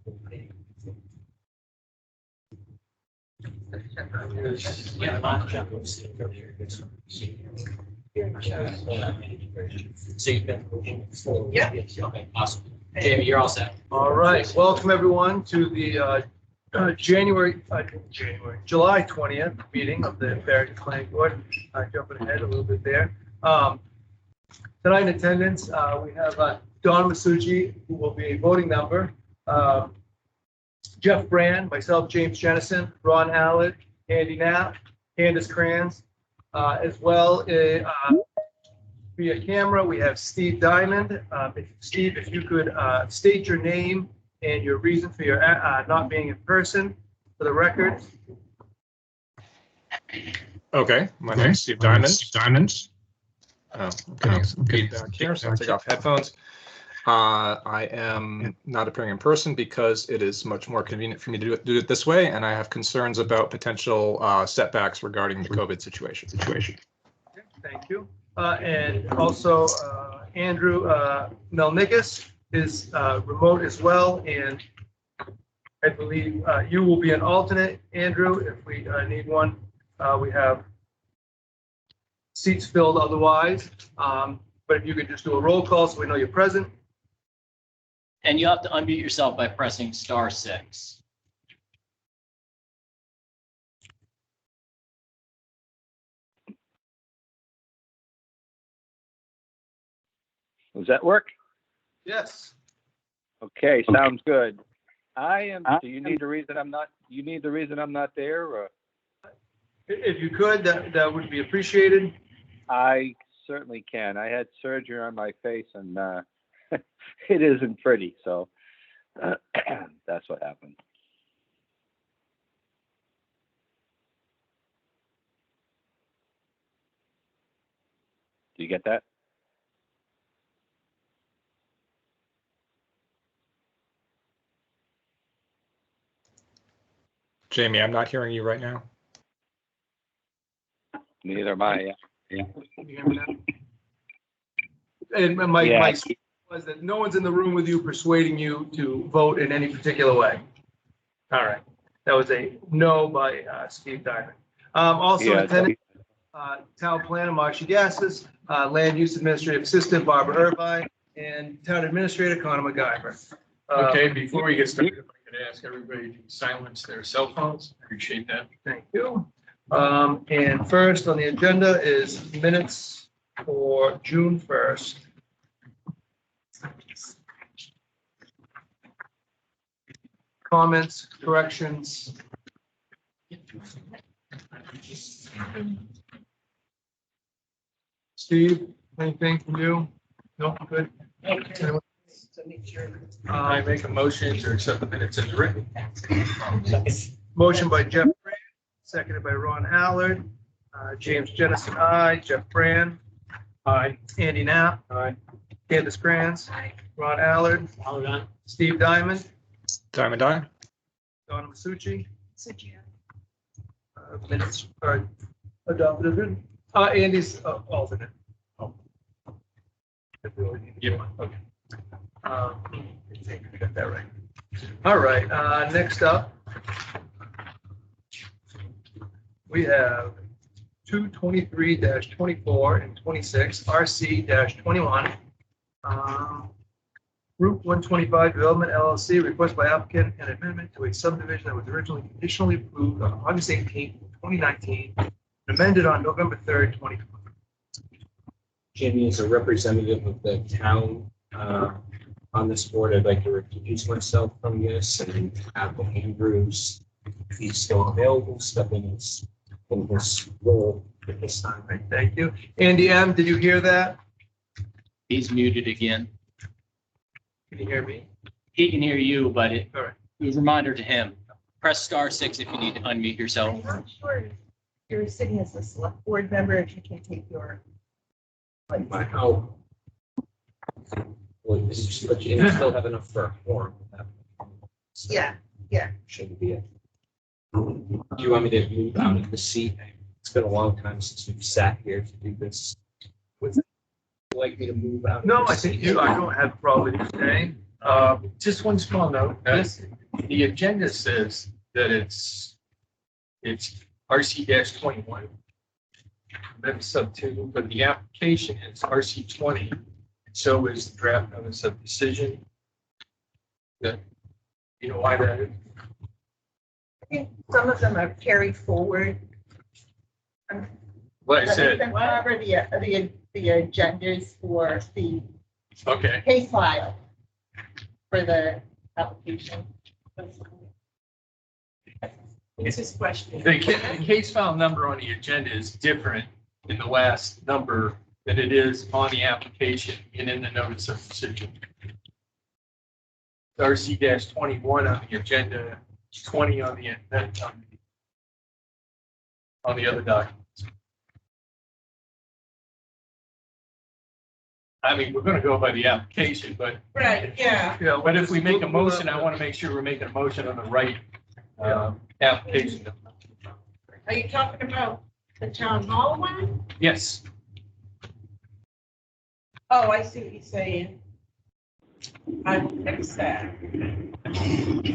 Yeah. Okay, awesome. Jamie, you're all set. All right, welcome everyone to the July 20th meeting of the Barrington Planning Board. Jumping ahead a little bit there. Tonight in attendance, we have Don Masucci, who will be a voting member, Jeff Brand, myself, James Jennison, Ron Allard, Andy Knapp, Candace Kranz, as well via camera, we have Steve Diamond. Steve, if you could state your name and your reason for your not being in person for the record. Okay, my name is Steve Diamond. Oh, okay, some feedback here, so I'll take off headphones. I am not appearing in person because it is much more convenient for me to do it this way, and I have concerns about potential setbacks regarding the COVID situation. Thank you. And also Andrew Melnikas is remote as well, and I believe you will be an alternate, Andrew, if we need one. We have seats filled otherwise, but if you could just do a roll call so we know you're present. And you have to unmute yourself by pressing *6. Does that work? Yes. Okay, sounds good. I am. Do you need the reason I'm not? You need the reason I'm not there, or? If you could, that would be appreciated. I certainly can. I had surgery on my face, and it isn't pretty. So that's what happened. Do you get that? Jamie, I'm not hearing you right now. Neither am I. Yeah. And my was that no one's in the room with you persuading you to vote in any particular way. All right. That was a no by Steve Diamond. Also attending Town Planner Marcia Gassis, Land Use Administrative Assistant Barbara Irvine, and Town Administrator Connor MacGyver. Okay, before we get started, if I could ask everybody to silence their cell phones, appreciate that. Thank you. And first on the agenda is minutes for June 1st. Comments, corrections? Steve, anything from you? No, good. Okay. I make a motion to accept the minutes as written. Motion by Jeff Brand, seconded by Ron Allard. James Jennison, aye. Jeff Brand. Aye. Andy Knapp. Aye. Candace Kranz. Ron Allard. Steve Diamond. Diamond eye. Donna Masucci. Minutes are adopted as written. Andy's alternate. Oh. Yeah. Okay. I think I got that right. All right. Next up, we have 223-24 and 26 RC-21. Route 125 Development LLC request by applicant an amendment to a subdivision that was originally conditionally approved on August 18th, 2019, amended on November 3rd, 2020. Jamie, as a representative of the town on this board, I'd like to recuse myself from this and have Andrews, if he's still available, step in his role at this time. Right, thank you. Andy M., did you hear that? He's muted again. Can you hear me? He can hear you, but it All right. was a reminder to him. Press *6 if you need to unmute yourself. I'm not sure if you're sitting as a select board member, if you can take your. Oh. Well, but you still have enough for a forum. So Yeah. shouldn't be it. Do you want me to move out of the seat? It's been a long time since we've sat here to do this. Would you like me to move out? No, I think I don't have a problem with you staying. Just one small note, the agenda says that it's RC 21. That's sub 2, but the application is RC 20. So is the draft notice of decision. That, you know why that is? I think some of them are carried forward. Like I said, Whatever the agendas for the okay, case file for the application. It's his question. the case file number on the agenda is different in the last number than it is on the application and in the notice of decision. RC 21 on the agenda, 20 on the other documents. I mean, we're going to go by the application, but Right, yeah. Yeah, but if we make a motion, I want to make sure we're making a motion on the right application. Are you talking about the town hall one? Yes. Oh, I see what you're saying. I fixed that.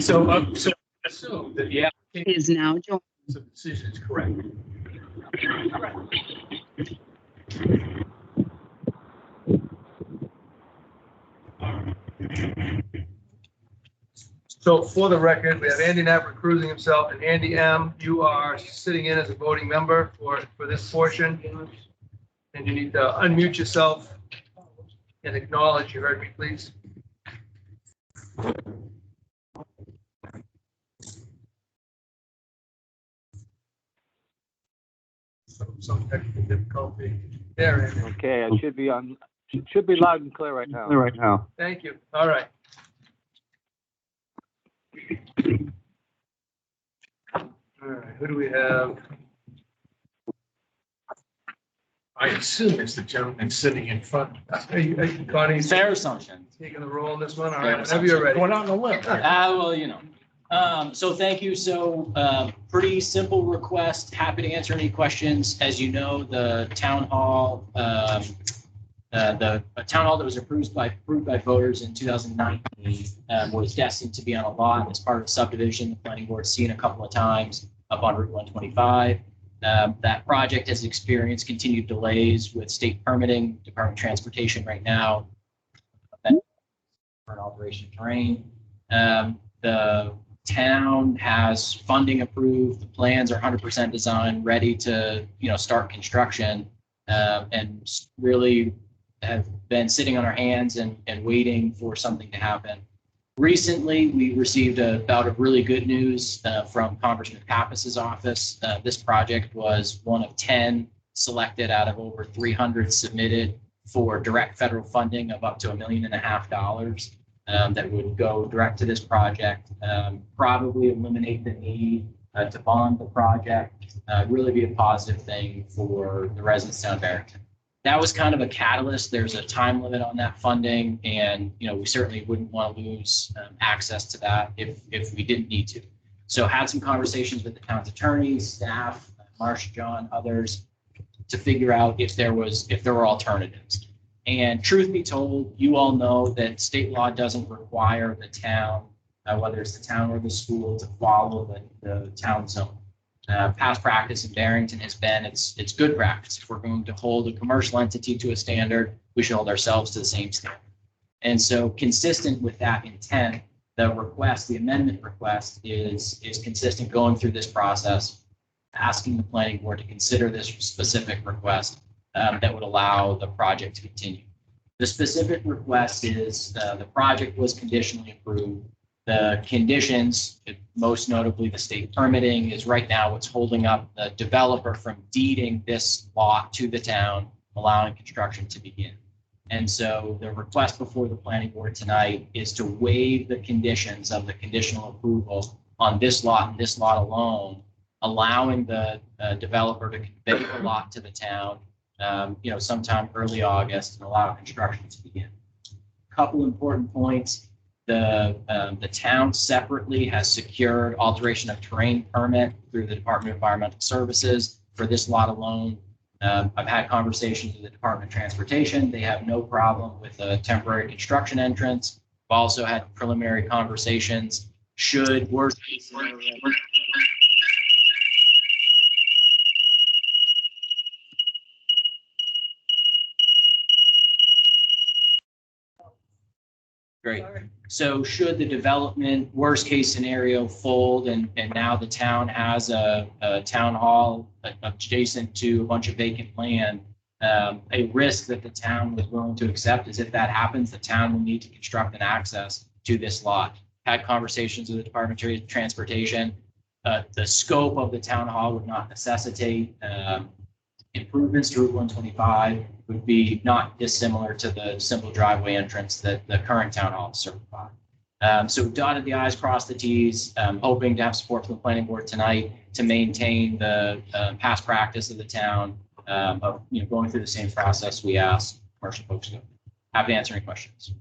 So assume that the application Is now joined. decision is correct. So for the record, we have Andy Knapp recusing himself, and Andy M., you are sitting in as a voting member for this portion. And you need to unmute yourself and acknowledge you heard me, please. Some technical difficulty. There, Andy. Okay, I should be loud and clear right now. Thank you. All right. All right, who do we have? I assume it's the gentleman sitting in front. Connie, Fair assumption. taking the role in this one? All Fair right, whenever you're ready. Going out on a limb. Well, you know. So thank you. So pretty simple request. Happy to answer any questions. As you know, the town hall, the town hall that was approved by voters in 2019 was destined to be on a lot as part of subdivision. The planning board's seen a couple of times up on Route 125. That project has experienced continued delays with state permitting, Department of Transportation right now, for an alteration of terrain. The town has funding approved. The plans are 100% designed, ready to, start construction, and really have been sitting on our hands and waiting for something to happen. Recently, we received a bout of really good news from Congressman Pappas's office. This project was one of 10 selected out of over 300 submitted for direct federal funding of up to $1.5 million that would go direct to this project, probably eliminate the need to bond the project, really be a positive thing for the residents down Barrington. That was kind of a catalyst. There's a time limit on that funding, and we certainly wouldn't want to lose access to that if we didn't need to. So had some conversations with the town's attorneys, staff, Marsh, John, others, to figure out if there were alternatives. And truth be told, you all know that state law doesn't require the town, whether it's the town or the school, to follow the town zone. Past practice in Barrington has been it's good practice. If we're going to hold a commercial entity to a standard, we should hold ourselves to the same standard. And so, consistent with that intent, the amendment request is consistent going through this process, asking the planning board to consider this specific request that would allow the project to continue. The specific request is the project was conditionally approved. The conditions, most notably the state permitting, is right now what's holding up the developer from deeding this lot to the town, allowing construction to begin. And so the request before the planning board tonight is to waive the conditions of the conditional approval on this lot and this lot alone, allowing the developer to convey the lot to the town, sometime early August, and allow construction to begin. A couple important points. The town separately has secured alteration of terrain permit through the Department of Environmental Services for this lot alone. I've had conversations with the Department of Transportation. They have no problem with a temporary construction entrance. We've also had preliminary conversations. Should worst case scenario. Great. So should the development, worst case scenario, fold and now the town has a town hall adjacent to a bunch of vacant land, a risk that the town was willing to accept is if that happens, the town will need to construct an access to this lot. Had conversations with the Department of Transportation. The scope of the town hall would not necessitate improvements to Route 125, would be not dissimilar to the simple driveway entrance that the current town hall is certified. So dotted the i's, crossed the t's, hoping to have support from the planning board tonight to maintain the past practice of the town of going through the same process we asked commercial folks to. Happy to answer any questions.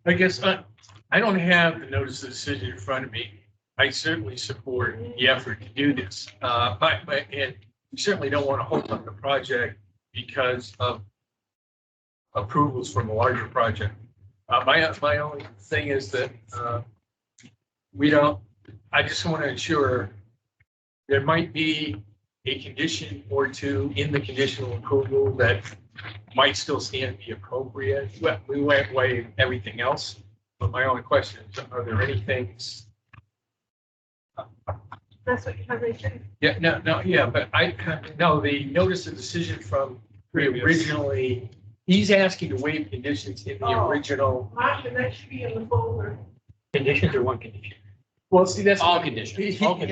I guess I don't have the notice of decision in front of me. I certainly support the effort to do this. And we certainly don't want to hold up the project because of approvals from a larger project. My only thing is that I just want to ensure there might be a condition or two in the conditional approval that might still stand to be appropriate. We went away everything else, but my only question is, are there any things? That's what you have right there. Yeah, no, but the notice of decision from originally, he's asking to waive conditions in the original. Martha, that should be in the folder. Conditions or one condition? Well, see, that's. All conditions. He's asking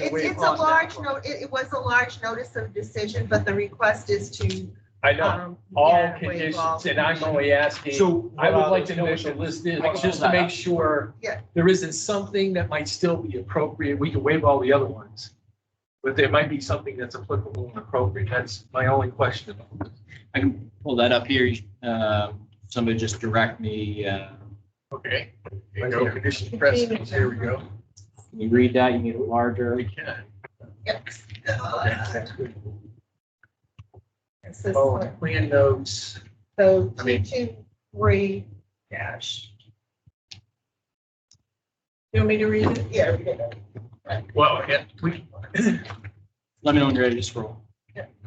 to waive. It's a large note, it was a large notice of decision, but the request is to. I know, all conditions, and I'm only asking, So I would like to know what the list is, just to make sure Yeah. there isn't something that might still be appropriate. We can waive all the other ones, but there might be something that's applicable and appropriate. That's my only question about this. I can pull that up here. Somebody just direct me. Okay. There you go, condition precedents, here we go. Can you read that? You need it larger. We can. Yep. Okay, that's good. It says, Oh, plan notes. so I mean- 223 dash. You want me to read it? Yeah, read it. Well, yeah, Let me know when you're ready to scroll.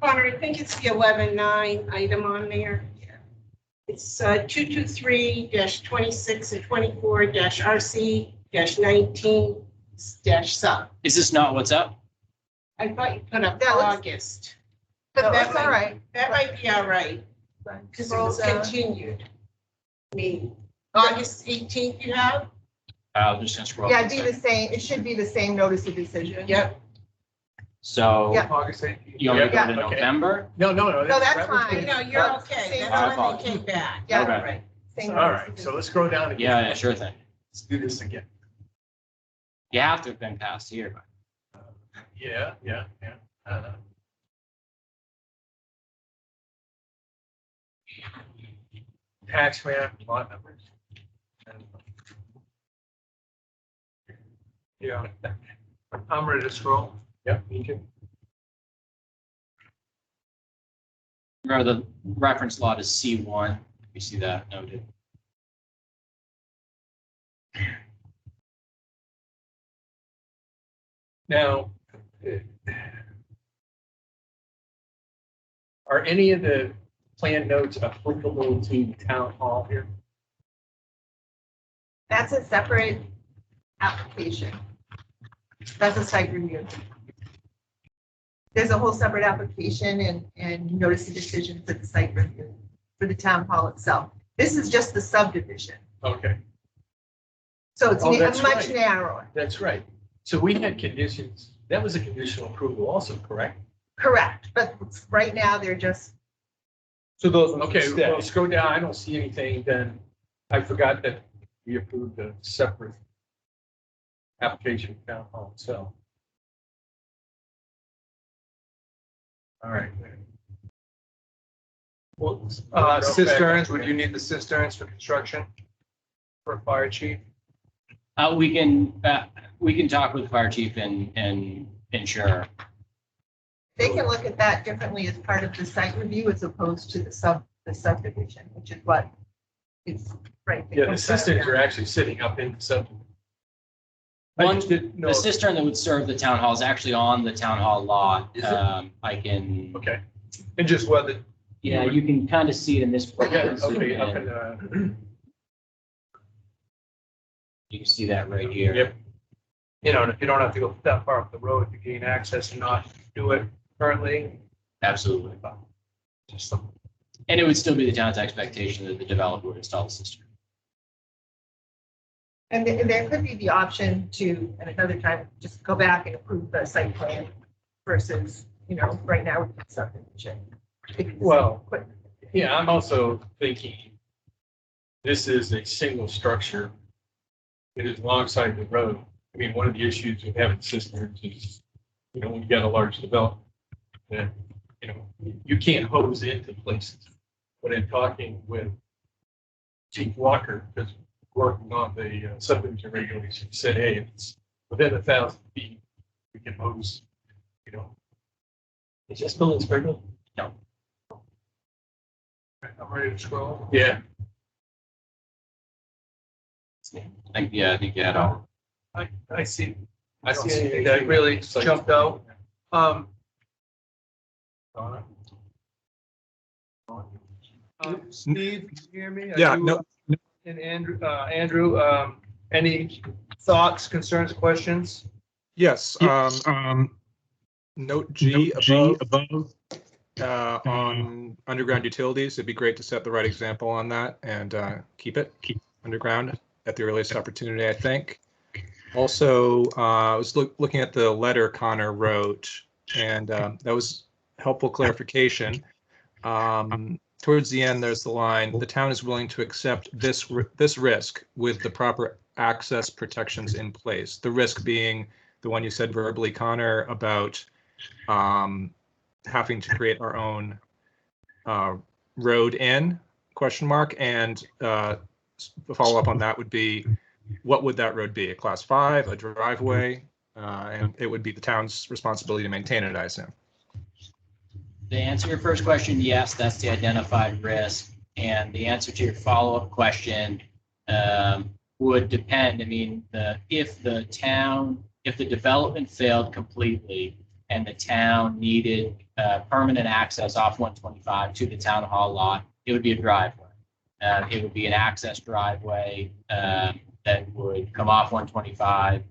Connor, I think it's the 11.9 item on there. It's 223-26 and 24-RC-19-sub. Is this not what's up? I thought you put up That looks- August. No, But that's all right. That might be all right, because it Scroll was down. continued. I mean, August 18th you have? I'll just gonna scroll. Yeah, up it'd a be the second. same, it should be the same notice of decision. Yep. So Yeah. August 18th. you want me to go Yeah, to okay. November? No. No, that's that was fine. good. No, you're okay. Same That's when notice. they came back. Yeah, Okay. Right. Same All notice right, of so let's scroll down again. Yeah, sure thing. Let's do this again. You have to have been passed here. Yeah. Tax map, lot numbers. Yeah, I'm ready to scroll. Yep, me too. Remember, the reference lot is C1. You see that noted. Now, are any of the plan notes applicable to town hall here? That's a separate application. That's a site review. There's a whole separate application and notice of decision for the site review for the town hall itself. This is just the subdivision. Okay, So it's Oh, that's much right. narrower. that's right. So we had conditions, that was a conditional approval also, correct? Correct, but right now they're just, So those. Okay, well, scroll down, I don't see anything, then I forgot that we approved a separate application for town hall itself. All right. Well, cisterns, would you need the cisterns for construction? For a fire chief? We can talk with the fire chief and ensure. they can look at that differently as part of the site review as opposed to the subdivision, which is what It's right. Yeah, the systems are actually sitting up in the subdivision. I One, just didn't know. the cistern that would serve the town hall is actually on the town hall lot. Is it? I can, Okay, and just whether, yeah, you can kind of see it in this. okay, photo. okay, up And in, You can see that right here. Yep. You know, and if you don't have to go that far up the road to gain access and not do it currently, Absolutely. just some. And it would still be the town's expectation that the developer would install the cistern. And there could be the option to, at another time, just go back and approve the site plan versus, right now we can subdivision. Well, yeah, I'm also thinking this is a single structure. It is alongside the road. I mean, one of the issues with having cisterns is, when you got a large development, that, you can't hose into places. But in talking with Chief Walker, because working on the subdivision regulations, said, hey, if it's within 1,000 feet, we can hose, Is this building sprinkled? No. I'm ready to scroll. Yeah. I think you had all. I see. I don't see anything that really jumped out. Steve, can you hear me? Yeah, Are you- no, And Andrew, any thoughts, concerns, questions? yes, note G above, on underground utilities, it'd be great to set the right example on that and, keep underground at the earliest opportunity, I think. Also, I was looking at the letter Connor wrote, and, that was helpful clarification. Towards the end, there's the line, the town is willing to accept this risk with the proper access protections in place. The risk being the one you said verbally, Connor, about having to create our own road in, ? And the follow-up on that would be, what would that road be? A class 5, a driveway? And it would be the town's responsibility to maintain it, I assume. The answer to your first question, yes, that's the identified risk. And the answer to your follow-up question would depend. I mean, if the development failed completely and the town needed permanent access off 125 to the town hall lot, it would be a driveway. It would be an access driveway that would come off 125,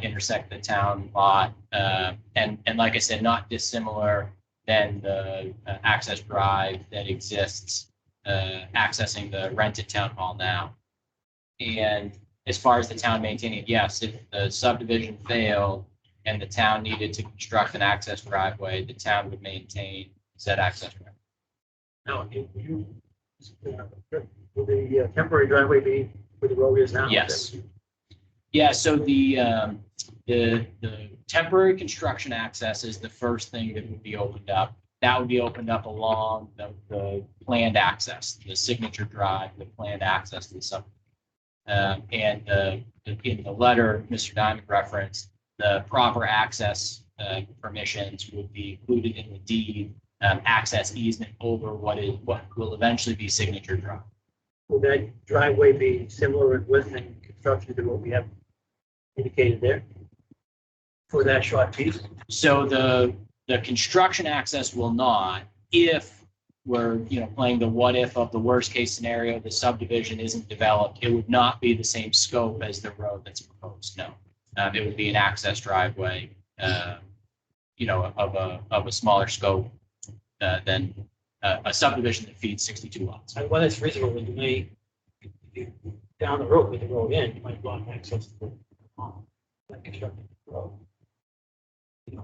intersect the town lot, and like I said, not dissimilar than the access drive that exists accessing the rented town hall now. And as far as the town maintaining it, yes, if the subdivision failed and the town needed to construct an access driveway, the town would maintain said access driveway. No, will the temporary driveway be where the road is now? Yes. Yeah, so the temporary construction access is the first thing that would be opened up. That would be opened up along the planned access, the signature drive, the planned access to the sub. And in the letter Mr. Diamond referenced, the proper access permissions would be included in the deed, access easement over what will eventually be signature drive. Will that driveway be similar in width and construction to what we have indicated there for that short piece? So the construction access will not, if we're playing the what if of the worst case scenario, the subdivision isn't developed, it would not be the same scope as the road that's proposed. No, it would be an access driveway, of a smaller scope than a subdivision that feeds 62 lots. And when it's reasonable, you may, if you down the road with the road in, you might block access to that constructed road.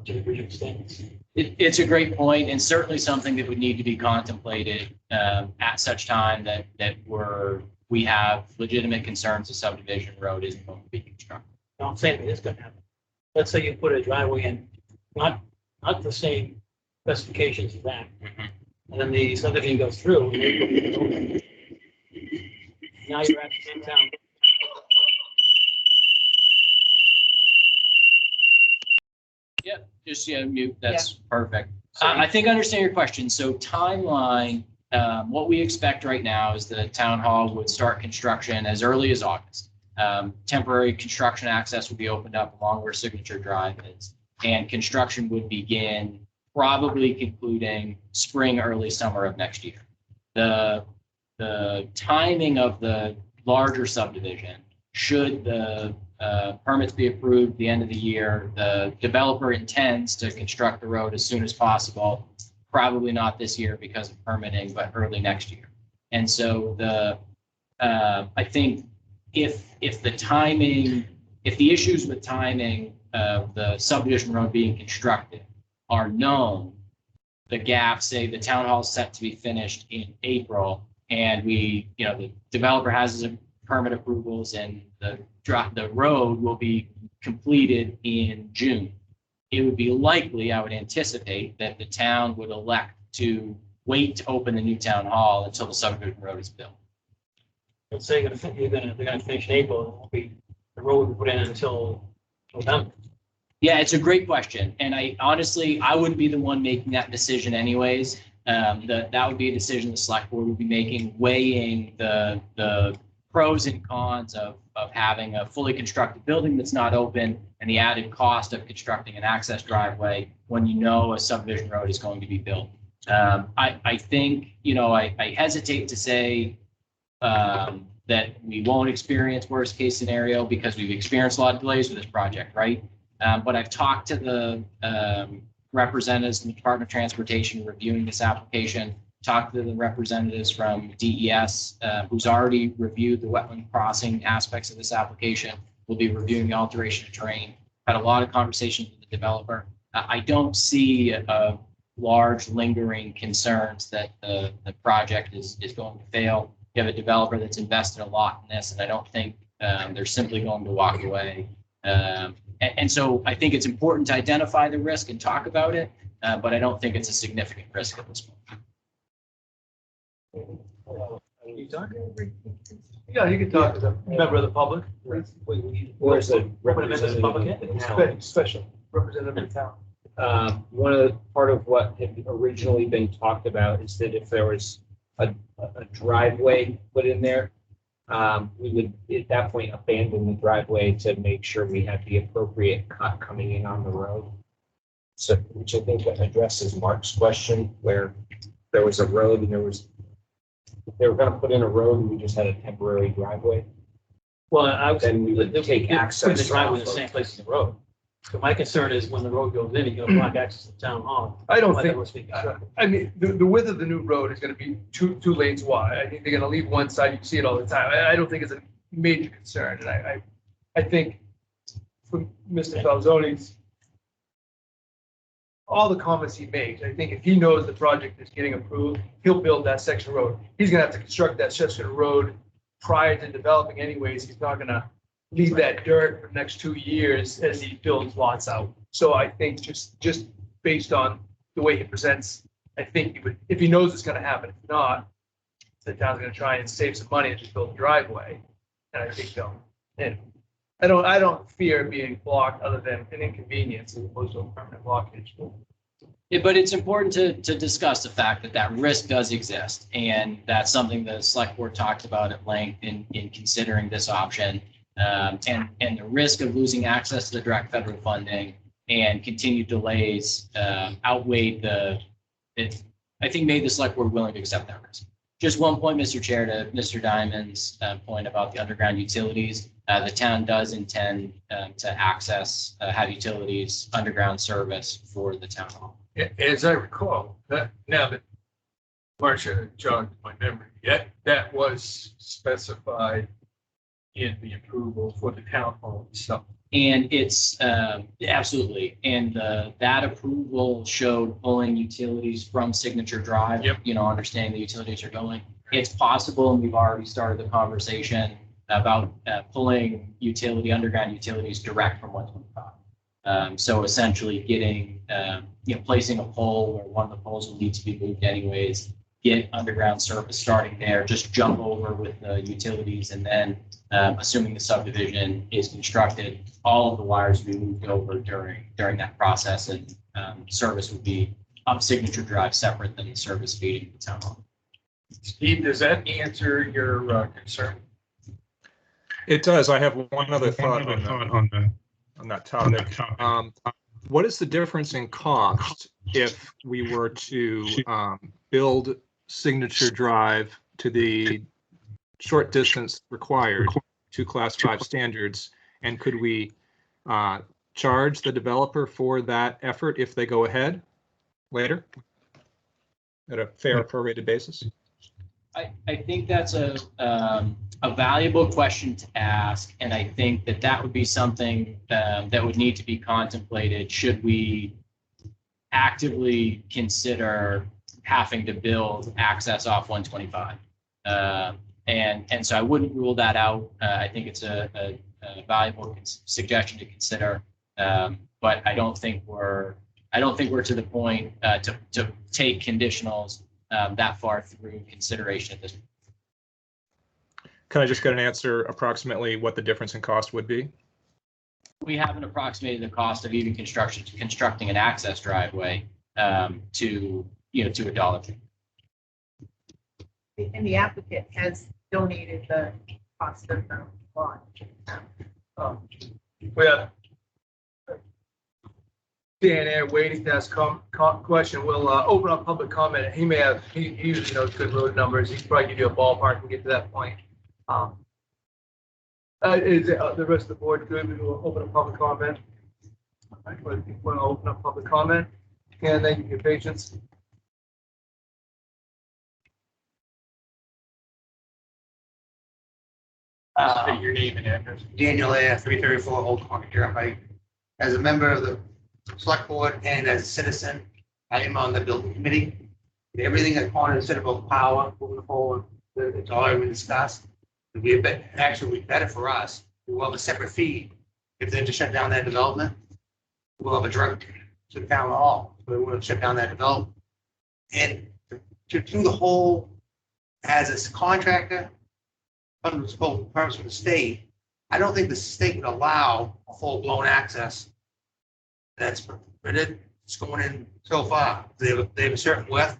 To the original standards. It's a great point, and certainly something that would need to be contemplated at such time that we have legitimate concerns the subdivision road isn't going to be constructed. I'm saying that it's going to happen. Let's say you put a driveway in, not the same specifications as that, and then the subdivision goes through. And now you're at the same town. Yep, just mute. That's perfect. I think I understand your question. So timeline, what we expect right now is the town hall would start construction as early as August. Temporary construction access would be opened up along where Signature Drive is, and construction would begin probably concluding spring, early summer of next year. The timing of the larger subdivision, should the permits be approved the end of the year, the developer intends to construct the road as soon as possible. Probably not this year because of permitting, but early next year. And so I think if the timing, if the issues with timing of the subdivision road being constructed are known, the gap, say the town hall is set to be finished in April, and the developer has his permit approvals and the road will be completed in June. It would be likely, I would anticipate, that the town would elect to wait to open the new town hall until the subdivision road is built. Let's say they're gonna finish in April, it won't be, the road will be put in until November. Yeah, it's a great question. And I honestly wouldn't be the one making that decision anyways. That would be a decision the select board would be making, weighing the pros and cons of having a fully constructed building that's not open and the added cost of constructing an access driveway when you know a subdivision road is going to be built. I think, I hesitate to say that we won't experience worst case scenario because we've experienced a lot of delays with this project, right? But I've talked to the representatives from the Department of Transportation reviewing this application, talked to the representatives from DES, who's already reviewed the wetland crossing aspects of this application, will be reviewing the alteration of terrain. Had a lot of conversations with the developer. I don't see large lingering concerns that the project is going to fail. You have a developer that's invested a lot in this, and I don't think they're simply going to walk away. And so I think it's important to identify the risk and talk about it, but I don't think it's a significant risk at this point. Yeah, you can talk as a member of the public. Where's the representative? Special representative of the town. Part of what had originally been talked about is that if there was a driveway put in there, we would at that point abandon the driveway to make sure we had the appropriate cut coming in on the road. So, which I think addresses Mark's question, where there was a road and they were going to put in a road and we just had a temporary driveway. Well, Then we would take access Put the driveway in the off of- same place as the road. So my concern is when the road goes in, you're gonna block access to town hall. I don't Let think, the road be constructed. I mean, the width of the new road is gonna be two lanes wide. I think they're gonna leave one side, you see it all the time. I don't think it's a major concern, and I think from Mr. Falzone's, all the comments he makes, I think if he knows the project is getting approved, he'll build that section of road. He's gonna have to construct that section of road prior to developing anyways. He's not gonna leave that dirt for the next 2 years as he builds lots out. So I think just based on the way he presents, I think he would, if he knows it's gonna happen. If not, the town's gonna try and save some money and just build a driveway. And I think they'll, and I don't fear being blocked other than an inconvenience as opposed to a permanent blockage. Yeah, but it's important to discuss the fact that risk does exist. And that's something the select board talked about at length in considering this option. And the risk of losing access to the direct federal funding and continued delays outweighed I think made the select board willing to accept that risk. Just one point, Mr. Chair, to Mr. Diamond's point about the underground utilities. The town does intend to access, have utilities, underground service for the town hall. As I recall, now that Marcia jogged my memory, that was specified in the approval for the town hall itself. And it's absolutely, and that approval showed pulling utilities from Signature Drive. Yep. Understanding the utilities are going. It's possible, and we've already started the conversation about pulling underground utilities direct from 125. So essentially getting, placing a pole where one of the poles will need to be moved anyways, get underground service starting there, just jump over with the utilities, and then assuming the subdivision is constructed, all of the wires will be moved over during that process, and service would be up Signature Drive separate than the service feeding the town hall. Steve, does that answer your concern? It does. I have one other thought on that topic. What is the difference in cost if we were to build Signature Drive to the short distance required to Class 5 standards? And could we charge the developer for that effort if they go ahead later at a fair prorated basis? I think that's a valuable question to ask, and I think that would be something that would need to be contemplated should we actively consider having to build access off 125. And so I wouldn't rule that out. I think it's a valuable suggestion to consider, but I don't think we're to the point to take conditionals that far through consideration at this point. Can I just get an answer approximately what the difference in cost would be? We haven't approximated the cost of even constructing an access driveway to $1. And the applicant has donated the cost of the lot. We have Dan Air waiting to ask question. We'll open up public comment. He usually knows good road numbers. He can probably give you a ballpark and get to that point. Is the rest of the board good? We'll open up public comment. I want to open up public comment. And thank you for your patience. State your name and address. Daniel Air, 334 Old Corner Turnpike. As a member of the select board and as a citizen, I am on the building committee. Everything that Connor said about power moving forward, it's already discussed. It'd be actually better for us. We'll have a separate fee. If they're to shut down that development, we'll have a direct to the town hall. So we'll shut down that development. And to do the whole, as a contractor, under the permits from the state, I don't think the state would allow a full-blown access that's permitted. It's going in so far. They have a certain width.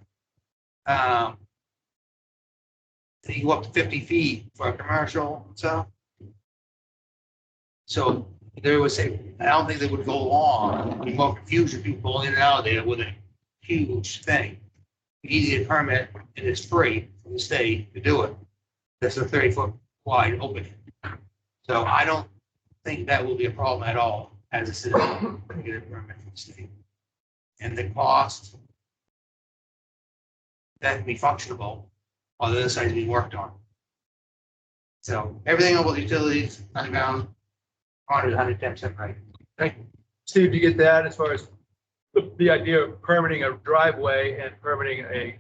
They go up to 50 feet for a commercial and stuff. So they would say, I don't think they would go long. There's more confusion, people going in and out of there with a huge thing. Easy to permit, and it's free from the state to do it. That's a 30-foot wide opening. So I don't think that will be a problem at all as a citizen to get a permit from the state. And the cost, that can be functionable while the other side is being worked on. So everything about the utilities, underground, 110% right. Thank you. Steve, do you get that as far as the idea of permitting a driveway and permitting a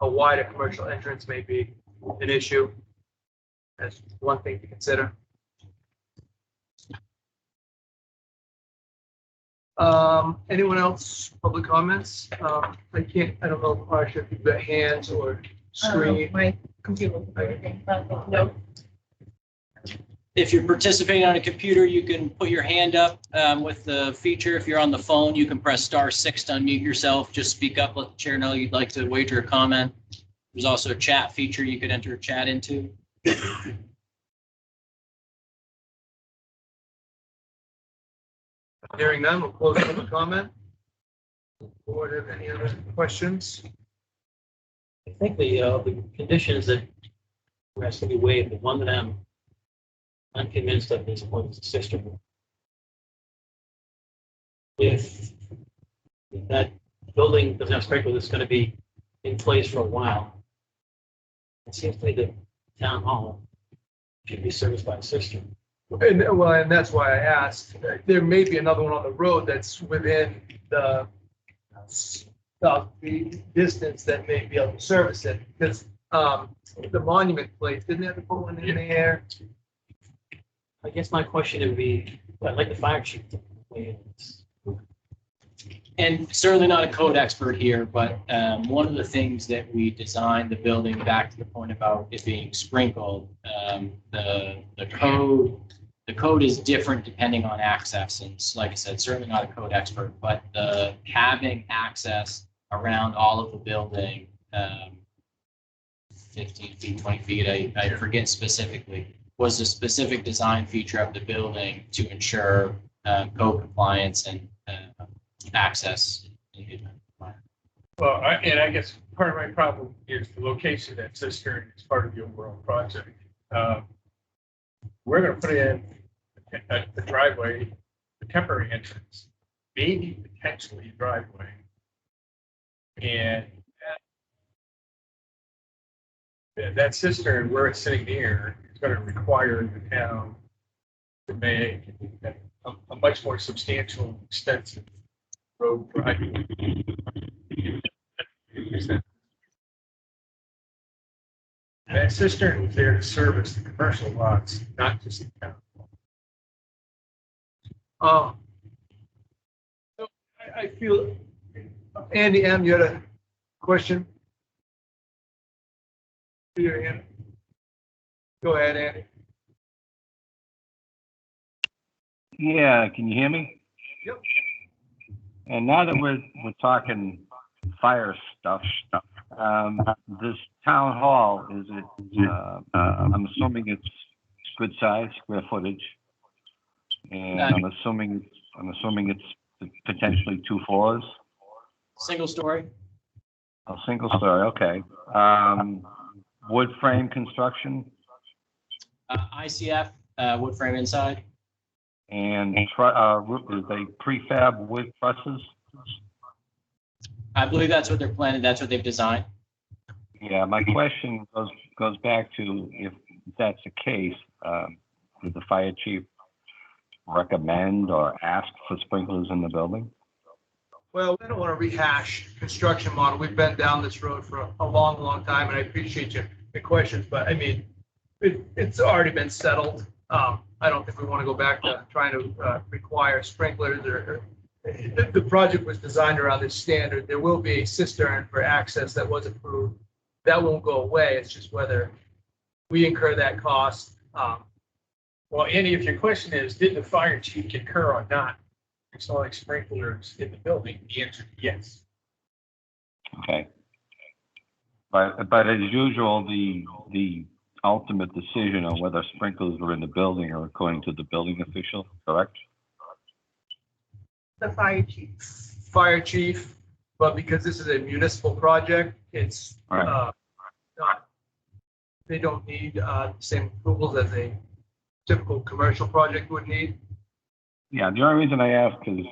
wider commercial entrance may be an issue? That's one thing to consider. Anyone else? Public comments? I don't know, Marsha, if you've got hands or screen. My computer, everything, no. If you're participating on a computer, you can put your hand up with the feature. If you're on the phone, you can press *6 to unmute yourself. Just speak up, let the chair know you'd like to wager a comment. There's also a chat feature you could enter a chat into. Hearing none, we'll close public comment. Board have any other questions? I think the conditions that has to be waived, the one that I'm unconvinced of this point is the system. If that building doesn't have sprinkler that's going to be in place for a while, it seems to me that town hall should be serviced by a system. And that's why I asked. There may be another one on the road that's within the distance that may be able to service it, because the monument place didn't have to put one in there. I guess my question would be, I'd like the fire chief to And certainly not a code expert here, but one of the things that we designed the building, back to the point about it being sprinkled, the code is different depending on access. And like I said, certainly not a code expert, but having access around all of the building 15 feet, 20 feet, I forget specifically, was a specific design feature of the building to ensure code compliance and access. Well, I guess part of my problem is the location of that cistern is part of the overall project. We're gonna put in a driveway, a temporary entrance, maybe potentially a driveway. And that cistern, where it's sitting here, is gonna require the town to make a much more substantial, extensive road project. That cistern was there to service the commercial lots, not just the town. So I feel, Andy M., you had a question? Your hand. Go ahead, Andy. Yeah, can you hear me? Yep. And now that we're talking fire stuff, this town hall, is it, I'm assuming it's good size, square footage. And I'm assuming it's potentially 2 floors. Single story. A single story, okay. Wood frame construction ICF, wood frame inside. and is they prefab wood trusses? I believe that's what they're planning. That's what they've designed. Yeah, my question goes back to if that's the case, did the fire chief recommend or ask for sprinklers in the building? Well, I don't want to rehash construction model. We've been down this road for a long, long time, and I appreciate the questions, but I mean, it's already been settled. I don't think we want to go back to trying to require sprinklers or the project was designed around this standard. There will be a cistern for access that was approved. That won't go away. It's just whether we incur that cost. Well, Andy, if your question is, did the fire chief concur or not installing sprinklers in the building? The answer is yes. Okay. But as usual, the ultimate decision on whether sprinklers are in the building are according to the building official, correct? The fire chief. Fire chief, but because this is a municipal project, it's Right. they don't need the same approvals as a typical commercial project would need. Yeah, the only reason I ask is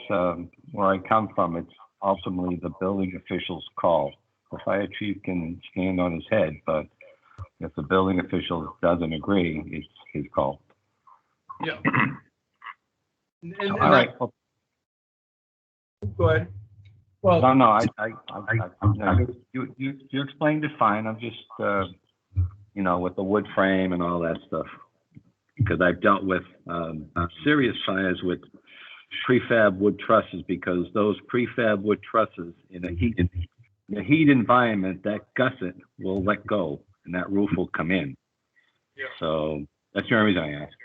where I come from, it's ultimately the building official's call. The fire chief can stand on his head, but if the building official doesn't agree, it's his call. Yeah. All right. Well, Go ahead. Well, no, you explained it fine. I'm just, with the wood frame and all that stuff. Because I've dealt with serious fires with prefab wood trusses, because those prefab wood trusses in a heat environment, that gusset will let go and that roof will come in. Yeah. So that's the only reason I asked.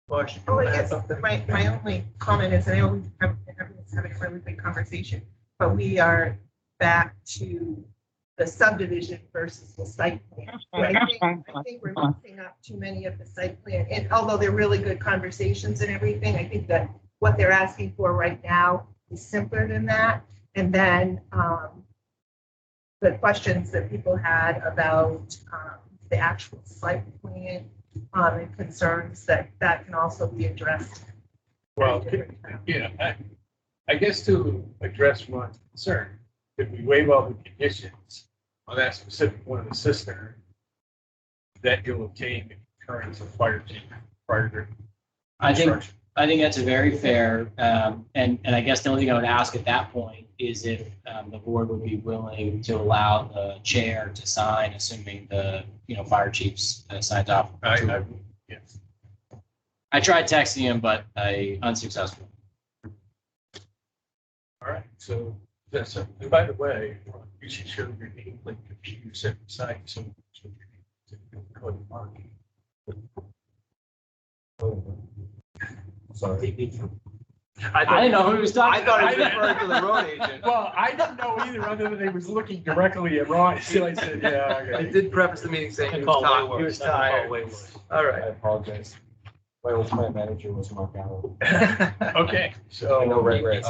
Question. Oh, I guess my only comment is, I know everyone's having a really good conversation, but we are back to the subdivision versus the site plan. I think we're mixing up too many of the site plan, and although they're really good conversations and everything, I think that what they're asking for right now is simpler than that. And then the questions that people had about the actual site plan and concerns that can also be addressed. well, I guess to address one concern, if we waive all the conditions on that specific one of the cistern, that you'll obtain the concurrence of fire chief prior to I think construction. that's a very fair, and I guess the only thing I would ask at that point is if the board would be willing to allow the chair to sign, assuming the, fire chief's signs off. Yes. I tried texting him, but I unsuccessful. All right, so that's, and by the way, you should show your nameplate computer set aside, so. Code marking. Sorry. I didn't know who he was talking I thought about. he was referring to the road agent. Well, I didn't know either, other than he was looking directly at Ron, so I said, yeah, I okay. did preface the meeting saying he was tired. All I right. apologize. My old plant manager was Mark Allen. Okay, so. I know Red Reds.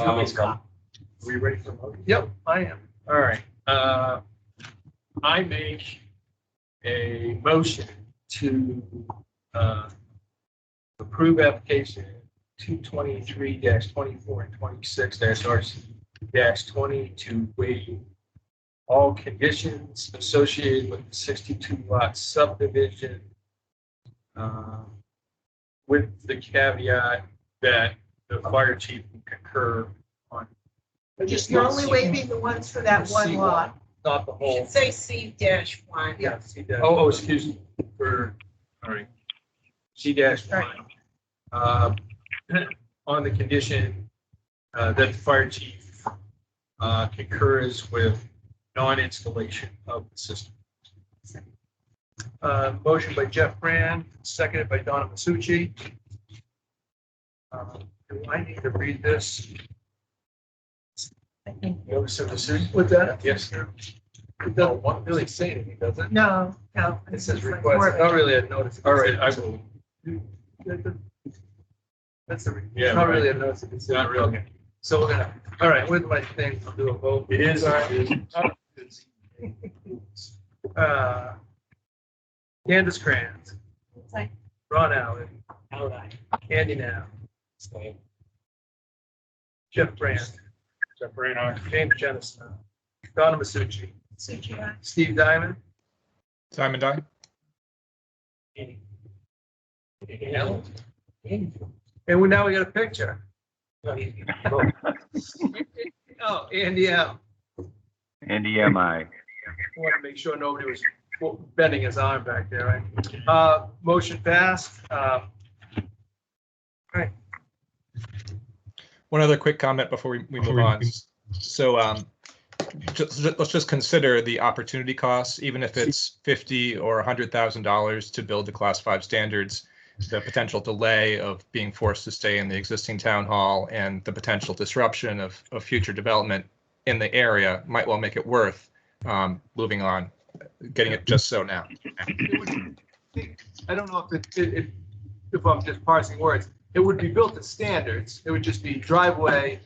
We ready for motion? Yep, I am. All right, I make a motion to, approve application 223-24 and 26-RC-20 to waive all conditions associated with the 62 lot subdivision, with the caveat that the fire chief can concur on. You're only waiving the ones for that one C1, lot. Not the You whole. should say C-1. Yeah, see that. Oh, excuse me, all right. C-1. On the condition that the fire chief concurs with non-installation of the system. Motion by Jeff Brand, seconded by Donna Masucci. Do I need to read this? I think. Notice of decision? With that? Yes, sir. It doesn't really say anything, does it? No. It says It's like request, more of a- not really a notice. All right, I will. That's a, Yeah, it's not right. really a notice of decision. Not really. Okay. So we're gonna, all right, with my thing, I'll do a vote. It is. Candace Kranz, Like, Ron Allen, Andy Now, Jeff Brand, Jeff Raynock. James Jennison, Donna Masucci, Suchi, aye. Steve Diamond, Simon Dye? and now we got a picture. Oh, Andy M. Andy, am I? I want to make sure nobody was bending his arm back there, right? Motion passed. One other quick comment before we move on. So let's just consider the opportunity costs, even if it's $50,000 or $100,000 to build the Class 5 standards, the potential delay of being forced to stay in the existing town hall and the potential disruption of future development in the area might well make it worth moving on, getting it just so now. I don't know if I'm just parsing words. It would be built to standards. It would just be driveway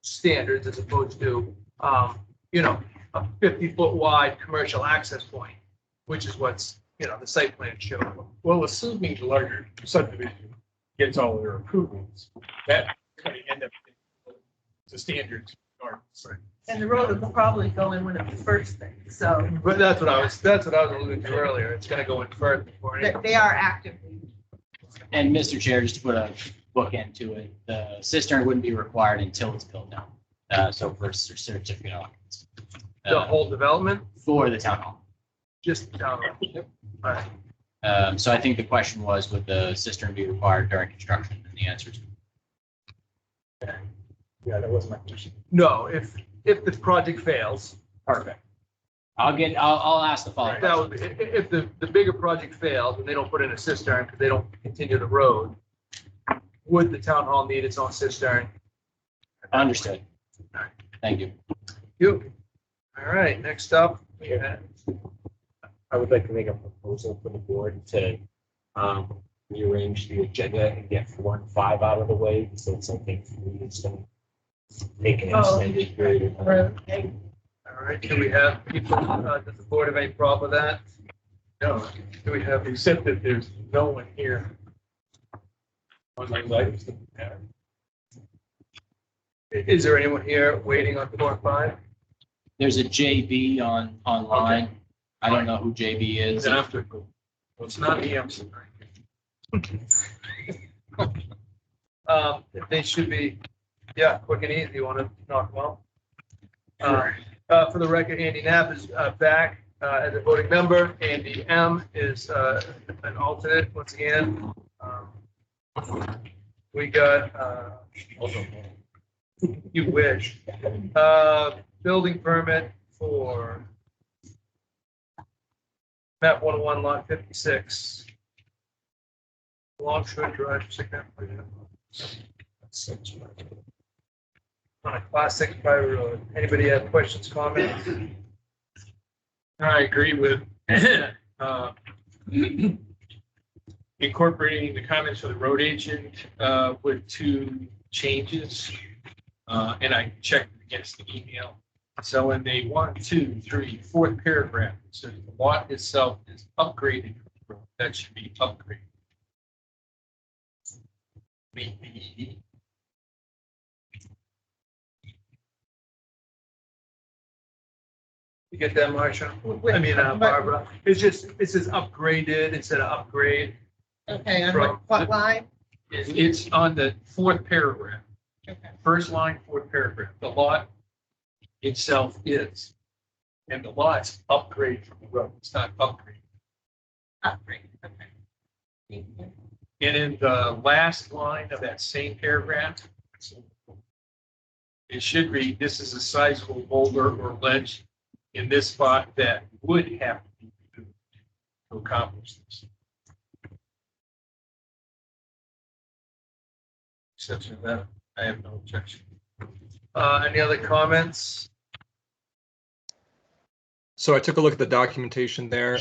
standards as opposed to, a 50-foot wide commercial access point, which is what's, the site plan showed. Well, assuming the larger subdivision gets all their approvals, that's going to end up the standards. And the road will probably go in when it's the first thing, so But that's what I was alluding to earlier. It's gonna go in further before. they are actively. And Mr. Chair, just to put a bookend to it, the cistern wouldn't be required until it's built now. So for certificate of occupancy. The whole development, For the town hall. just down. All right. So I think the question was, would the cistern be required during construction? And the answer is Yeah, that was my question. No, if the project fails, perfect. I'll ask the following. that would be, if the bigger project fails and they don't put in a cistern because they don't continue the road, would the town hall need its own cistern? Understood. Thank you. You. All right, next up, we have I would like to make a proposal for the board to rearrange the agenda and get 4 and 5 out of the way, so it's something 3 is going to take an extended period of time. all right, do we have people, does the board have any problem with that? No, do we have, except that there's no one here on those items that matter. Is there anyone here waiting on 4 and 5? There's a JB online. I don't know who JB is. After, well, it's not me, I'm sorry. They should be, quick and easy. You want to knock them out? For the record, Andy Knapp is back as a voting member. Andy M is an alternate once again. We got, you wish, building permit for map 101 lot 56. Longshore Drive, On a class 6 private road. Anybody have questions, comments? I agree with incorporating the comments of the road agent with 2 changes. And I checked against the email. So in the 1, 2, 3, 4th paragraph, it says the lot itself is upgraded. That should be upgraded. Maybe. You get that, Marcia? I mean, Barbara. It's just, it says upgraded instead of upgrade. Okay, on From- what line? It's on the 4th paragraph. Okay. First line, 4th paragraph. The lot itself is. And the lot's upgrade from the road. It's not upgrade. Upgrade, okay. And in the last line of that same paragraph, it should read, this is a sizable boulder or ledge in this spot that would have to be removed to accomplish this. Exception to that, I have no objection. Any other comments? So I took a look at the documentation there.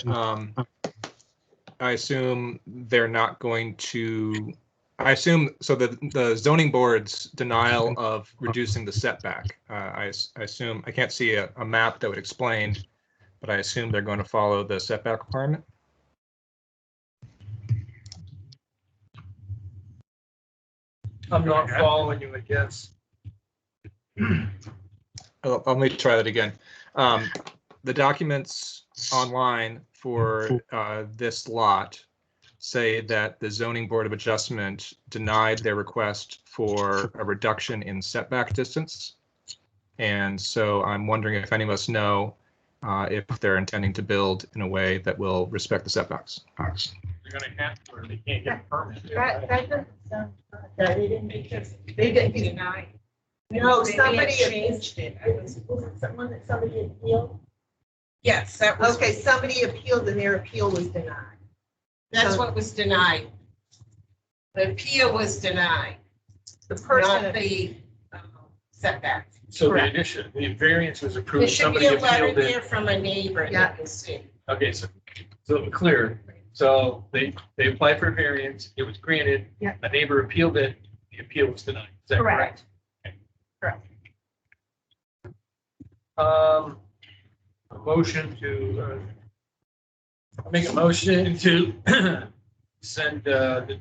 I assume they're not going to, I assume, so the zoning board's denial of reducing the setback, I assume, I can't see a map that would explain, but I assume they're going to follow the setback requirement. I'm not following you, I guess. Let me try that again. The documents online for this lot say that the zoning board of adjustment denied their request for a reduction in setback distance. And so I'm wondering if any of us know if they're intending to build in a way that will respect the setbacks. They're gonna have to, or they can't get a permit. That doesn't sound, that they didn't make it, they didn't deny. No, somebody changed it. Was it someone that somebody appealed? Yes, that was, Okay, somebody appealed and their appeal was denied. that's what was denied. The appeal was denied, The person, not the setback. So the Correct. addition, the variance was There approved, should somebody be a letter appealed there it. from a neighbor Yeah. that can see. Okay, so to be clear, so they applied for a variance, it was granted. Yeah. A neighbor appealed it, the appeal was denied. Is that correct? A motion to, I'll make a motion to send the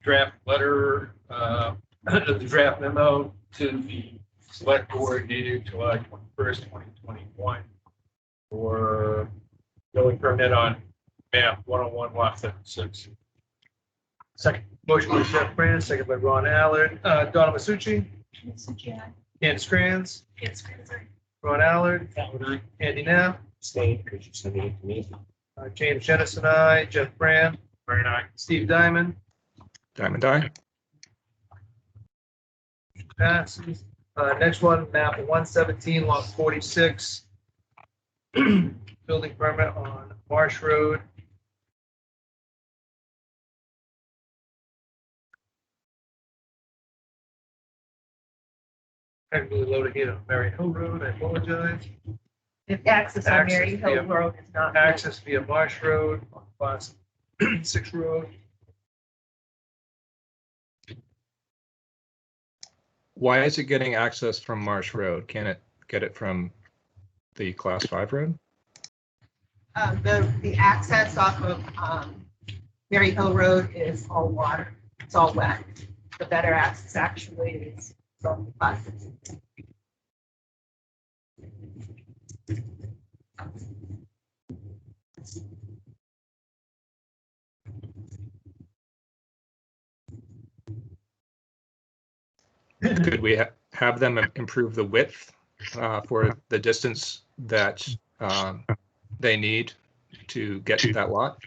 draft letter, the draft memo to the select board dated July 21st, 2021 for building permit on map 101 lot 76. second, motion by Jeff Brand, second by Ron Allard, Donna Masucci, Candace Crans, Ron Allard, Andy Knapp, Stay, could you send it to me? James Jennison, I, Jeff Brand, Very nice. Steve Diamond, Diamond Eye. passes. Next one, map 117, lot 46. Building permit on Marsh Road. I'm really loaded here on Mary Hill Road, I apologize. if access on Access Mary Hill via- Road is not. Access via Marsh Road, on Class 6 Road. Why is it getting access from Marsh Road? Can it get it from the Class 5 road? The access off of Mary Hill Road is all water. It's all wet. The better access actually is from the buses. Could we have them improve the width for the distance that they need to get to that lot?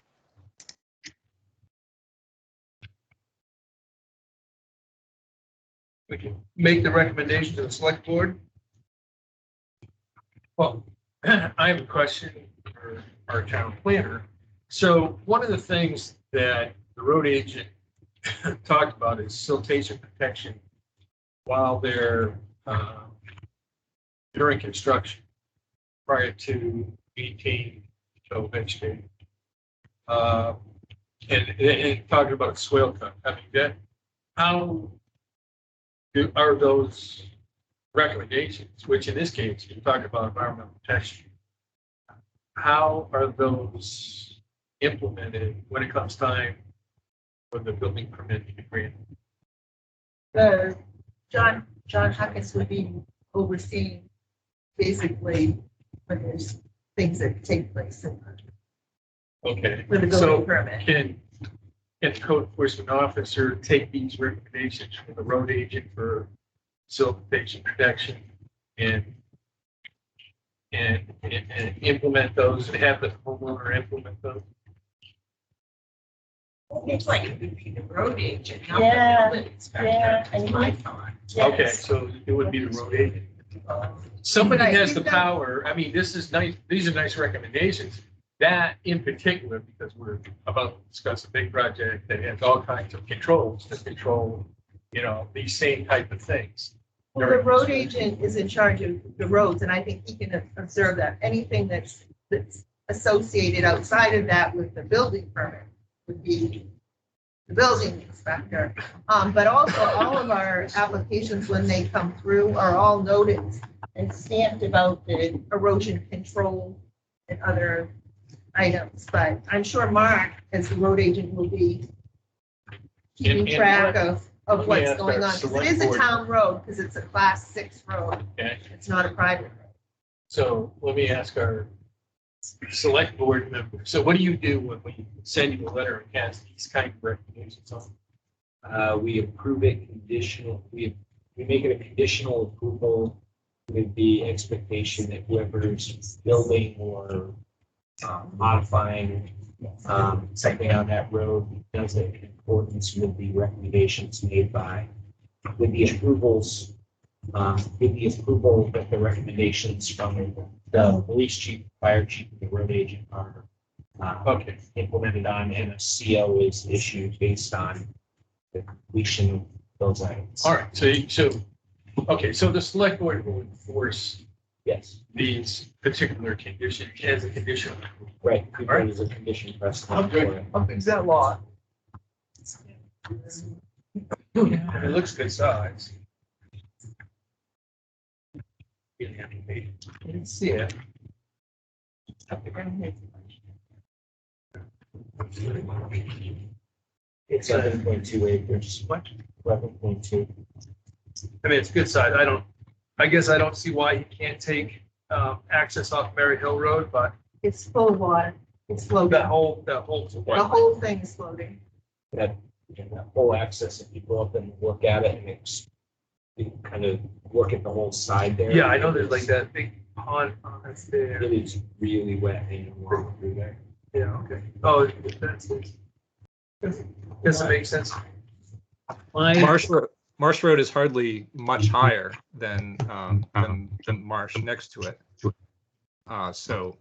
We can make the recommendation to the select board. Well, I have a question for our town planner. So one of the things that the road agent talked about is siltation protection while they're during construction prior to 18 to vegetating. And talking about swale cut, I mean, that, how are those recommendations, which in this case, you're talking about environmental protection, how are those implemented when it comes time for the building permit to be granted? John Huckins would be overseeing basically when there's things that take place Okay, with the so building permit. can the code enforcement officer take these recommendations from the road agent for siltation protection and implement those and have the homeowner implement those? It's like it would be the road agent, not Yeah, the building inspector. yeah, That's my thought. Okay, so it would be the road agent. Somebody has the power, I mean, this is nice, these are nice recommendations. That in particular, because we're about to discuss a big project that has all kinds of controls to control, you know, these same type of things. Well, the road agent is in charge of the roads, and I think he can observe that. Anything that's associated outside of that with the building permit would be the building inspector. But also all of our applications, when they come through, are all noted and stamped about the erosion control and other items. But I'm sure Mark, as the road agent, will be keeping And track of let me what's ask going our on. 'Cause it select is a board- town road, because it's a class 6 road. Okay, It's not a private road. so let me ask our select board member. So what do you do when we send you a letter and cast these kind of recommendations on? We approve it conditional, we make it a conditional approval with the expectation that whoever's building or modifying something on that road does it in accordance with the recommendations made by, with the approvals, with the approval that the recommendations from the police chief, fire chief, and the road agent are Okay, implemented on, and a CO is issued based on the completion of those items. all right, okay, so the select board will enforce Yes, these particular conditions as a condition. right. All right. There's a condition How precedent good, for it. How big's that lot? It looks good size. I didn't see it. It's 11.2 acres. What? 11.2. I mean, it's good size. I guess I don't see why he can't take access off Mary Hill Road, but It's full of water. It's that floating. whole, The whole thing is floating. That whole access, if you go up and look at it, and you kind of look at the whole side there. yeah, I know there's like that big pond that's there. It is really wet and warm through there. Yeah, okay. Oh, that's, does it make sense? Marsh Road is hardly much higher than Marsh next to it. So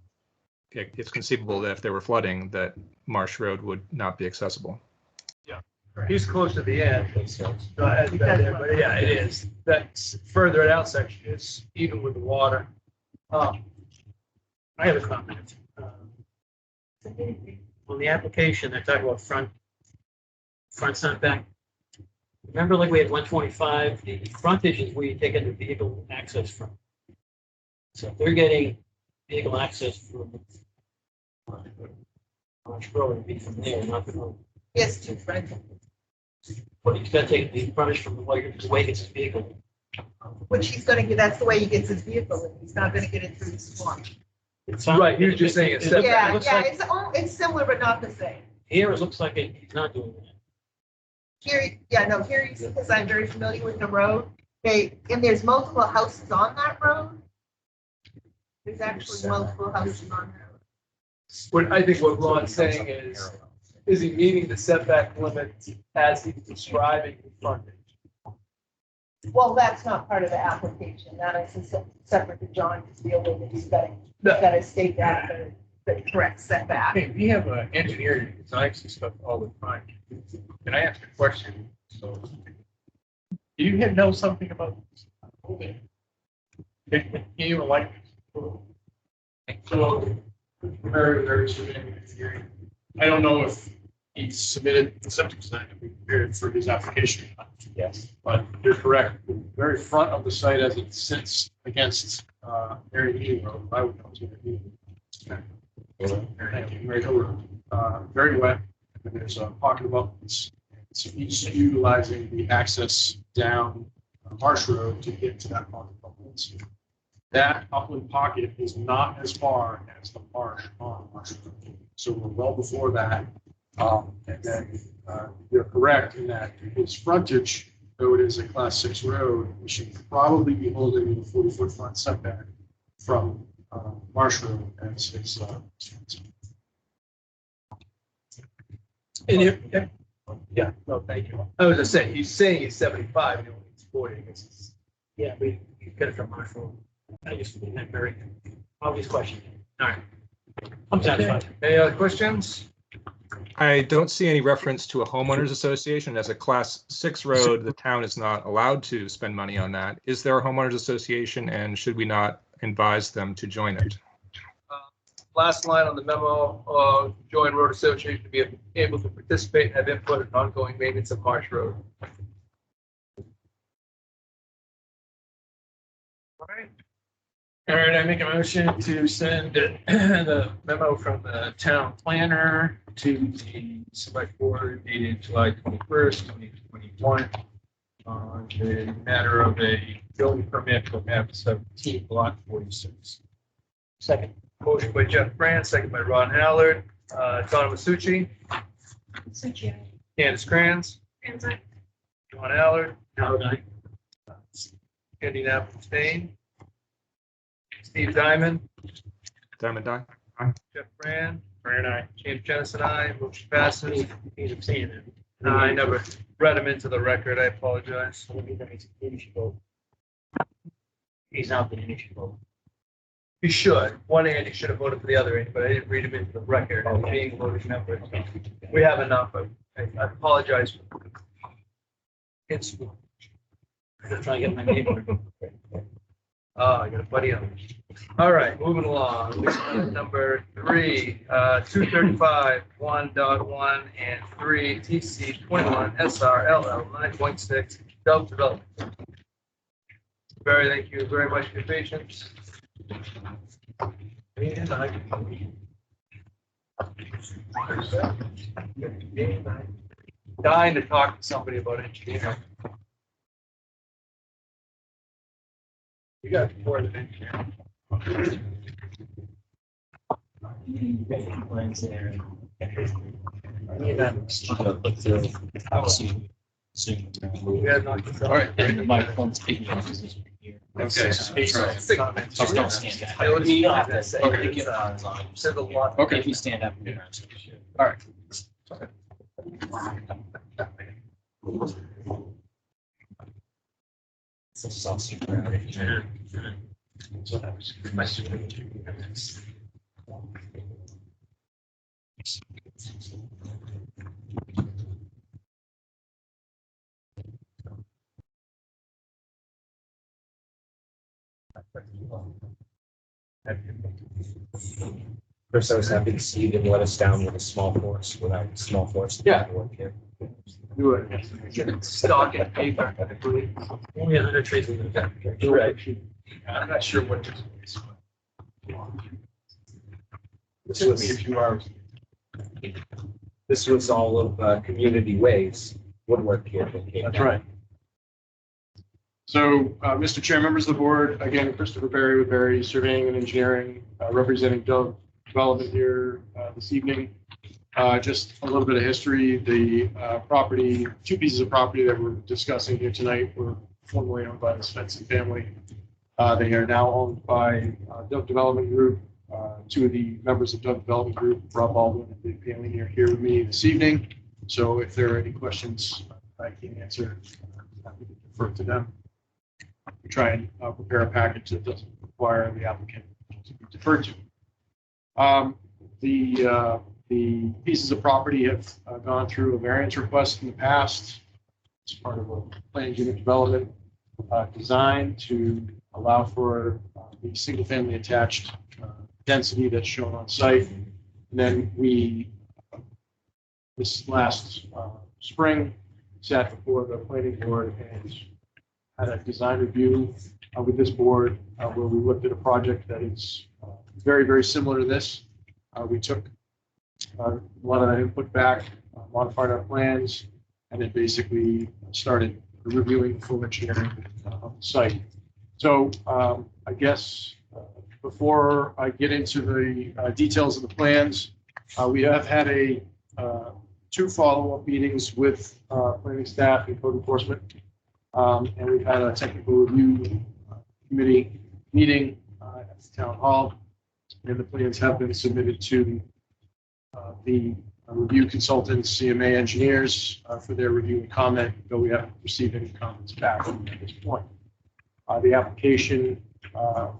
it's conceivable that if there were flooding, that Marsh Road would not be accessible. He's close to the end. So, But yeah, it is. That's further out section is even with the water. I have a comment. On the application, they talk about front setback. Remember, like we had 125, the frontage is where you take in the vehicle access from. So if they're getting vehicle access from Marsh Road, it'd be from there, not from. Yes, two friends. But he's got to take the frontage from the way he gets his vehicle. Which he's gonna get, that's the way he gets his vehicle, and he's not gonna get it through the swamp. It sounds- Right, he was just saying it's it looks- Yeah, it looks yeah, like- it's similar, but not the same. Here, it looks like he's not doing that. Here, yeah, no, here, because I'm very familiar with the road, and there's multiple houses on that road. There's actually multiple houses on that road. What I think what Ron's saying is he meeting the setback limit as he's describing the frontage? Well, that's not part of the application, that is separate to John to deal with, he's got to state that, the correct setback. Hey, we have engineering who designs this stuff all the time. Can I ask a question? So, do you know something about this? Can you like? So, very engineering. I don't know if he submitted the septic design to be prepared for his application. Yes. But you're correct. The very front of the site as it sits against Mary Meeting Road, I would know it's Mary Meeting. Thank you. Mary Hill Road. Very wet. And there's a pocket of uplands. So he's utilizing the access down Marsh Road to get to that pocket of uplands. That upland pocket is not as far as the marsh on Marsh Road. So we're well before that. And then you're correct in that his frontage, though it is a class 6 road, we should probably be holding the 40-foot front setback from Marsh Road as his. And yeah, no, thank you. I was just saying, he's saying he's 75, and he's 40, I guess it's. Yeah, we get it from Marshall. I just had very obvious question. All right. I'm satisfied. Any other questions? I don't see any reference to a homeowners association. As a class 6 road, the town is not allowed to spend money on that. Is there a homeowners association, and should we not advise them to join it? Last line on the memo, join road association to be able to participate and have input in ongoing maintenance of Marsh Road. All right. All right, I make a motion to send the memo from the town planner to the select board dated July 21st, 2021 on the matter of a building permit for map 17, block 46. Second. Motion by Jeff Brand, second by Ron Hallard, Donna Masucci, Candace Kranz, Ron Hallard, Howard, aye. Andy Knapp, abstain. Steve Diamond, Diamond Die? Jeff Brand, Brand, aye. James Jennison, aye. Motion passes. He's abstaining. I never read him into the record. I apologize. He's not the initial vote. He should. One Andy should have voted for the other Andy, but I didn't read him into the record. And being voted members, we have enough. But I apologize. It's. I'm trying to get my neighbor. I got a buddy on. All right, moving along. Number 3, 235, 1.1 and 3 TC 21 SRLL 9.6 Dove Development. Barry, thank you very much for your patience. And I'm dying to talk to somebody about engineering. You got more than engineering. We had not. All right. And my phone's picking up this is here. Okay. Just don't stand up. You don't have to say. Said a lot. Okay. If you stand up. You're not. All right. First, I was happy to see you didn't let us down with a small force without small force. Yeah. Work here. Do it. Stock and paper. Only 100 trees. You're right. I'm not sure what this is. This was a few hours. This was all of Community Ways woodwork here. that came That's down. right. So, Mr. Chair, members of the board, again, Christopher Berry with Berry Surveying and Engineering, representing Dove Development here this evening. Just a little bit of history. The property, 2 pieces of property that we're discussing here tonight were formerly owned by the Svensson family. They are now owned by Dove Development Group. 2 of the members of Dove Development Group, Rob Baldwin and Dave Paley, are here with me this evening. So if there are any questions I can answer, I'm happy to defer to them. We try and prepare a package that doesn't require the applicant to be deferred to. the pieces of property have gone through a variance request in the past as part of a planned unit development design to allow for the single-family attached density that's shown on site. And then we, this last spring, sat before the planning board and had a design review with this board where we looked at a project that is very, very similar to this. We took a lot of that input back, modified our plans, and then basically started reviewing the full engineering of the site. So I guess before I get into the details of the plans, we have had two follow-up meetings with planning staff and code enforcement. And we've had a technical review committee meeting at the town hall, and the plans have been submitted to the review consultants, CMA engineers for their review and comment, though we haven't received any comments back at this point. The application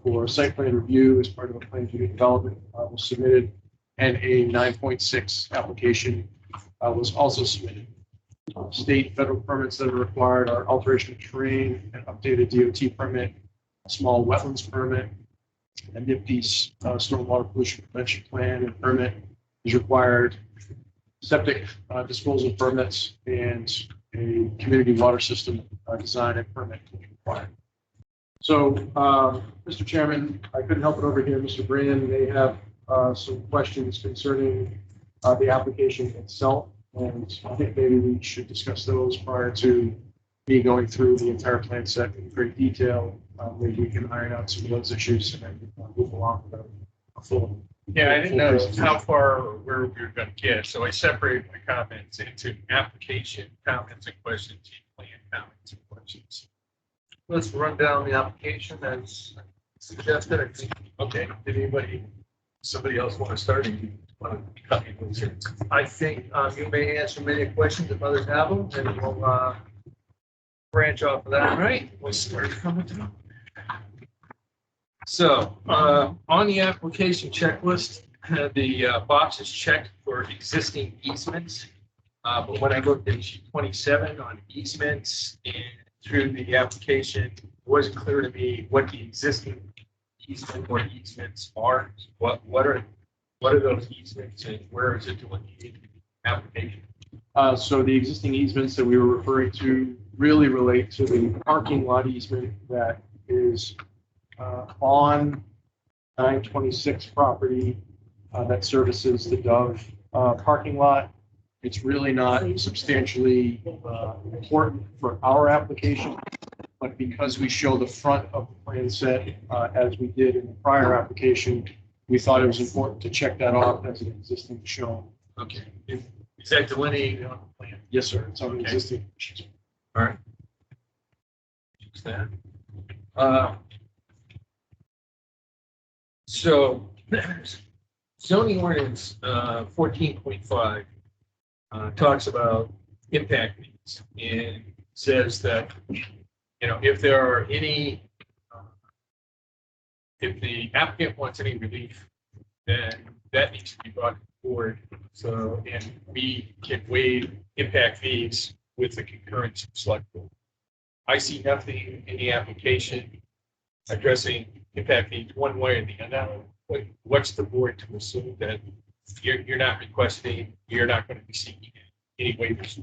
for site plan review as part of a planned unit development was submitted, and a 9.6 application was also submitted. State and federal permits that are required are alteration of terrain, an updated DOT permit, a small wetlands permit, a NIPD's stormwater pollution prevention plan and permit is required, septic disposal permits, and a community water system design and permit is required. So, Mr. Chairman, I couldn't help it over here. Mr. Brand may have some questions concerning the application itself. And I think maybe we should discuss those prior to me going through the entire plan set in great detail. Maybe we can iron out some of those issues and then move along with a full. Yeah, I didn't know how far or where we were going to get, so I separated my comments into application, comments and questions, and plan comments and questions. Let's run down the application as suggested. I think. Okay, did somebody else want to start? I think you may answer many questions if others have them, and we'll branch off of that. All right, we'll start coming through. So on the application checklist, the box is checked for existing easements. But when I looked at sheet 27 on easements and through the application, it wasn't clear to me what the existing easement or easements are. What are those easements and where is it delineated in the application? So the existing easements that we were referring to really relate to the parking lot easement that is on 926 property that services the Dove parking lot. It's really not substantially important for our application, but because we show the front of the plan set as we did in the prior application, we thought it was important to check that off as an existing shown. Okay. Is that delineated on the plan? Yes, sir. It's on the Okay. existing. All right. Just that. So zoning ordinance 14.5 talks about impact fees and says that, if there are any, if the applicant wants any relief, then that needs to be brought to the board. So, and we can waive impact fees with the concurrence of select board. I see nothing in the application addressing impact fees one way or the other. What's the board to assume that you're not requesting, you're not going to be seeking any waivers?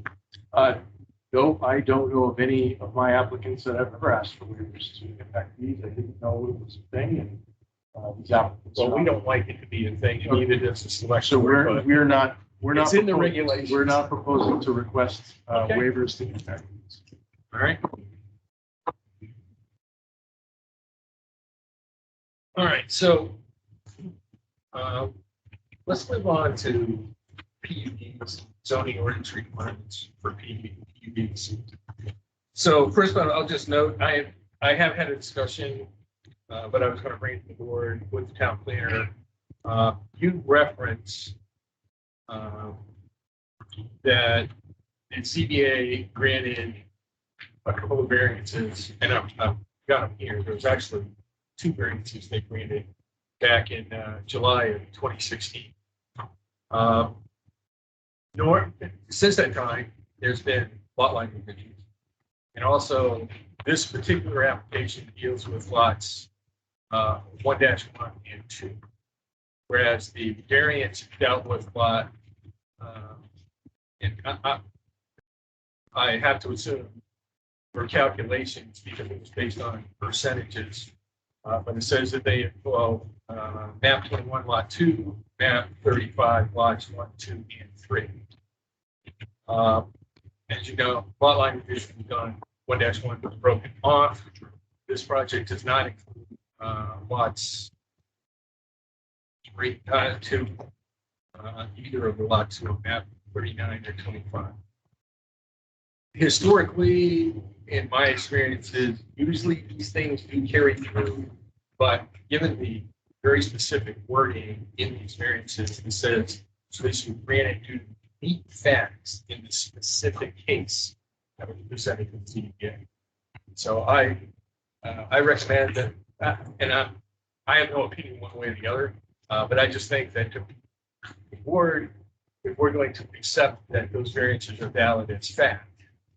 No, I don't know of any of my applicants that have ever asked for waivers to impact fees. I didn't know it was a thing, and these applicants. Well, we don't like it to be a thing, and neither does the selection. So board, but we're not. It's in the regulations. We're not proposing to request Okay. waivers to impact fees. All right. All right, so let's move on to PUDs, zoning ordinance requirements for PUDs. So first of all, I'll just note, I have had a discussion, but I was going to bring it to the board with the town planner. You reference that the CBA granted a couple of variances, and I've got them here. There was actually 2 variances they granted back in July of 2016. Since that time, there's been lot line revisions. And also, this particular application deals with lots 1-1 and 2. Whereas the variance dealt with lot, and I have to assume for calculations, because it was based on percentages, but it says that they involve map 21 lot 2, map 35 lots 1, 2, and 3. As you know, lot line revision was done, 1-1 was broken off. This project does not include lots 3, 2, either of the lots of map 39 or 25. Historically, in my experiences, usually these things do carry through, but given the very specific wording in these variances, it says, so this you granted due to unique facts in the specific case that was presented to the ZBA. So I recommend that, and I have no opinion one way or the other, but I just think that if we're going to accept that those variances are valid as fact,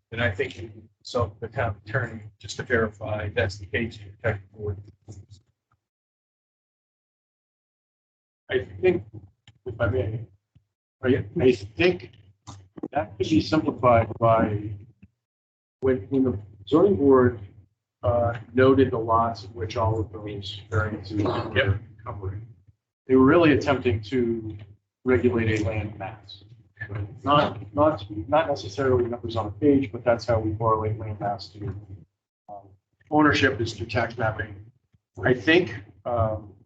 then I think you can consult the town attorney just to verify that's the case to protect the board. I think, if I may, I think that could be simplified by when the zoning board noted the lots in which all of those variances were covering. They were really attempting to regulate a land mass. Not necessarily numbers on a page, but that's how we correlate land mass to ownership is through tax mapping. I think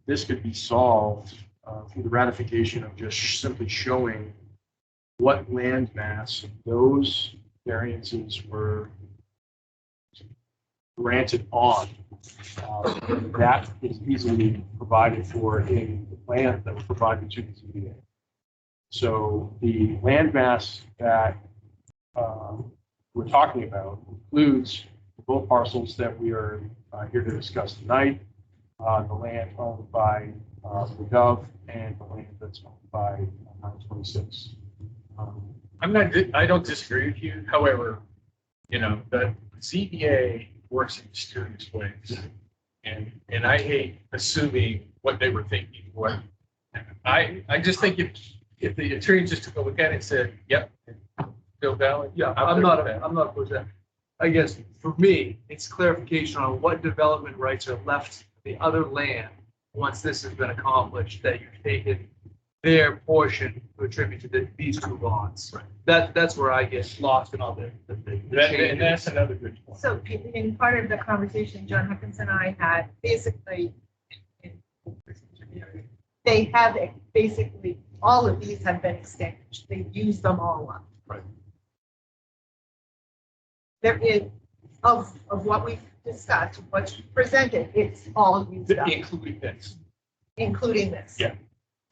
this could be solved through the ratification of just simply showing what land mass those variances were granted on. That is easily provided for in the plan that was provided to the ZBA. So the land mass that we're talking about includes both parcels that we are here to discuss tonight, the land owned by the Gov and the land that's owned by 926. I don't disagree with you. However, you know, the ZBA works in mysterious ways, and I hate assuming what they were thinking. What I just think if the attorney just took a look at it and said, "Yep, still valid," Yeah, I'm not opposed to that. I guess for me, it's clarification on what development rights are left the other land once this has been accomplished, that you've taken their portion to attribute to these two lots. Right. That's where I get lost in all the and that's another good point. So in part of the conversation John Huckins and I had, basically, they have basically, all of these have been extinguished. They've used them all up. Right. There is, of what we've discussed, what's presented, it's all used up, Including this. including this. Yeah.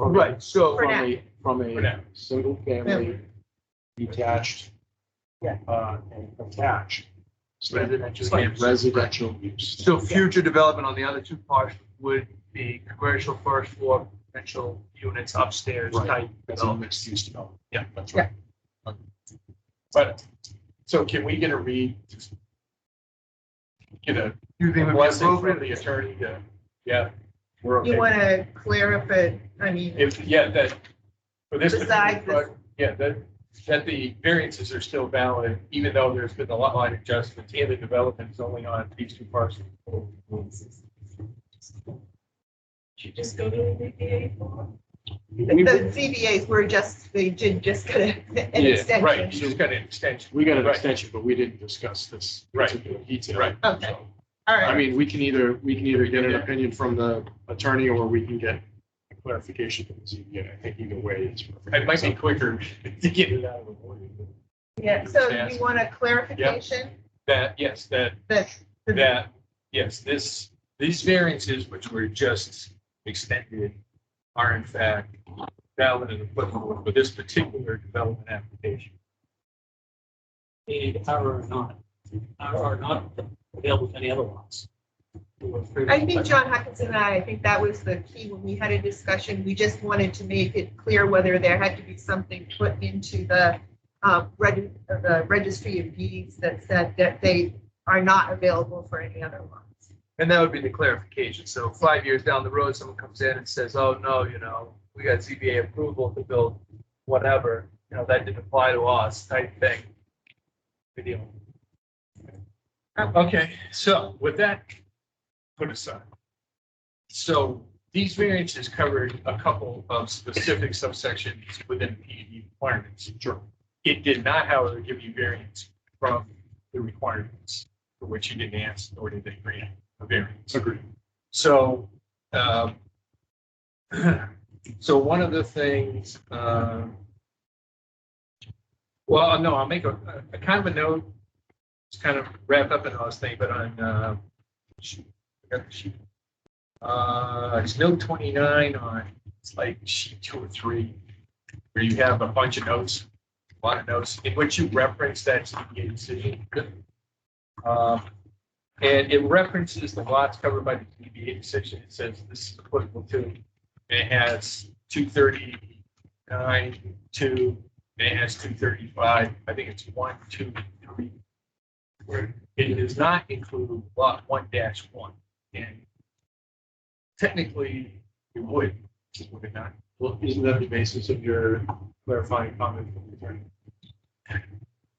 Right, so For now. From For now. a single family detached and attached. Residential use. So future development on the other two parts would be commercial first floor, residential units upstairs Right. type. That's a mixed use development. Yeah. That's right. But so can we get a read? Just get a You think it would be blessing from appropriate? the attorney to, yeah, we're okay. You want to clear up it, I mean, That for this. Besides particular part, yeah, that the variances are still valid, even though there's been a lot line adjustments and the development is only on these two parcels. You just go to the ZBA for. the CBAs were just, they did just get an extension. Right, you just got an extension. We got an Right. extension, but we didn't discuss this Right. particular detail. Right. Okay. So, All I right, mean, we can either get an Yeah. opinion from the attorney or we can get a clarification from the ZBA. I think either way is perfect. It might be quicker to get it out of the way. yeah, so you want a clarification? That, yes, That, yes, these variances, which were just extended, are in fact valid and applicable for this particular development application. Are not available to any other lots. I think John Hutchinson and I think that was the key when we had a discussion. We just wanted to make it clear whether there had to be something put into the registry of deeds that said that they are not available for any other lots. And that would be the clarification. So 5 years down the road, someone comes in and says, oh, no, we got ZBA approval to build whatever, that didn't apply to us type thing. Good deal. Okay, so with that put aside. So these variances covered a couple of specific subsections within PUD requirements. Sure. It did not, however, give you variance from the requirements for which you didn't ask, nor did they grant a variance. Agreed. So, so one of the things, well, no, I'll make a kind of a note. It's kind of wrapped up in all this thing, but on, it's note 29 on, it's like sheet 2 or 3, where you have a bunch of notes, a lot of notes, in which you reference that ZBA decision. And it references the lots covered by the ZBA decision. It says this is applicable to, and it has 239, 2, and it has 235. I think it's 1, 2, 3. Where it does not include lot 1-1. And technically, it would it not? Well, isn't that the basis of your clarifying comment?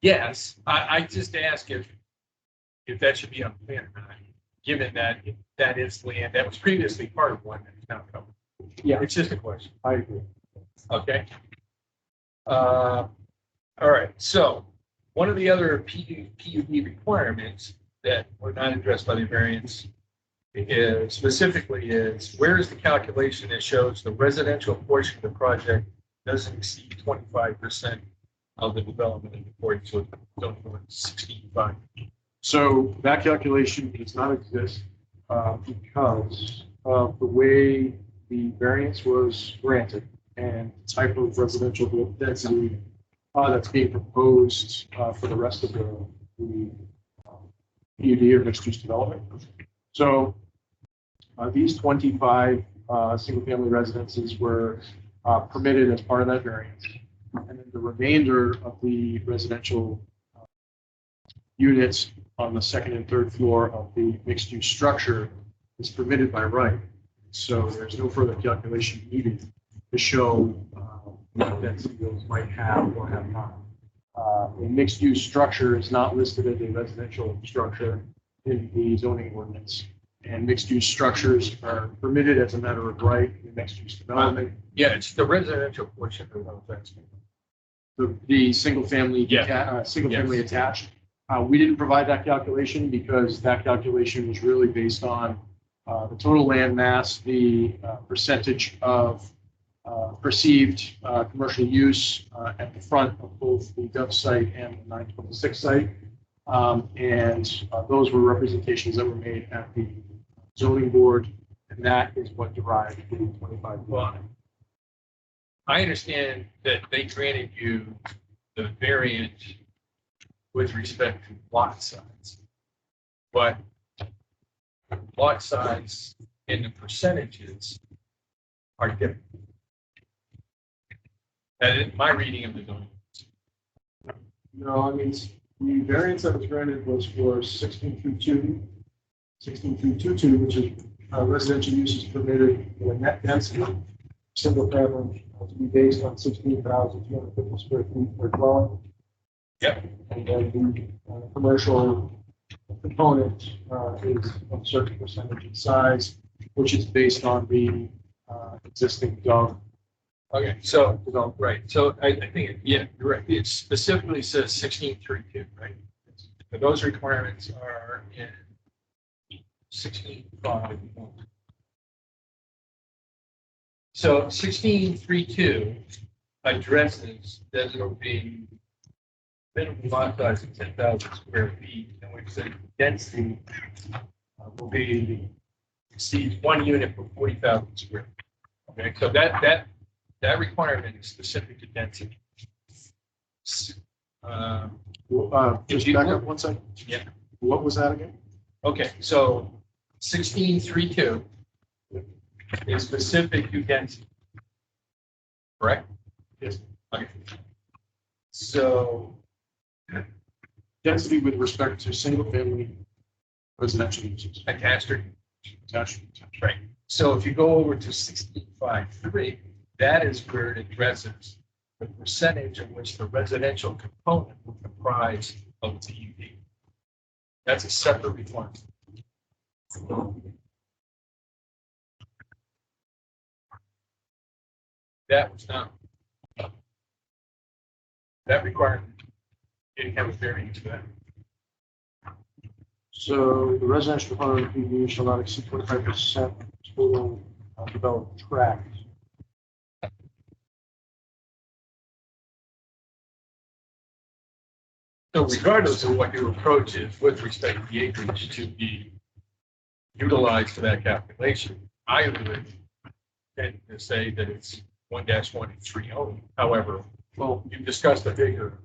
Yes, I just ask if that should be on the plan or not, given that that is land that was previously part of one that is now covered. Yeah. It's just a question. I agree. Okay. All right. So one of the other PUD requirements that were not addressed by the variance is specifically where is the calculation that shows the residential portion of the project doesn't exceed 25% of the development according to zoning ordinance 16.5. So that calculation does not exist because of the way the variance was granted and the type of residential density that's being proposed for the rest of the PUD or mixed-use development. So these 25 single-family residences were permitted as part of that variance. And then the remainder of the residential units on the second and third floor of the mixed-use structure is permitted by right. So there's no further calculation needed to show what density those might have or have not. A mixed-use structure is not listed as a residential structure in the zoning ordinance, and mixed-use structures are permitted as a matter of right in mixed-use development. Yeah, it's the residential portion of those. The single-family, Yeah. single-family attached. We didn't provide that calculation because that calculation was really based on the total land mass, the percentage of perceived commercial use at the front of both the Dove site and the 926 site. And those were representations that were made at the zoning board, and that is what derived the 25. Well, I understand that they granted you the variance with respect to lot size, but lot size and the percentages are different. That is my reading of the zoning. No, I mean, the variance that was granted was for 16.222, which is residential uses permitted with a net density, single family, to be based on 16,250 square feet per dwelling. Yep. And then the commercial component is a certain percentage in size, which is based on the existing Dove. Okay, so, right, so I think, yeah, you're right. It specifically says 16.32, right? But those requirements are in 16.5. So 16.32 addresses that there will be minimum lot size of 10,000 square feet, in which the density will be exceeds 1 unit per 40,000 square feet. Okay, so that requirement is specific to density. Just back up one second. Yeah. What was that again? Okay, so 16.32 is specific to density. Correct? Yes. Okay. So, Density with respect to single-family residential uses. attached or Attached. right. So if you go over to 16.53, that is where it addresses the percentage of which the residential component will comprise of the PUD. That's a separate requirement. That was not. That requirement didn't have a variance for that. So the residential component of PUD shall not exceed 25% total developed tract. So regardless of what your approach is with respect to the acreage to be utilized for that calculation, I would tend to say that it's 1-1 and 3 only. However, Well, you've discussed a bigger,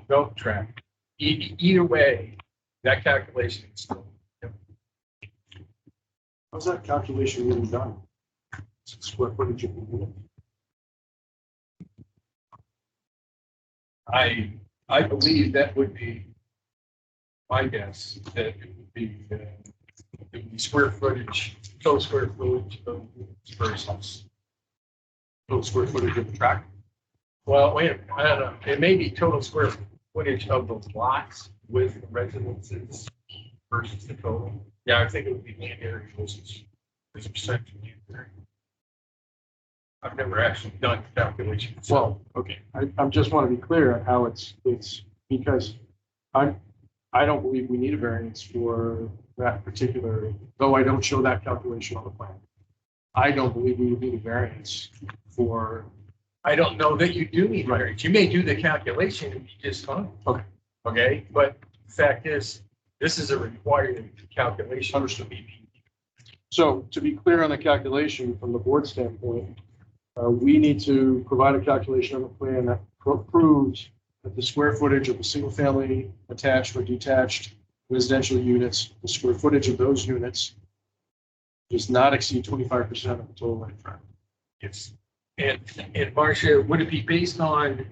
belt track. Either way, that calculation is still. how's that calculation really done? It's square footage of the unit. I believe that would be my guess, that it would be square footage, total square footage of versus. Total square footage of the tract. Well, wait a minute, I don't know, it may be total square footage of the lots with residences versus the total. Yeah, I think it would be land area versus this percentage of land area. I've never actually done the calculation. Well, okay, I just want to be clear on how it's because I don't believe we need a variance for that particular, though I don't show that calculation on the plan. I don't believe we would need a variance for. I don't know that you do need variance. You may do the calculation and be just fine. Okay. Okay, but the fact is, this is a required calculation. Understood. So to be clear on the calculation from the board standpoint, we need to provide a calculation on the plan that proves that the square footage of the single family attached or detached residential units, the square footage of those units does not exceed 25% of the total land tract. Yes. And Marcia, would it be based on,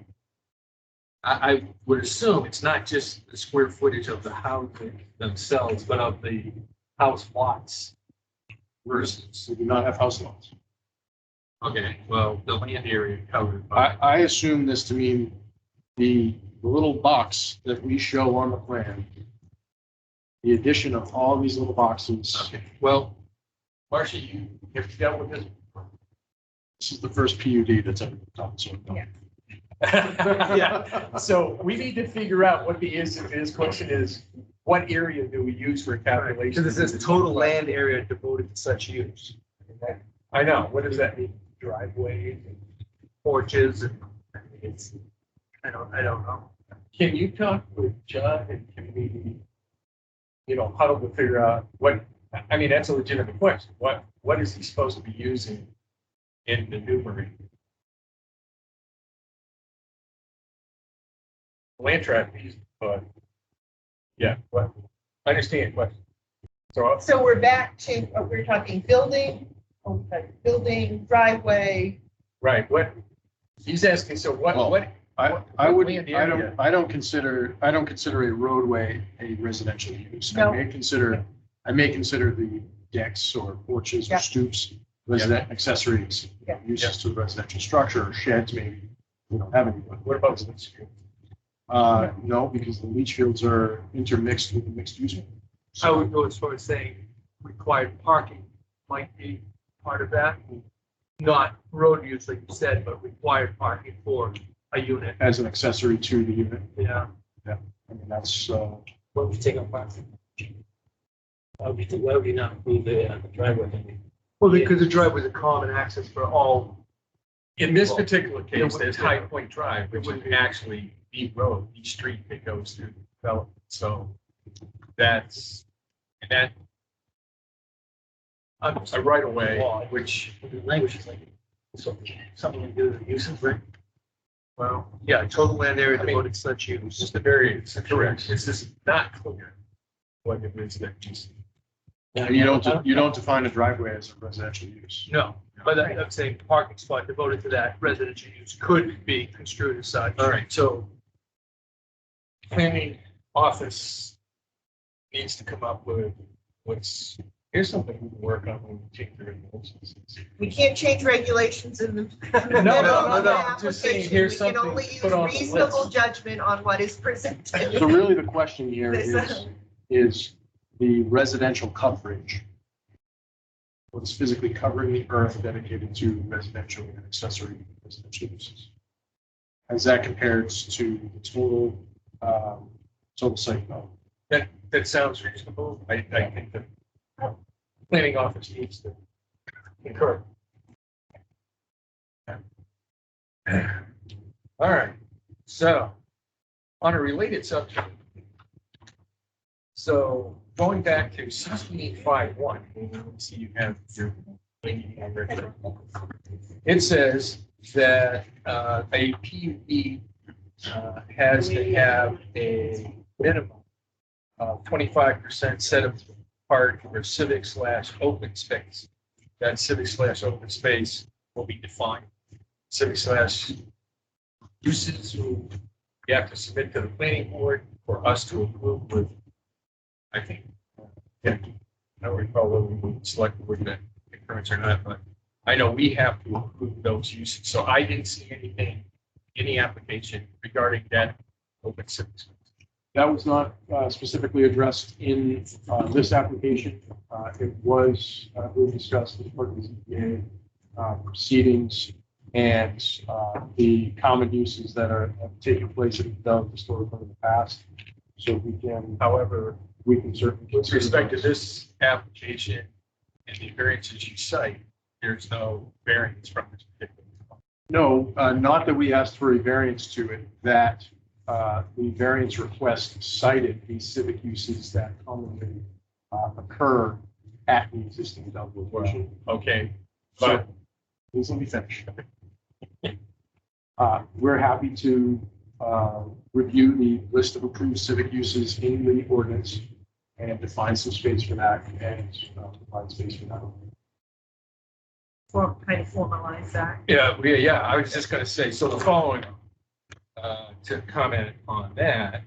I would assume it's not just the square footage of the housing themselves, but of the house lots versus, We do not have house lots. okay, well, the land area covered by. I assume this to mean the little box that we show on the plan, the addition of all these little boxes. Okay, well, Marcia, you have dealt with this. This is the first PUD that's ever done. So Yeah. Yeah, so we need to figure out what the answer to this question is. What area do we use for calculation? Because it says total land area devoted to such use. I know, what does that mean? Driveways and Porches and it's, I don't know. can you talk with John and can we, huddle to figure out what, I mean, that's a legitimate question. What is he supposed to be using in the numerator? Land tract piece, but yeah, what, I understand your question. So we're back to, we're talking building, driveway. Right, what, he's asking, so what, Well, what? I would, land area? I don't consider a roadway a residential use. No. I may consider the decks or porches Yeah. or stoops, resident accessories, Yeah. uses to the residential structure, or sheds maybe, we don't have any. What about the leach field? No, because the leach fields are intermixed with the mixed use. I would go as far as saying required parking might be part of that. Not road use, like you said, but required parking for a unit. As an accessory to the unit. Yeah. I mean, that's, What would you take on parking? Why would you not move the driveway? Well, because the driveway is a common access for all. In this particular case, Yeah, there's yeah. High Point Drive, which is actually the road, the street that goes through the development. So that's, and that a right of way, which, The language is like, something to do with the uses, right? Well, yeah, total land area I mean, devoted to such it's use. just a variance, correct. It's just not clear what it is that you see. And you don't define a driveway as a residential use. No, but I'm saying parking spot devoted to that residential use could be construed as such. All right, so planning office needs to come up with here's something we can work on when we take the regulations. We can't change regulations in the. No, no, I'm just saying, here's We can something only to use put on the reasonable list. judgment on what is presented. So really the question here This, is the residential coverage. What's physically covering the earth dedicated to residential and accessory residential uses? As that compares to the total, total site development. That sounds reasonable. I think the planning office needs to concur. All right, so on a related subject. So going back to 1651, see you have your. It says that a PUD has to have a minimum of 25% set apart for civic/open space. That civic/open space will be defined. Civic/uses you have to submit to the planning board for us to approve with, I think, yeah, I don't recall whether we would select board that concurrence or not, but I know we have to approve those uses. So I didn't see anything, any application regarding that open civic space. That was not specifically addressed in this application. It was discussed as part of the ZBA proceedings and the common uses that have taken place in the historically in the past. So we can, However, we can certainly. with respect to this application and the variances you cite, there's no variance from this particular. No, not that we asked for a variance to it, that the variance request cited the civic uses that commonly occur at the existing development location. Okay, So, but please let me finish. We're happy to review the list of approved civic uses in the ordinance and define some space for that and provide space for that. For kind of formalize that. yeah, I was just gonna say, so the following, to comment on that,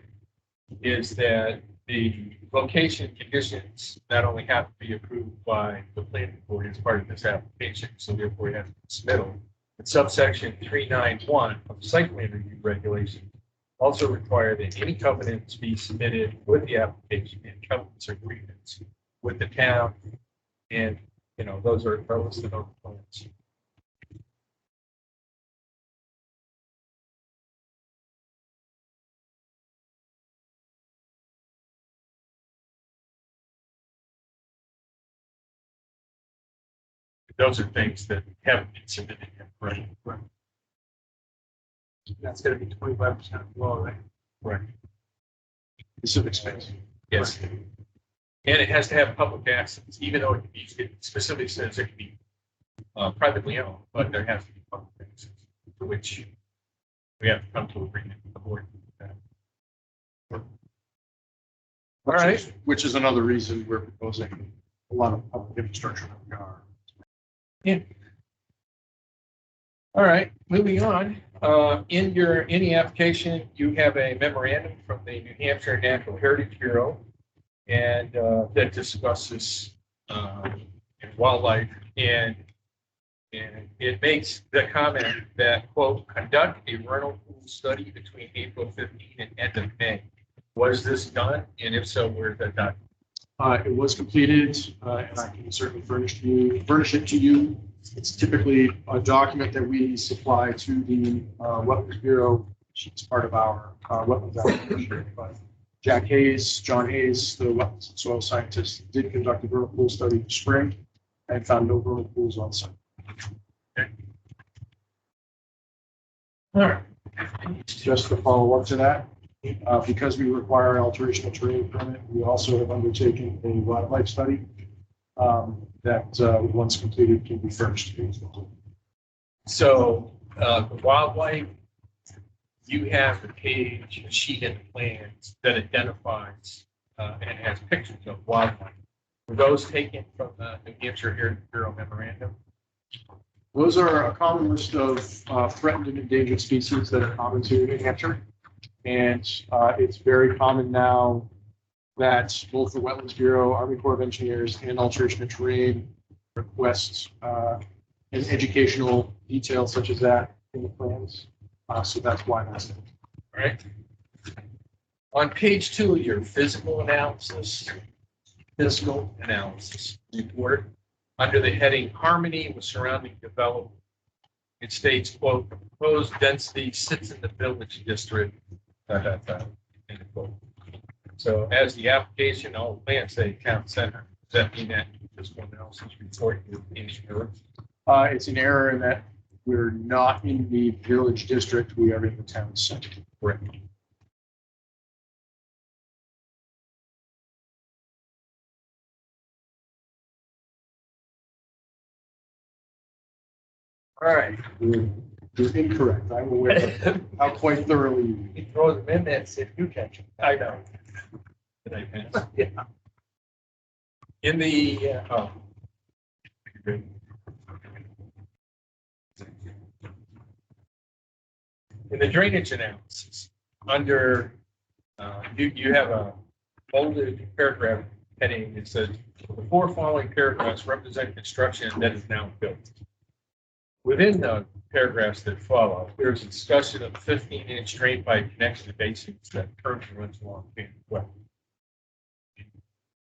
is that the location conditions not only have to be approved by the planning board as part of this application, so therefore you have to submit, but subsection 391 of site plan review regulation also require that any covenants be submitted with the application and covenants agreements with the town. And, you know, those are listed on the plans. Those are things that haven't been submitted yet, right? That's gonna be 25% below, right? Right. Civic space. Yes. And it has to have public access, even though it specifically says it can be privately owned, but there has to be public access, to which we have to come to agreement with the board. All right. Which is another reason we're proposing a lot of public infrastructure that we are. Yeah. All right, moving on. In any application, you have a memorandum from the New Hampshire Natural Heritage Bureau, and that discusses wildlife, and it makes the comment that, quote, conduct a vernal pool study between April 15 and end of May. Was this done? And if so, where is that done? It was completed, and I can certainly furnish it to you. It's typically a document that we supply to the Wetlands Bureau. It's part of our wetlands application. But Jack Hayes, John Hayes, the wetlands and soil scientist, did conduct a vernal pool study in the spring and found no vernal pools on site. Okay. All right. Just to follow up to that, because we require an alteration of terrain permit, we also have undertaken a wildlife study that once completed can be furnished. So the wildlife, you have the page, a sheet in the plans that identifies and has pictures of wildlife Were those taken from the New Hampshire Bureau memorandum? Those are a common list of threatened and endangered species that are common to New Hampshire. And it's very common now that both the Wetlands Bureau, Army Corps of Engineers, and Alteration of Terrain request an educational detail such as that in the plans. So that's why that's it. All right. On page 2 of your fiscal analysis report, under the heading Harmony with Surrounding Development, it states, quote, "The proposed density sits in the village district." End quote. So as the application, all plans say town center. Does that mean that fiscal analysis report is in error? It's an error in that we're not in the village district, we are in the town center. Correct. All right. You're incorrect. I'm aware of how quite thoroughly you He throws them in there and said, "You catch them." I know. Did I pass? Yeah. In the, in the drainage analysis, under, you have a bolded paragraph heading. It says, "The 4 following paragraphs represent construction that is now built." Within the paragraphs that follow, there's a discussion of 15-inch drain pipe connection to basins that currently runs along Panther Way.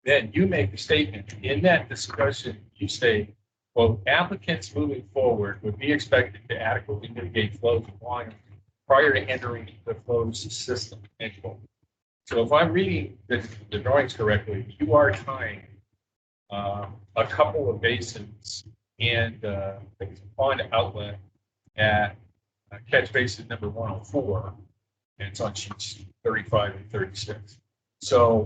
Then you make a statement. In that discussion, you say, "Well, applicants moving forward would be expected to adequately mitigate flows of volume prior to entering the flows system." End quote. So if I'm reading the drawings correctly, you are tying a couple of basins and I think it's a pond outlet at catch basin number 104, and it's on sheets 35 and 36. So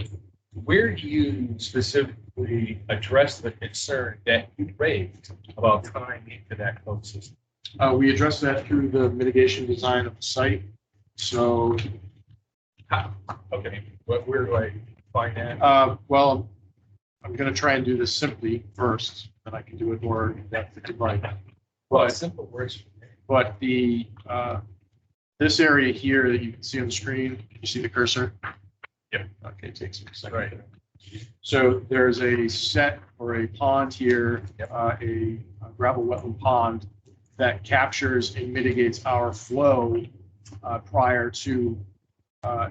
where do you specifically address the concern that you raised about tying into that closed system? We address that through the mitigation design of the site. So, Okay, but where do I find that? well, I'm going to try and do this simply first, and I can do it more in depth if you'd like. Well, But, simple words. but the this area here that you can see on the screen, you see the cursor? Yep. Okay, it takes a second. Right. So there's a set or a pond here, Yep. a gravel wetland pond that captures and mitigates our flow prior to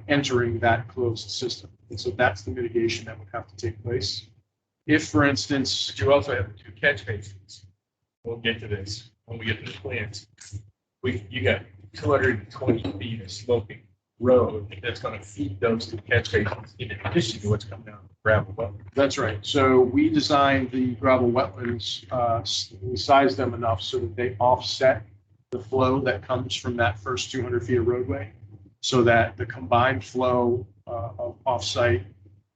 entering that closed system. And so that's the mitigation that would have to take place. If, for instance, But you also have the 2 catch basins. We'll get to this when we get to the plans. You got 220 feet of sloping road that's going to feed those 2 catch basins in addition to what's coming out of the gravel well. that's right. So we designed the gravel wetlands, we sized them enough so that they offset the flow that comes from that first 200 feet of roadway, so that the combined flow of offsite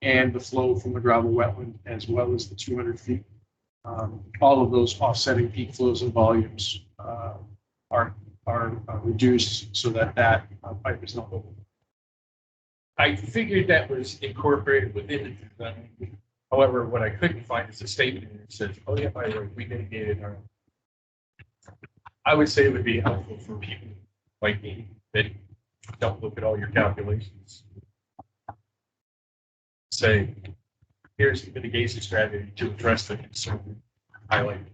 and the flow from the gravel wetland, as well as the 200 feet, all of those offsetting peak flows and volumes are reduced so that pipe is not open. I figured that was incorporated within the design. However, what I couldn't find is a statement that says, "Oh yeah, by the way, we mitigated our." I would say it would be helpful for people like me that don't look at all your calculations. Say, here's the mitigation strategy to address the concern highlighted.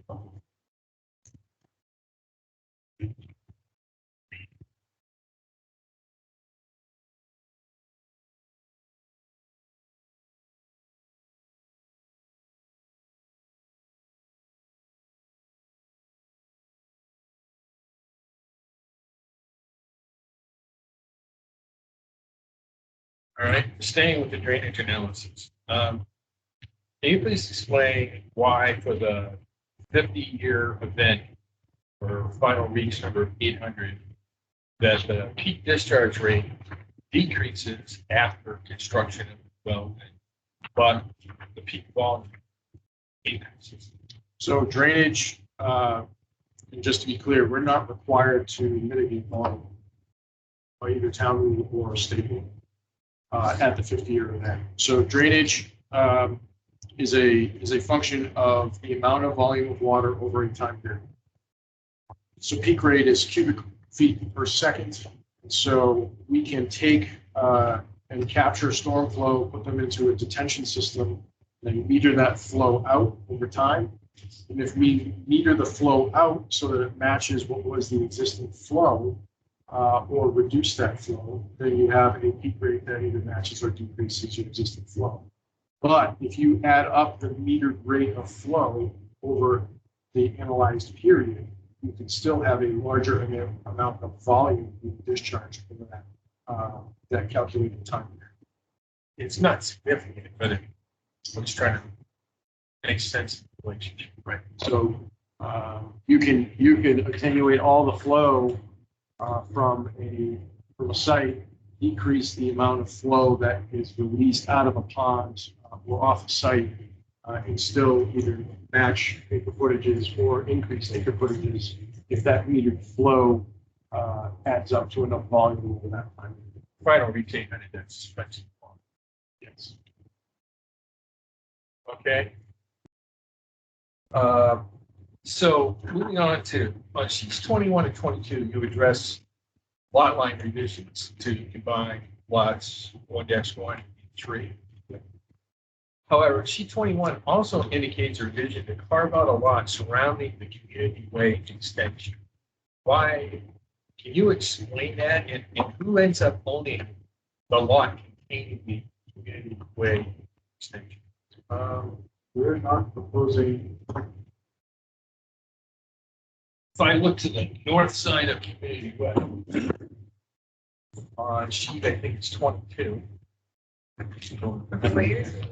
All right, staying with the drainage analysis. Can you please explain why for the 50-year event or final reach number 800, that the peak discharge rate decreases after construction of development, but the peak volume increases? So drainage, and just to be clear, we're not required to mitigate volume by either town rule or state rule at the 50-year event. So drainage is a function of the amount of volume of water over a time period. So peak rate is cubic feet per second. And so we can take and capture storm flow, put them into a detention system, and meter that flow out over time. And if we meter the flow out so that it matches what was the existing flow, or reduce that flow, then you have a peak rate that either matches or decreases your existing flow. But if you add up the metered rate of flow over the analyzed period, you can still have a larger amount of volume being discharged from that calculated time. It's not significant, but I'm just trying to make sense of the relationship. Right. So you can attenuate all the flow from a site, decrease the amount of flow that is released out of a pond or off a site, and still either match acre footages or increase acre footages if that metered flow adds up to enough volume over that time. Final retain on that suspension. Yes. Okay. So moving on to, on sheets 21 and 22, you address lot line revisions to combine lots 1-1 and 3. However, sheet 21 also indicates a revision to carve out a lot surrounding the community way extension. Why? Can you explain that? And who ends up owning the lot containing the community way extension? We're not proposing. If I look to the north side of community way, on sheet, I think it's 22. Where is it?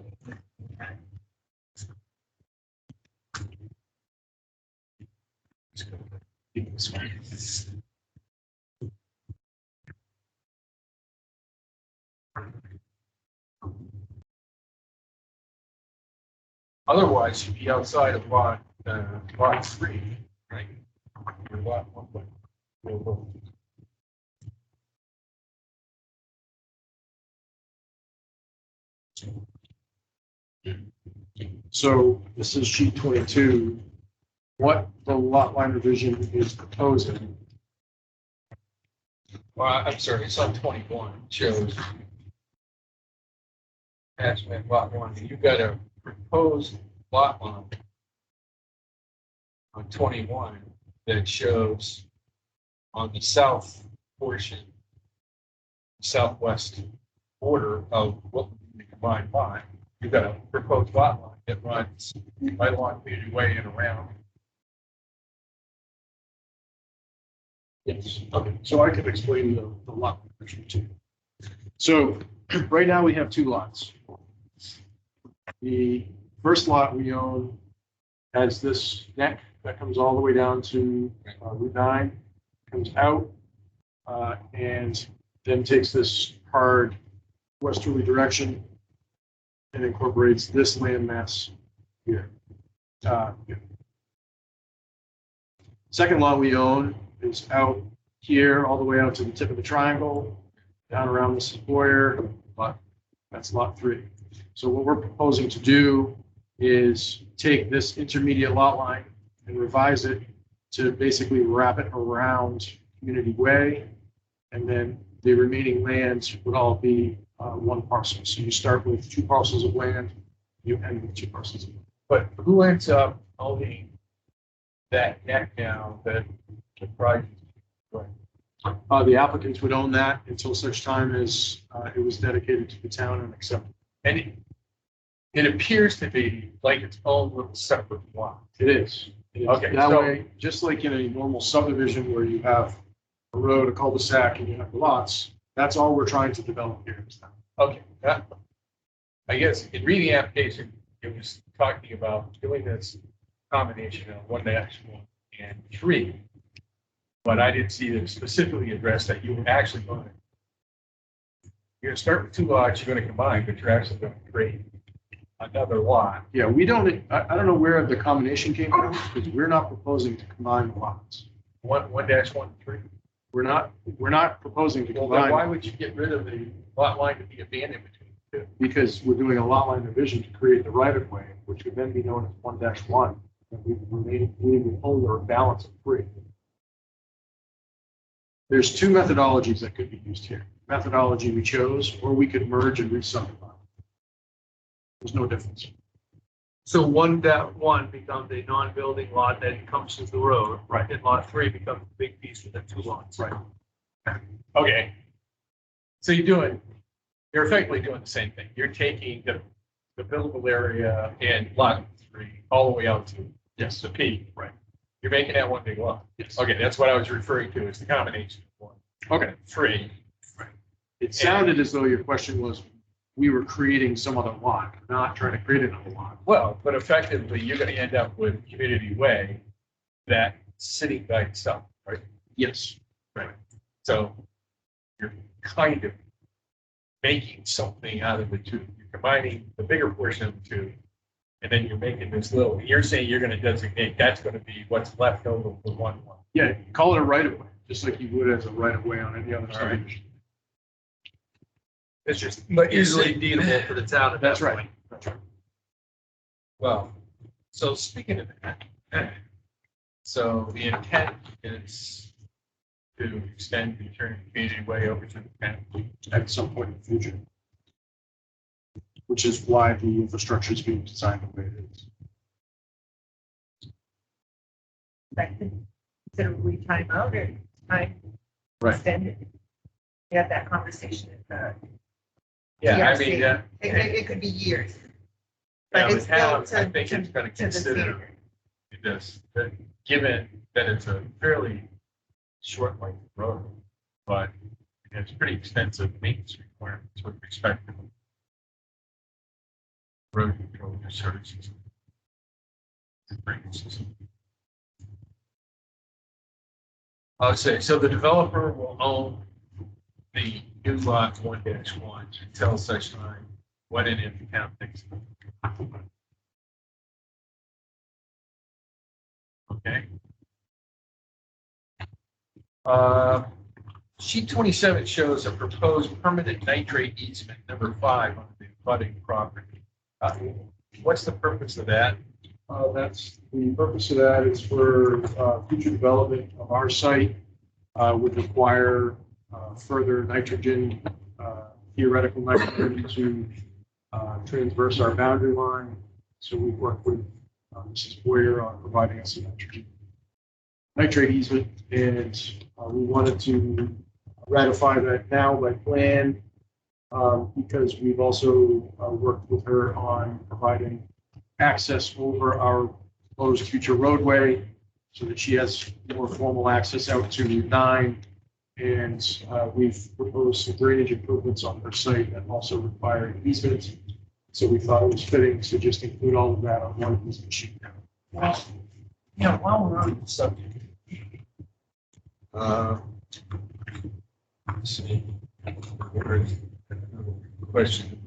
Otherwise, you'd be outside of lot 3, right? Or lot 1. So this is sheet 22. What the lot line revision is proposing. Well, I'm sorry, it's on 21. It shows attachment lot 1. You've got a proposed lot line on 21 that shows on the south portion, southwest border of what would be the combined lot. You've got a proposed lot line that runs right along Community Way and around. Yes. Okay. So I could explain the lot revision too. So right now we have two lots. The first lot we own has this neck that comes all the way down to Route 9, comes out, and then takes this hard westerly direction and incorporates this landmass here. Second lot we own is out here all the way out to the tip of the triangle, down around the Sequoia, but that's lot 3. So what we're proposing to do is take this intermediate lot line and revise it to basically wrap it around Community Way, and then the remaining lands would all be one parcel. So you start with 2 parcels of land, you end with 2 parcels of land. But who ends up owning that neck now that comprises? The applicants would own that until such time as it was dedicated to the town and accepted. And it appears to be like its own little separate lot. It is. Okay, That so- way, just like in a normal subdivision where you have a road, a cul-de-sac, and you have lots, that's all we're trying to develop here. Okay, I guess in reading the application, it was talking about doing this combination of 1-1 and 3. But I didn't see them specifically address that you were actually going to. You're going to start with 2 lots, you're going to combine, but you're actually going to create another lot. Yeah, we don't, I don't know where the combination came from, because we're not proposing to combine the lots. 1-1, 3. We're not proposing to Well, then combine. why would you get rid of the lot line to be abandoned between the because we're doing a lot line revision to create the right of way, which would then be known as 1-1, and we would own the balance of 3. There's 2 methodologies that could be used here. Methodology we chose, or we could merge and re-subdivide. There's no difference. So 1-1 becomes a non-building lot that encompasses the road. Right. And lot 3 becomes a big piece with the 2 lots. Right. Okay. So you're effectively doing the same thing. You're taking the buildable area and lot 3 all the way out to the P. Right. You're making that one big lot. Yes. Okay, that's what I was referring to, is the combination of 1. Okay. 3. It sounded as though your question was, we were creating some other lot, not trying to create another lot. Well, but effectively, you're gonna end up with community way that's sitting by itself, right? Yes. Right. So you're kind of making something out of the 2. You're combining the bigger portion of the 2, and then you're making this little, you're saying you're gonna designate, that's gonna be what's left over for 1-1. Yeah, call it a right of way, just like you would as a right of way on any other All right. subdivision. It's just easily deedable for the town at that That's right. point. That's right. Well, so speaking of that, so the intent is to extend the turn community way over to the town. At some point in the future. Which is why the infrastructure is being designed the way it is. Considerably time out or time Right. extended. We had that conversation at the Yeah, I TRC. mean, It could be years. yeah, But the it's town, built I to, think it's gonna to the consider standard. this, that given that it's a fairly short length of road, but it has pretty extensive maintenance requirements with respect to road control services. Drainage system. I'll say, so the developer will own the new lot 1-1 until such time when and if the town takes it. Okay. Sheet 27 shows a proposed permanent nitrate easement, number 5, on the abutting property. What's the purpose of that? That's the purpose of that is for future development of our site would require further nitrogen, theoretical nitrogen to transverse our boundary line. So we work with Mrs. Boyer on providing us a nitrate easement, and we wanted to ratify that now by plan because we've also worked with her on providing access over our proposed future roadway so that she has more formal access out to Route 9. And we've proposed some drainage improvements on her site that also require an easement. So we thought it was fitting to just include all of that on one easement sheet. Well, yeah, while we're on the subject. Let's see. There is another question.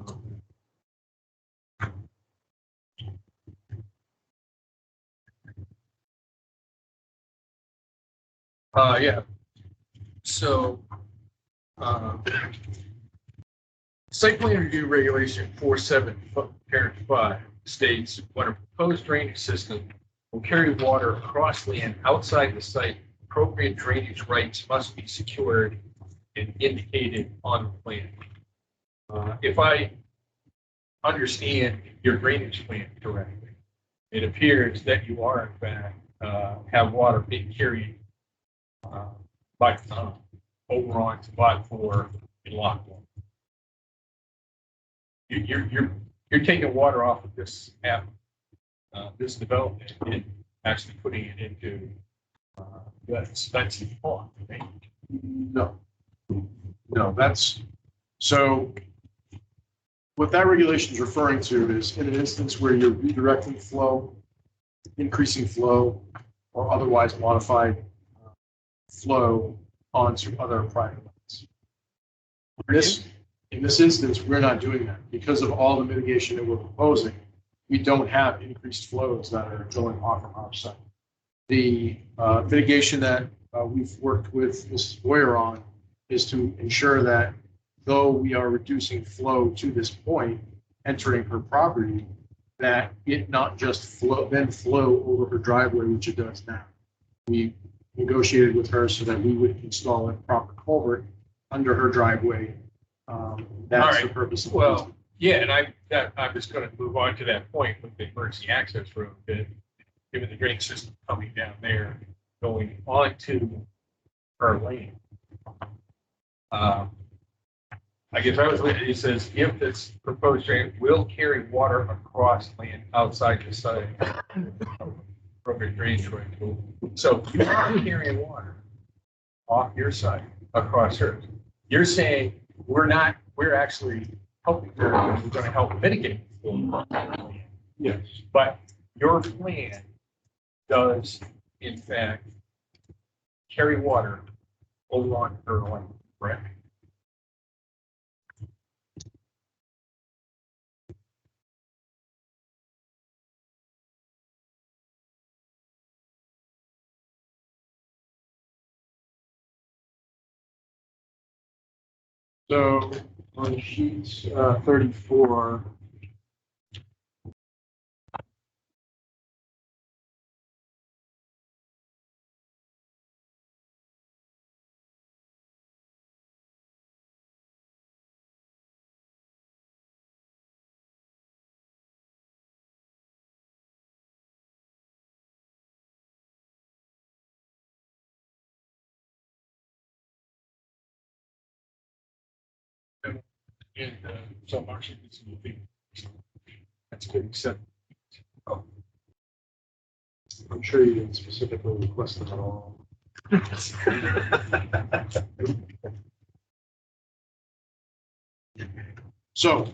Yeah. So, site plan review regulation 47.5 states when a proposed drainage system will carry water across land outside the site, appropriate drainage rights must be secured and indicated on the plan. If I understand your drainage plan correctly, it appears that you are in fact have water being carried by over on to lot 4 in lot 1. You're taking water off of this this development and actually putting it into the expensive pond, right? No, that's, so what that regulation is referring to is in an instance where you're redirecting flow, increasing flow, or otherwise modified flow onto other private lands. In this instance, we're not doing that because of all the mitigation that we're proposing. We don't have increased flows that are going off from our site. The mitigation that we've worked with Mrs. Boyer on is to ensure that though we are reducing flow to this point, entering her property, that it not just flow over her driveway, which it does now. We negotiated with her so that we would install a proper culvert under her driveway. That's the purpose of the Well, easement. yeah, and I'm just gonna move on to that point with the emergency access road, that given the drainage system coming down there, going onto her lane. I guess I was looking, it says, if this proposed drain will carry water across land outside the site from a drainage right. So you are carrying water off your site across hers. You're saying we're actually helping her, we're gonna help mitigate the flow. Yes. But your plan does, in fact, carry water over on her lane, correct? So on sheet 34, And so Marcia gets some big. That's good, except. I'm sure you didn't specifically request them at all. So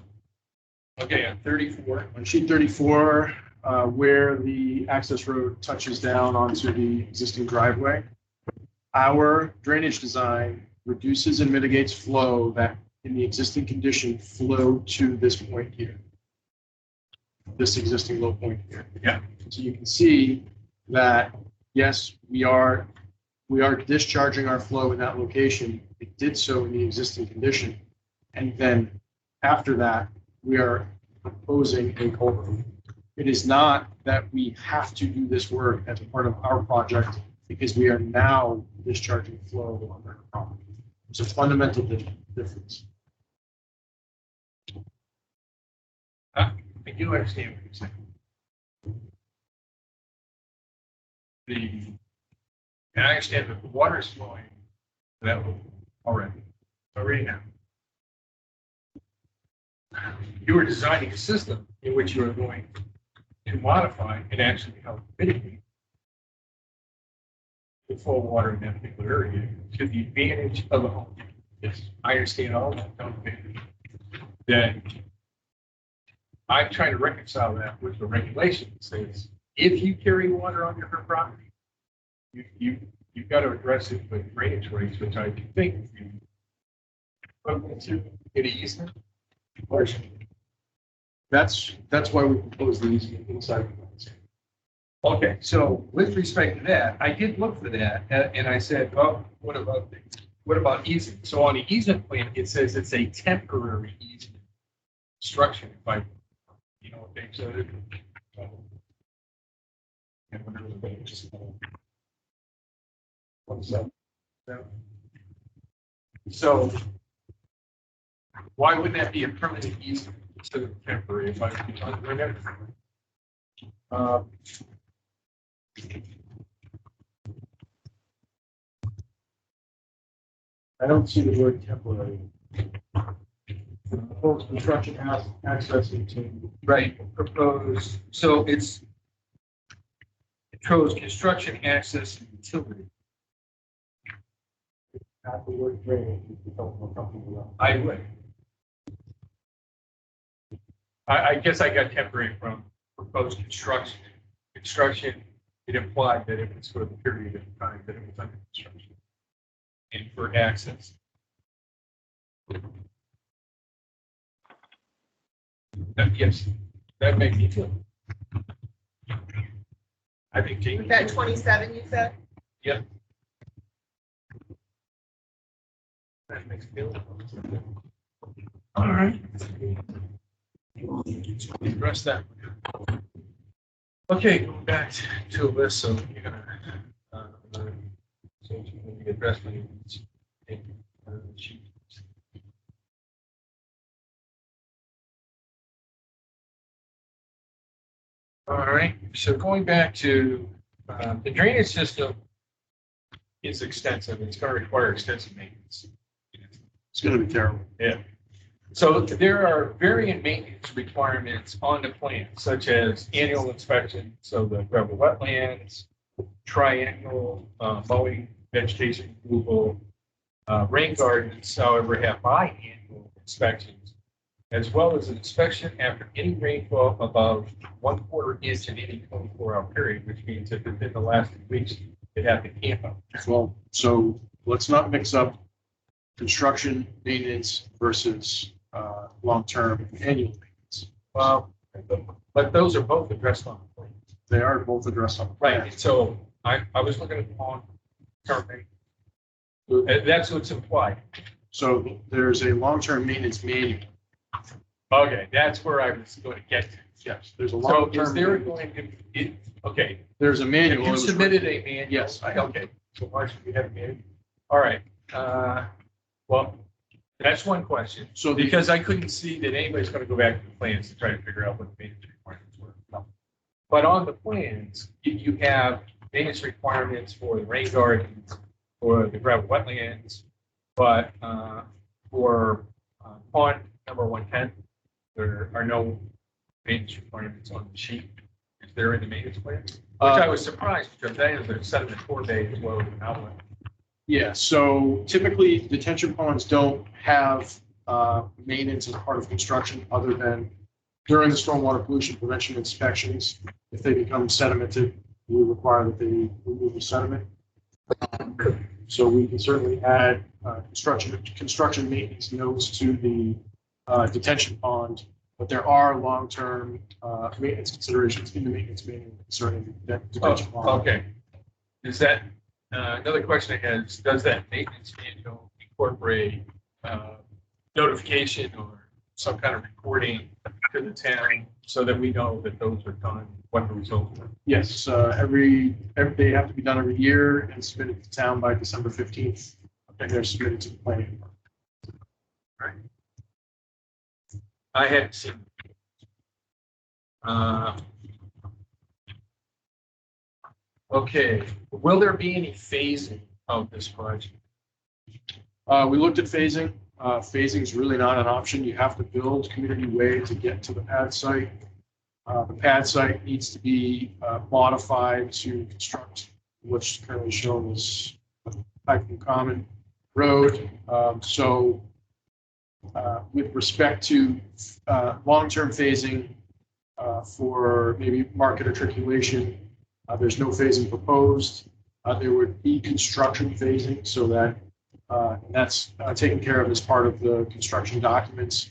Okay, on 34. on sheet 34, where the access road touches down onto the existing driveway, our drainage design reduces and mitigates flow that in the existing condition flow to this point here. This existing low point here. Yeah. So you can see that, yes, we are discharging our flow in that location. It did so in the existing condition. And then after that, we are proposing a culvert. It is not that we have to do this work as a part of our project because we are now discharging flow on our property. It's a fundamental difference. I do understand what you're saying. And I understand that the water is flowing that way already now. You were designing a system in which you are going to modify and actually help mitigate the flow of water in that particular area to the advantage of the home. Yes, I understand all that. That I'm trying to reconcile that with the regulation that says if you carry water onto her property, you've got to address it with drainage rates, which I think you to get an easement. That's why we propose the easement inside the plans. Okay, so with respect to that, I did look for that and I said, oh, what about easement? So on the easement plan, it says it's a temporary easement structure. If I, you know, what they said. So why wouldn't that be a permanent easement instead of temporary? If I remember. I don't see the word temporary. Proposed construction has access into. Right, proposed, so it shows construction access and utility. Not the word drainage. I would. I guess I got temporary from proposed construction. Construction, it implied that it was for the period of time that it was under construction. And for access. Yes, that makes me feel. I think Jamie. Was that 27 you said? Yep. That makes me feel. All right. Address that. Okay, going back to Alyssa, you're gonna, so you can address my. All right, so going back to the drainage system is extensive. It's going to require extensive maintenance. It's going to be terrible. Yeah. So there are varying maintenance requirements on the plan, such as annual inspection, so the gravel wetlands, triennial mowing, vegetation removal, rain gardens, however, have biannual inspections, as well as an inspection after any rainfall above 1/4 inch in any 24-hour period, which means that within the last 2 weeks, they have to camp out. Well, so let's not mix up construction maintenance versus long-term annual maintenance. Well, but those are both addressed on the plan. They are both addressed on the plan. Right, so I was looking at long-term maintenance. That's what's implied. So there's a long-term maintenance manual. Okay, that's where I was going to get to. Yes, there's a So long-term. is there going to, okay, There's a manual. you submitted a manual? Yes. Okay, so Marcia, we have a manual. All right, well, that's one question. So Because I couldn't see that anybody's going to go back to the plans to try to figure out what the maintenance requirements were. No. But on the plans, you have maintenance requirements for the rain gardens, for the gravel wetlands, but for pond number 110, there are no maintenance requirements on the sheet. Is there in the maintenance plan? Which I was surprised because that is a sediment core bay as well as an outlet. Yeah, so typically detention ponds don't have maintenance as part of construction other than during the stormwater pollution prevention inspections. If they become sedimented, we require that they remove the sediment. So we can certainly add construction maintenance notes to the detention pond, but there are long-term maintenance considerations in the maintenance manual concerning that detention pond. Okay. Is that, another question I had is, does that maintenance manual incorporate notification or some kind of reporting to the town so that we know that those are done, what the results are? Yes, they have to be done every year and submitted to town by December 15th. And they're submitted to the planning board. Right. I hadn't seen. Okay, will there be any phasing of this project? We looked at phasing. Phasing is really not an option. You have to build community way to get to the pad site. The pad site needs to be modified to construct what's currently shown as Pike Common Road. So with respect to long-term phasing for maybe market articulation, there's no phasing proposed. There would be construction phasing so that that's taken care of as part of the construction documents.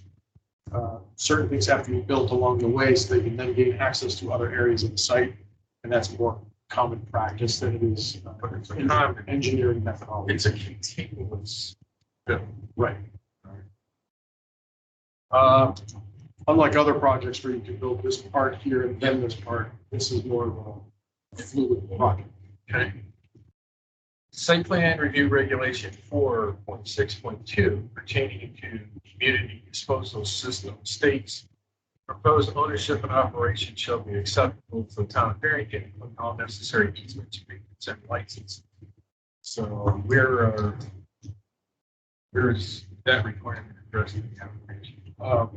Certain things have to be built along the way so they can then gain access to other areas of the site. And that's more common practice than it is engineering methodology. It's a continuous build. Right. Unlike other projects where you can build this part here and then this part, this is more of a fluid project. Okay. Site plan review regulation 4.6.2 pertaining to community disposal system states proposed ownership and operation shall be acceptable to the town of Barrington, including all necessary easements, agreements, and licenses. So where is that requirement addressed in the application?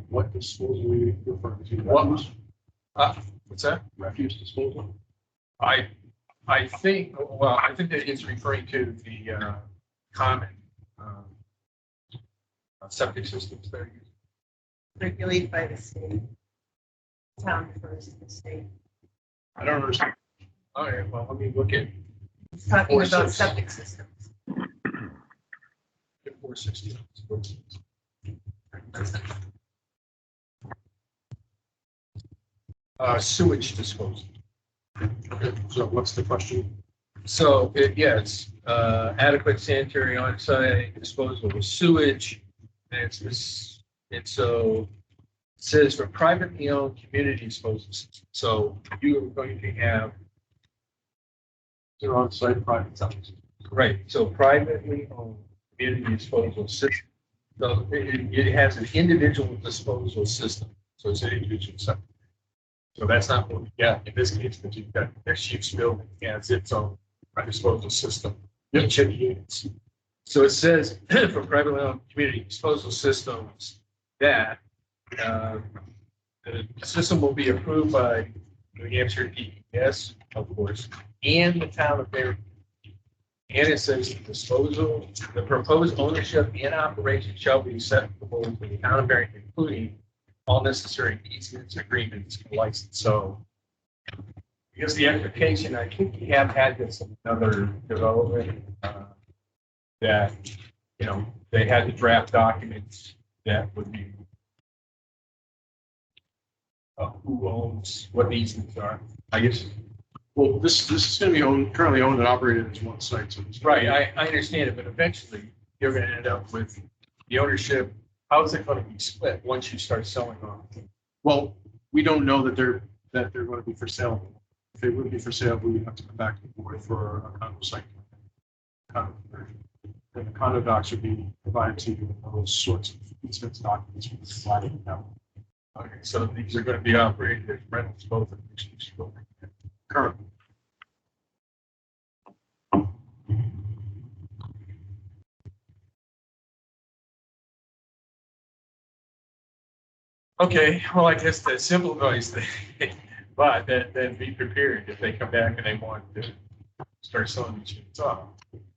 What disposal are you referring to? What? What's that? Refuse disposal? I think that it's referring to the common septic systems there. Regulated by the state. Town refers to the state. I don't understand. All right, well, let me look at It's talking about 4.6. septic systems. 460. Sewage disposal. Okay, so what's the question? So, it's adequate sanitary on-site disposal of sewage. And it's this And so it says for privately owned community disposal systems. So you are going to have, They're on site private sites. right, so privately owned community disposal system. So it has an individual disposal system. So it's an individual system. So that's not what we got in this case, but you've got mixed use building has its own disposal system, each of the units. So it says for privately owned community disposal systems that the system will be approved by New Hampshire DES, of course, and the town of Barrington. And it says the proposed ownership and operation shall be acceptable to the town of Barrington, including all necessary easements, agreements, and license. So because the application, I think we have had this in another development that, you know, they had the draft documents that would be who owns, what the easements are. I guess. Well, this is going to be currently owned and operated as one site. So it's Right, I understand it, but eventually you're going to end up with the ownership. How is it going to be split once you start selling off? Well, we don't know that they're going to be for sale. If they would be for sale, we would have to come back to the board for a condo site. Condo conversion. And the condo docs would be provided to you with those sorts of easements documents we provided now. Okay, so these are going to be operated as rentals, both of these Currently. Okay, well, I guess the simplifies the, but then be prepared if they come back and they want to start selling these units off.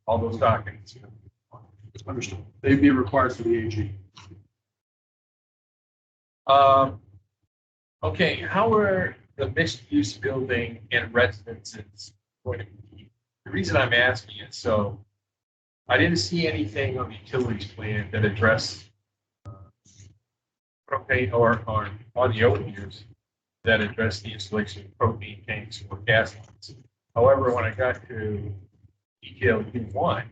All those documents, you know. Understood. They'd be required for the AG. Okay, how are the mixed use building and residences going to be? The reason I'm asking is so I didn't see anything on the utilities plan that addressed propane or on the open years that addressed the installation of propane tanks or gas lines. However, when I got to ECLC 1,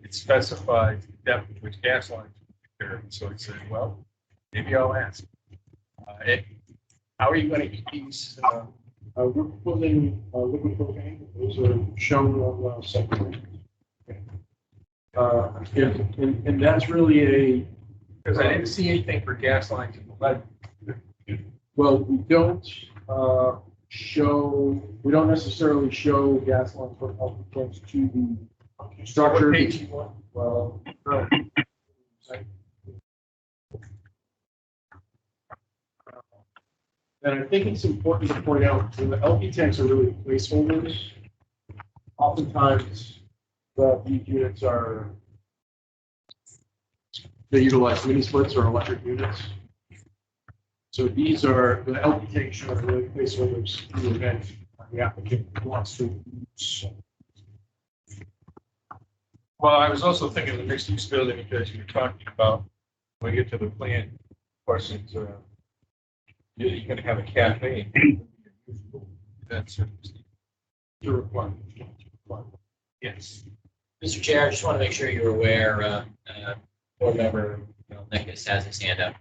it specifies the depth at which gas lines are there. So it said, well, maybe I'll ask. How are you going to keep these? We're proposing liquid propane. Those are shown on the second. And that's really Because I didn't see anything for gas lines in the lead. well, we don't necessarily show gas lines for health tanks to the structure. What page you want? Well, and I think it's important to point out that the LP tanks are really placeholders. Oftentimes, these units they utilize mini splits or electric units. So these are the LP tanks are really placeholders in the event the applicant wants to use. Well, I was also thinking of the mixed use building because you were talking about when we get to the plan questions. You're going to have a cafe. That's The requirement. yes. Mr. Chair, I just want to make sure you're aware, board member Nicholas has his hand up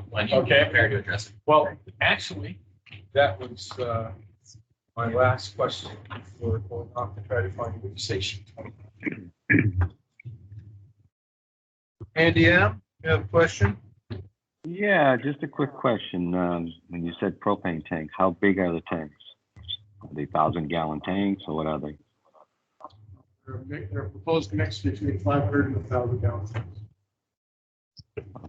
when you're prepared to address it. Well, actually, that was my last question before going off to try to find a good station. Andy M., you have a question? Yeah, just a quick question. When you said propane tanks, how big are the tanks? Are they 1,000-gallon tanks or what are they? They're proposed to mix between 500 and 1,000 gallons.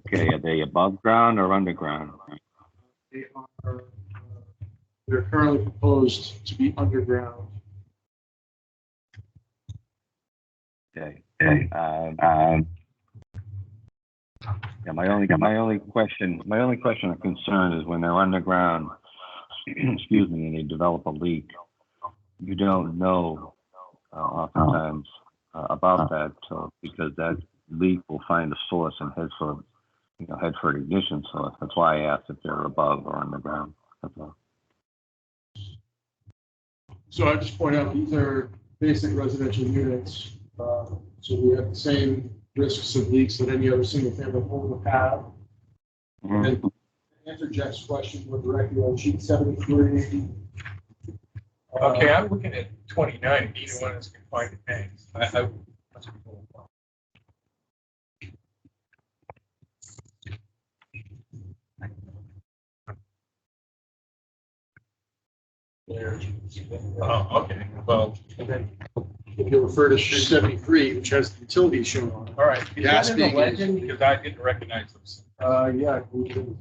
Okay, are they above ground or underground? They're currently proposed to be underground. Okay. Yeah, my only question or concern is when they're underground, excuse me, and they develop a leak, you don't know oftentimes about that, so because that leak will find a source and head for an ignition source. That's why I asked if they're above or underground. That's all. So I just point out these are basic residential units, so we have the same risks of leaks that any other single family home would have. Mhm. Answer Jeff's question, we're directly on sheet 73. Okay, I'm looking at 29, and neither one of us can find the names. Oh, okay, well, And then if you refer to sheet 73, which has the utilities shown on it. all right. Is Gas that in the being legend? used. Because I didn't recognize those. Yeah, I believe it is.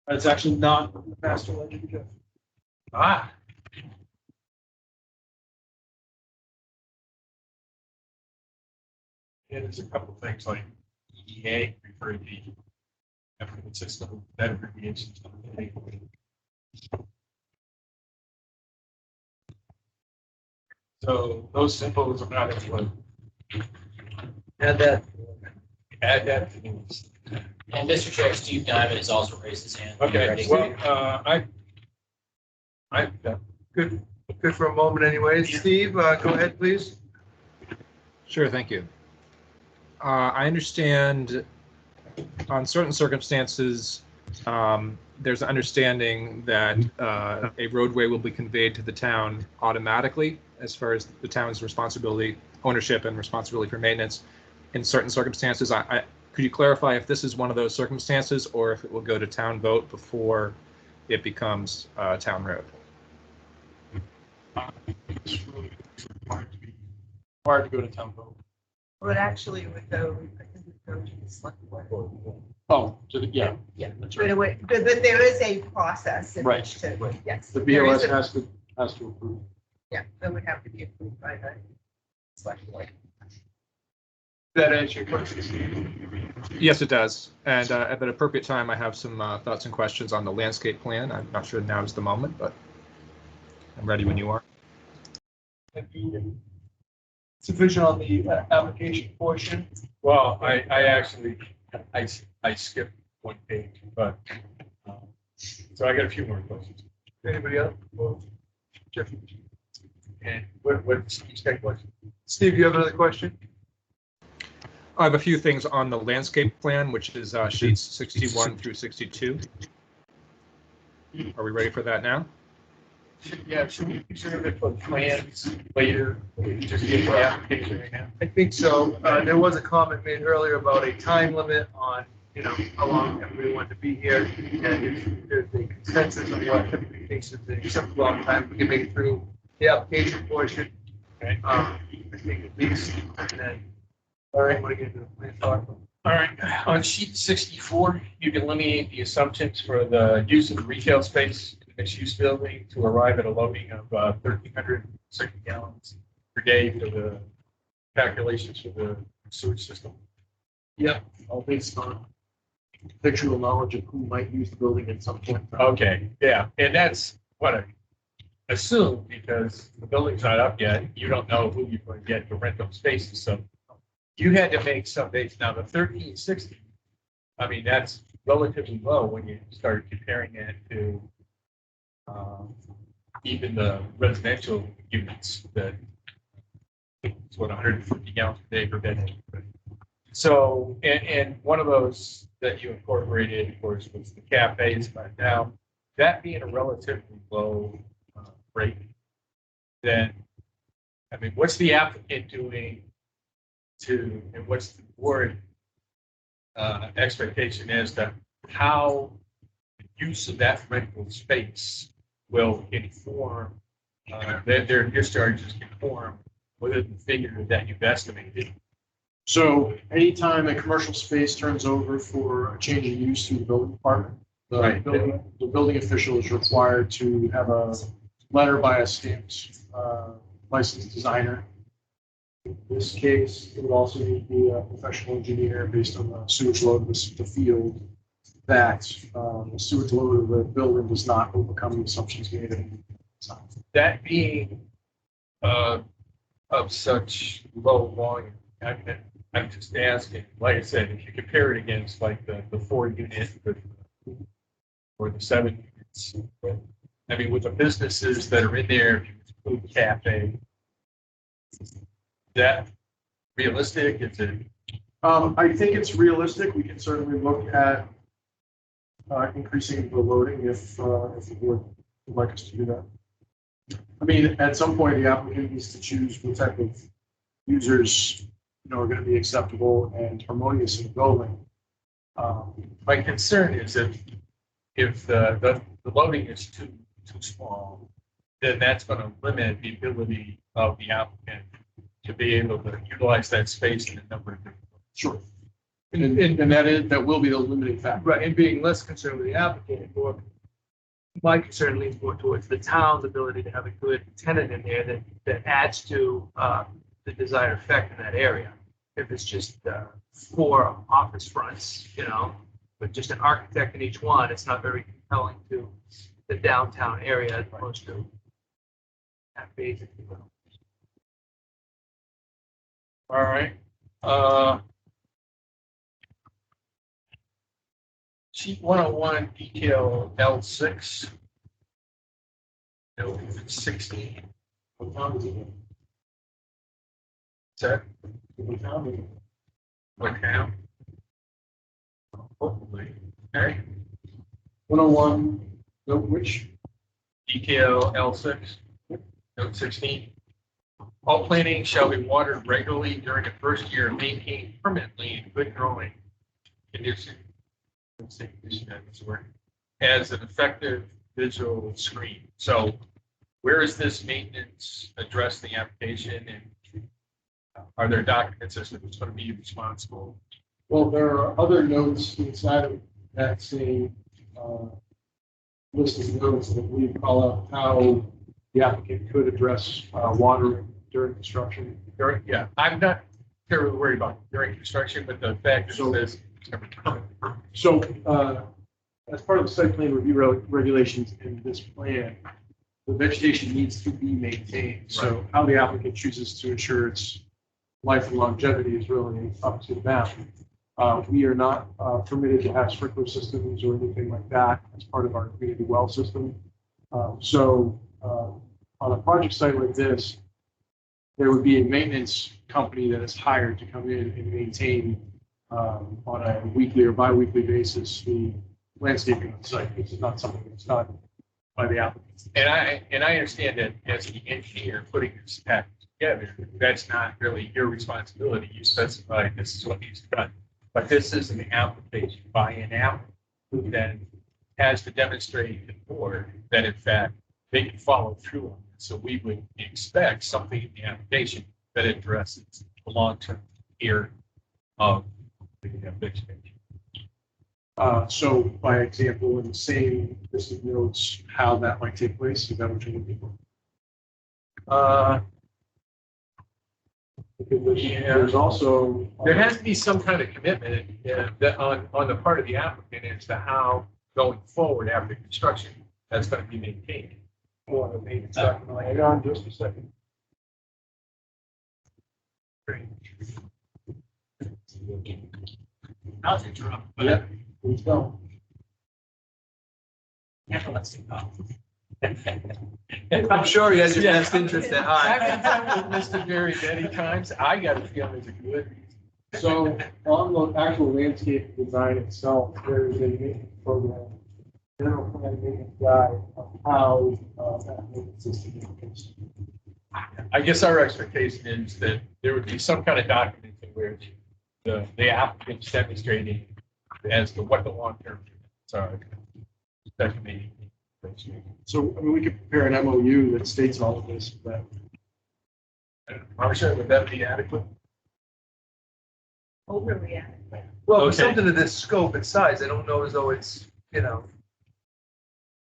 It's actually not the master legend, Jeff. Ah. Yeah, there's a couple of things like EDA referring to the effort system, that abbreviation. So those symbols are not anyone. Add that to these. And Mr. Chair, Steve Diamond has also raised his hand. Okay, Ready? well, I, Good for a moment anyways. Steve, go ahead, please. Sure, thank you. I understand on certain circumstances, there's an understanding that a roadway will be conveyed to the town automatically as far as the town's responsibility, ownership and responsibility for maintenance. In certain circumstances, could you clarify if this is one of those circumstances or if it will go to town vote before it becomes a town road? It's really required to go to town vote. Well, actually, it would go, I think it would go to the select board. Oh, yeah. Yeah, That's but right. it would, but there is a process in Right, which to, right. yes. The there is BOS a- has to approve. Yeah, that would have to be approved by the select board. that answer your question. Yes, it does. And at an appropriate time, I have some thoughts and questions on the landscape plan. I'm not sure now is the moment, but I'm ready when you are. Sufficient on the application portion. Well, I actually, I skipped one page, but, so I got a few more questions. Anybody else? Well, Jeff. And what Steve's got question? Steve, you have another question? I have a few things on the landscape plan, which is sheets 61 through 62. Are we ready for that now? Yeah, should we consider it for plans later? Just get the application right now. I think so. There was a comment made earlier about a time limit on, how long everybody wanted to be here. And if there's a consensus on what everybody thinks is an acceptable amount of time, we can make it through the application portion. Okay. I think at least, and then, all right, want to get into the plan talk. All right, on sheet 64, you can delineate the assumptions for the use of the retail space in the mixed-use building to arrive at a loading of 1,360 gallons per day for the calculations for the sewage system. Yep. All based on visual knowledge of who might use the building at some point. Okay, yeah, and that's what I assume, because the building's not up yet. You don't know who you're going to get to rent those spaces, so you had to make some base. Now, the 1,360, I mean, that's relatively low when you start comparing it to even the residential units that it's what 150 gallons per day per bed. So, and one of those that you incorporated, of course, was the cafes. But now, that being a relatively low rate, then, I mean, what's the applicant doing to, and what's the board expectation as to how the use of that rental space will inform their discharges conform within the figure that you've estimated? So anytime a commercial space turns over for a change in use through the building department, Right. the building official is required to have a letter by a stamped licensed designer. In this case, it would also need to be a professional engineer based on the sewage load of the field, that the sewage load of the building does not overcome the assumptions made in the design. That being of such low volume, I'm just asking, like I said, if you compare it against like the 4 unit or the 7 unit maintenance. I mean, with the businesses that are in there, food cafe, is that realistic? Is it? I think it's realistic. We can certainly look at increasing the loading if the board would like us to do that. I mean, at some point, the applicant needs to choose what type of users, are going to be acceptable and harmonious in the building. My concern is if the loading is too small, then that's going to limit the ability of the applicant to be able to utilize that space in a number of different ways. Sure. And that will be the limiting factor. Right, and being less concerned with the applicant, more, my concern leans more towards the town's ability to have a good tenant in there that adds to the desired effect in that area. If it's just 4 office fronts, with just an architect in each one, it's not very compelling to the downtown area as opposed to that phase, if you will. All right. Sheet 101, detail L6. No, 16. What town is it in? Sir, What town is it in? what town? Hopefully. Okay. 101, which? Detail L6, note 16. All planting shall be watered regularly during the first year, maintained permanently in good growing condition. Let's see, condition that is word, as an effective visual screen. So where is this maintenance addressed in the application, and are there documents as to who's going to be responsible? Well, there are other notes inside of that same list of notes that we call out how the applicant could address watering during construction. Yeah, I'm not terribly worried about during construction, but the fact is this. So as part of the site plan review regulations in this plan, the vegetation needs to be maintained. So how the applicant chooses to ensure its life and longevity is really up to them. We are not permitted to have sprinkler systems or anything like that as part of our community well system. So on a project site like this, there would be a maintenance company that is hired to come in and maintain on a weekly or bi-weekly basis the landscaping on site. This is not something that's done by the applicant. And I understand that as the engineer putting this package together, that's not really your responsibility. You specify this is what needs to be done. But this is an application by an applicant who then has to demonstrate to the board that in fact they can follow through on this. So we would expect something in the application that addresses the long-term care of the vegetation. So by example, in the same list of notes, how that might take place, is that what you're looking for? Because there's also. There has to be some kind of commitment that on the part of the applicant as to how going forward after construction, that's going to be maintained. Hang on just a second. Great. I'll interrupt. Yeah, please go. Yeah, let's go. I'm sure he has your best interest at heart. I've done with Mr. Berry many times. I got to feel there's a good reason. So on the actual landscape design itself, there is a maintenance program, general plan maintenance guide of how that maintenance system is fixed. I guess our expectation is that there would be some kind of document in which the applicant's demonstrating as to what the long-term treatments are. Especially. So, I mean, we could prepare an MOU that states all of this, but. Marcia, would that be adequate? Overly adequate. Well, Okay. with something of this scope and size, I don't know as though it's,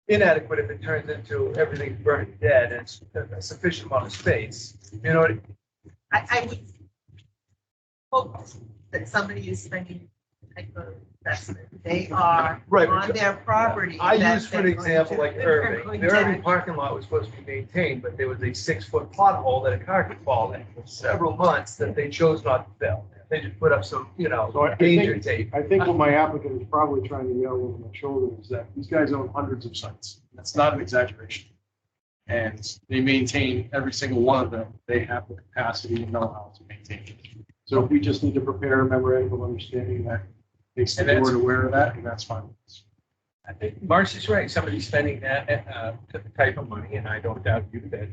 inadequate if it turns into everything burning dead and it's a sufficient amount of space. You know what? I would hope that somebody is spending type of investment. They are Right, on because- their property. I that use for an they're going example to- like they're Irving. going The to Irving actually- parking lot was supposed to be maintained, but there was a 6-foot pothole that a car could fall in for several months that they chose not to fill. they just put up some, So I danger think, tape. I think what my applicant is probably trying to yell over my shoulder is that these guys own hundreds of sites. That's not an exaggeration. And they maintain every single one of them. They have the capacity and know-how to maintain it. So we just need to prepare a memorandum of understanding that makes the And that's- board aware of that, and that's fine. I think Marcy's right. Somebody's spending that type of money, and I don't doubt you that,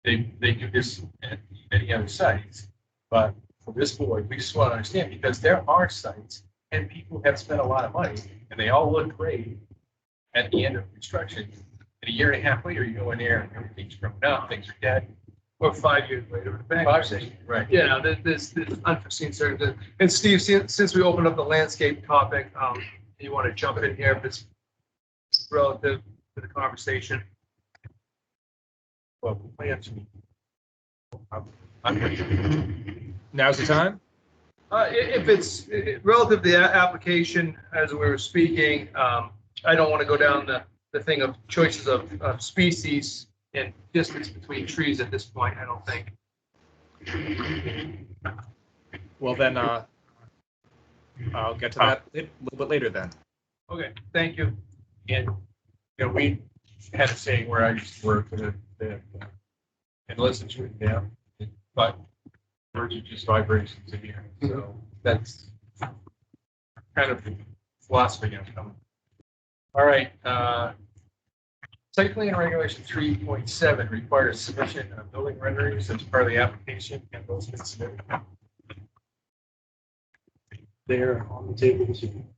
they do this at many other sites. But for this board, we just want to understand, because there are sites and people have spent a lot of money and they all look great at the end of construction. And a year and a half later, you go in there and everything's grown up, things are dead. Or 5 years later, the bank. 5 years, right. Yeah, there's unforeseen circumstances. And Steve, since we opened up the landscape topic, you want to jump in here if it's relative to the conversation? Well, plans. Now's the time. If it's relative to the application, as we were speaking, I don't want to go down the thing of choices of species and distance between trees at this point, I don't think. Well, then, I'll get to that a little bit later then. Okay, thank you. And, we had a saying where I used to work and listen to it down, but words are just vibrations in here. So that's kind of the philosophy I'm coming. All right. Site plan regulation 3.7 requires submission of building renderings as part of the application, and those been submitted. They're on the table this evening.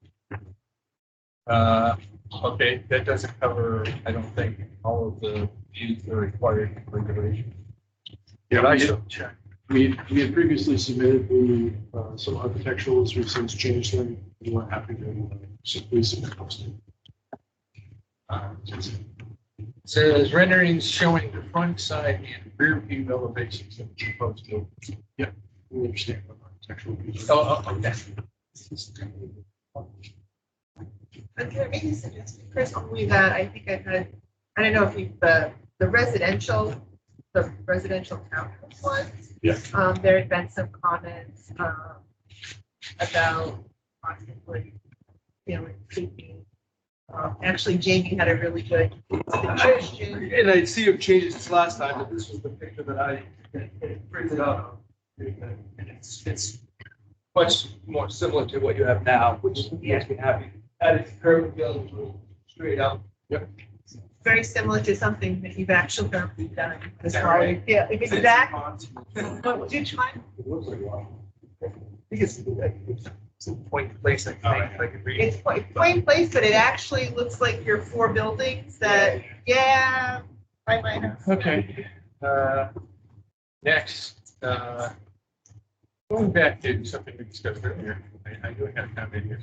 Okay, that doesn't cover, I don't think, all of the views that are required regulation. Yeah, But I we should had, check. we had previously submitted some architecturals, we've since changed them. We weren't happy to simply submit those. Says renderings showing the front, side, and rear view elevations of the proposed buildings. We understand what architectural views. Okay. But can I make a suggestion, Chris, only that I think I don't know if you, the residential townhouse ones. Yeah. There had been some comments, about possibly, keeping. Actually, Jamie had a really good suggestion. And I see you've changed it since last time, but this was the picture that I printed out. And it's much more similar to what you have now, which makes me happy. Added curved building straight up. Very similar to something that you've actually done. As well. Yeah, exactly. Which one? It looks like one. I think it's a point place, I think, if I could read. It's point place, but it actually looks like your 4 buildings that, I might have. Okay. Next, going back to something we discussed earlier, I do have a comment here.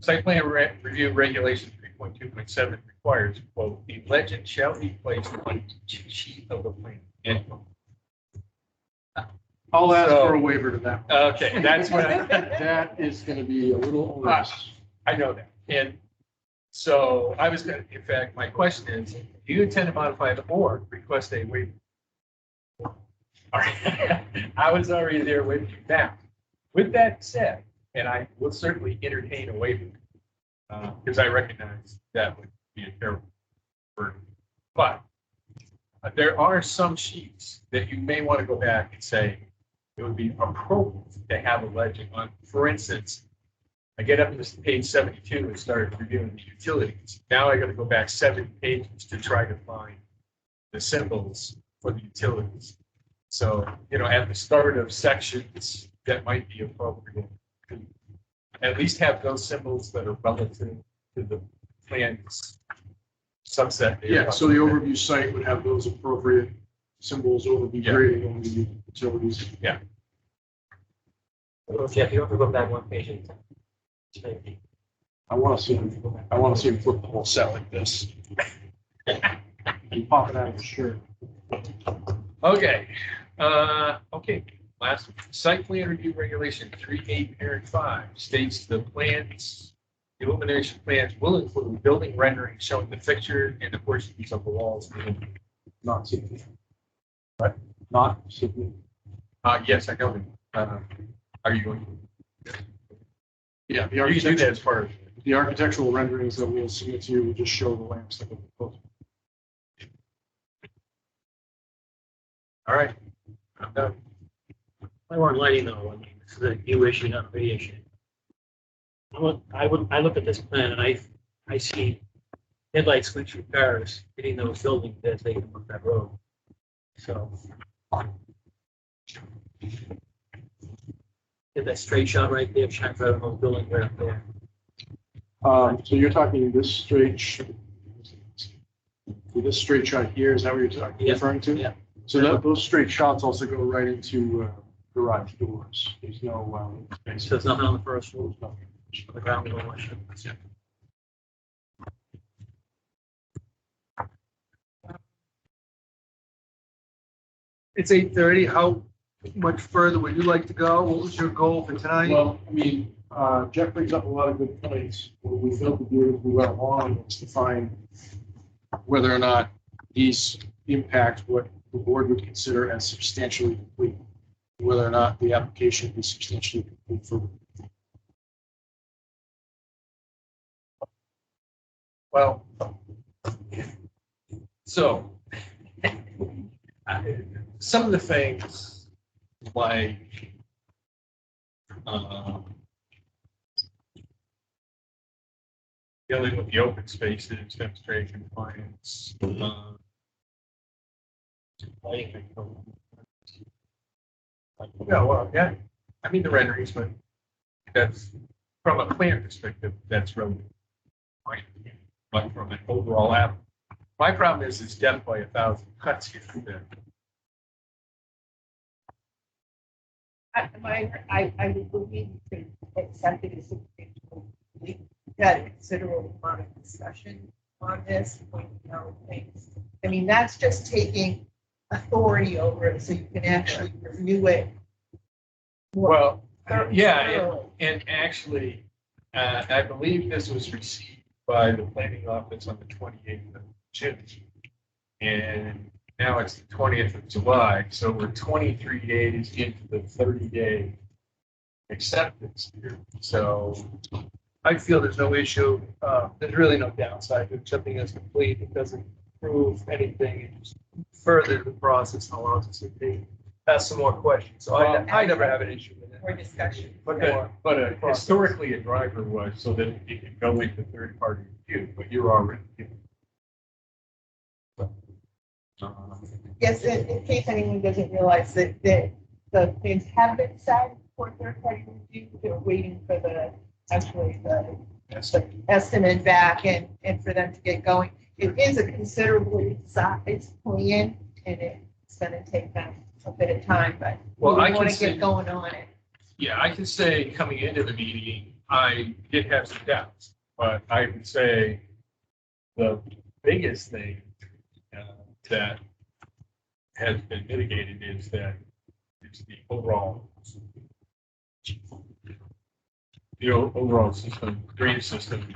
Site plan review regulation 3.2.7 requires, quote, the legend shall be placed on each sheet of the plan. End quote. I'll ask So- for a waiver to that. Okay, that's what That is going to be a little onerous. I know that. And so I was going to, in fact, my question is, do you intend to modify the board, request a waiver? All right. I was already there with you. Now, with that said, and I will certainly entertain a waiver, because I recognize that would be a terrible burden. But there are some sheets that you may want to go back and say, it would be appropriate to have a legend on. For instance, I get up to this page 72 and start reviewing the utilities. Now I got to go back 7 pages to try to find the symbols for the utilities. So, at the start of sections, that might be appropriate. At least have those symbols that are relative to the plan's subset. Yeah, so the overview site would have those appropriate symbols, overview grading on the utilities. Yeah. Well, Jeff, you have to go back one page and. I want to see him flip the whole set like this. And pop it out of his shirt. Okay, okay, last one. Site plan review regulation 3.8 parent 5 states the plans, the illumination plans will include building rendering showing the fixture and the portions of the walls. Not significant. Right? Not significant. Yes, I know. Are you going to? Yeah, the You can do that architecture, as part of. the architectural renderings that we'll submit to you will just show the lamps that we're proposing. All right. I'm done. I want lighting though, I mean, this is a new issue, not a big issue. I look at this plan and I see headlights switch from cars hitting those buildings as they come up that road. So. Get that straight shot right there, shine right on those buildings right up there. So you're talking this straight, this straight shot here, is that what you're talking, Yeah. referring to? Yeah. So those straight shots also go right into garage doors. There's no space. So there's nothing on the first floor, There's nothing. the ground level. Yeah. It's 8:30. How much further would you like to go? What was your goal for tonight? Well, I mean, Jeff brings up a lot of good points. What we failed to do as we went along was to find whether or not these impact what the board would consider as substantially complete, whether or not the application is substantially complete for. Well, so some of the things like dealing with the open spaces, demonstration compliance, yeah, well, yeah, I mean the renderings, but that's from a plan perspective, that's really fine. But from an overall app, my problem is it's death by 1,000 cuts here. I would believe you could accept it as we had a considerable amount of discussion on this, pointing out things. I mean, that's just taking authority over it so you can actually review it. Well, yeah, thoroughly. and actually, I believe this was received by the planning office on the 28th of June. And now it's the 20th of July, so we're 23 days into the 30-day acceptance here. So I feel there's no issue. There's really no downside to accepting as complete. It doesn't prove anything. It just further the process and allows us to ask some more questions. So I never have an issue with it. More discussion. But historically, a driver was so that it could go into third-party review, but you're already given. Yes, in case anyone doesn't realize that the plans have been set for third-party review, they're waiting for the estimate back and for them to get going. It is a considerably sized plan, and it's going to take them a bit of time, but we want to get going on it. Yeah, I can say coming into the meeting, I did have some doubts, but I would say the biggest thing that has been mitigated is that it's the overall system, drainage system,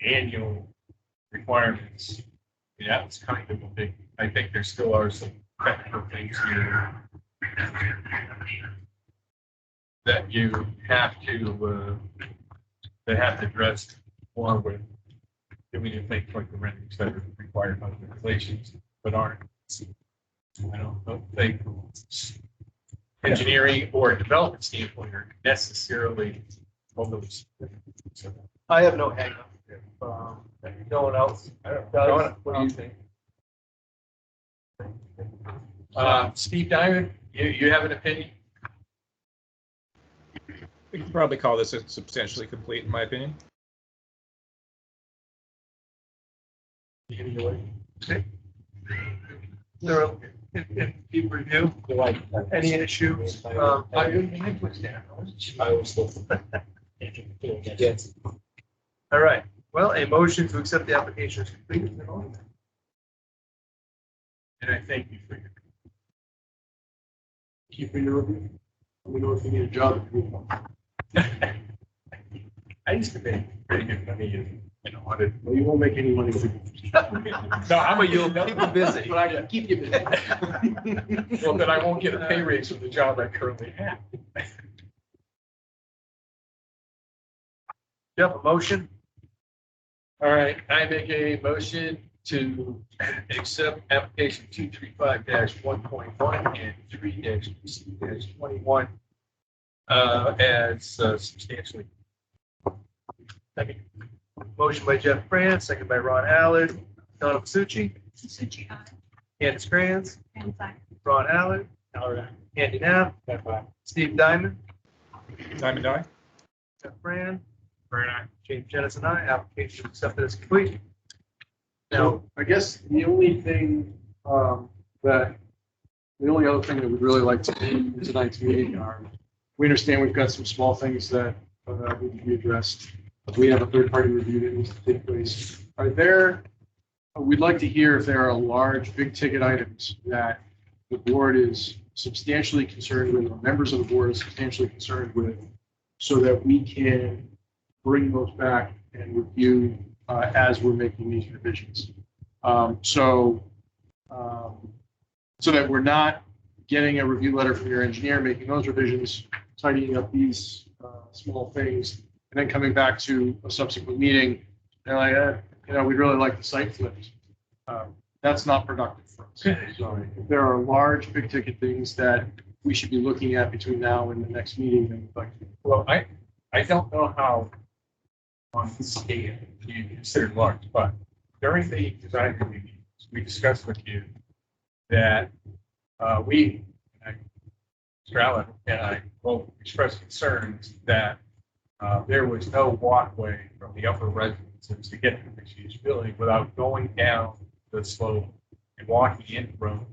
annual requirements. Yeah, it's kind of a big, I think there still are some technical things here that you have to, that have to address more with doing the things like the renderings that are required by the regulations, but aren't. I don't think engineering or development standpoint are necessarily overly. So, I have no hang up. No one else does. What do you think? Steve Diamond, you have an opinion? We can probably call this a substantially complete, in my opinion. Okay. If you review, any issues? I was yes. All right. Well, a motion to accept the application is complete. And I thank you for your. Keep your review. Let me know if you need a job. I used to be pretty good money. and audit. Well, you won't make any money. No, I'm a yield. Keep them busy. But I can keep you busy. Well, then I won't get a pay raise for the job I currently have. You have a motion? All right, I make a motion to accept application 235-1.1 and 3-21 as substantially. Second. Motion by Jeff France, second by Ron Allard. Donna Pasucci, Suchi, aye. Candace Crayons, And aye. Ron Allard, Andy Knapp, Steve Diamond, Diamond Eye? Jeff Brand, James Jennison, I. Application accepted as complete. Now, So I guess the only thing the only other thing that we'd really like to do in tonight's meeting are, we understand we've got some small things that need to be addressed. We have a third-party review that needs to take place. We'd like to hear if there are large, big-ticket items that the board is substantially concerned with, or members of the board are substantially concerned with, so that we can bring those back and review as we're making these revisions. So that we're not getting a review letter from your engineer, making those revisions, tidying up these small things, and then coming back to a subsequent meeting, and like, we'd really like the site flipped. That's not productive for us. So if there are large, big ticket things that we should be looking at between now and the next meeting, then we'd like to. Well, I don't know how on this scale you consider large, but during the design review, we discussed with you that Mr. Allen and I both expressed concerns that there was no walkway from the upper residences to get to the mixed-use building without going down the slope and walking in the road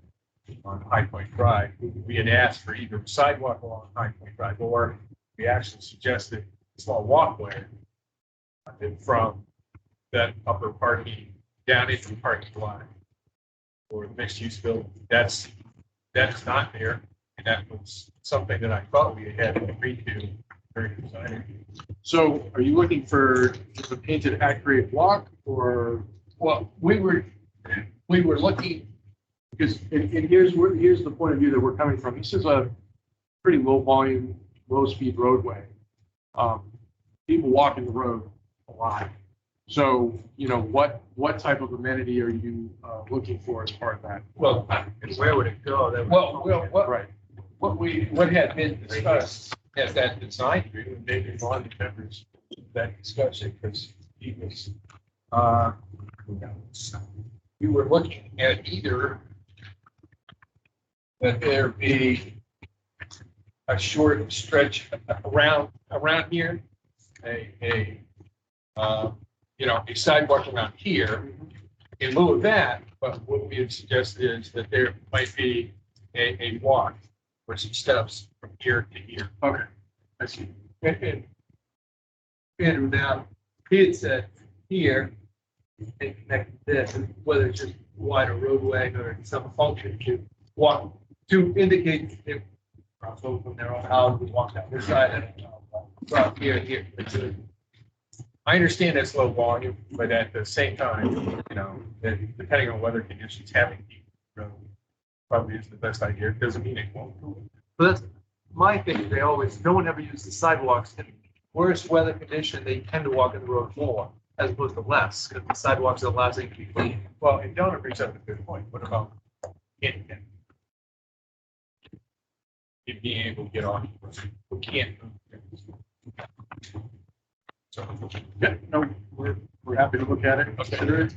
on High Point Drive. We had asked for either a sidewalk along High Point Drive, or we actually suggested a small walkway from that upper parking down into the parking lot for the mixed-use building. That's not there, and that was something that I thought we had agreed to during the design review. So are you looking for just a painted at-grade block, or? Well, we were looking, Because, and here's the point of view that we're coming from. This is a pretty low volume, low speed roadway. People walk in the road a lot. So, what type of amenity are you looking for as part of that? well, and where would it go? That would- Right. what had been discussed at that design review, and maybe one of the members of that discussion, because he was, we were looking at either that there be a short stretch around here, a sidewalk around here. In lieu of that, but what we had suggested is that there might be a walk or some steps from here to here. Okay. I see. And Andrew, now, he had said here, and connect this, and whether it's just wider roadway or some function to walk, to indicate if crossovers from their own house, we walk down this side and from here to here. I understand that's low volume, but at the same time, that depending on weather conditions, having the road probably is the best idea. It doesn't mean it won't. But that's my thing, no one ever uses sidewalks in worse weather condition, they tend to walk in the road more as opposed to less, because the sidewalks are the last thing to be clean. Well, and Donna brings up a good point. What about handicap? You being able to get on, we can't move. So, Yeah, no, we're happy to look at it, consider it.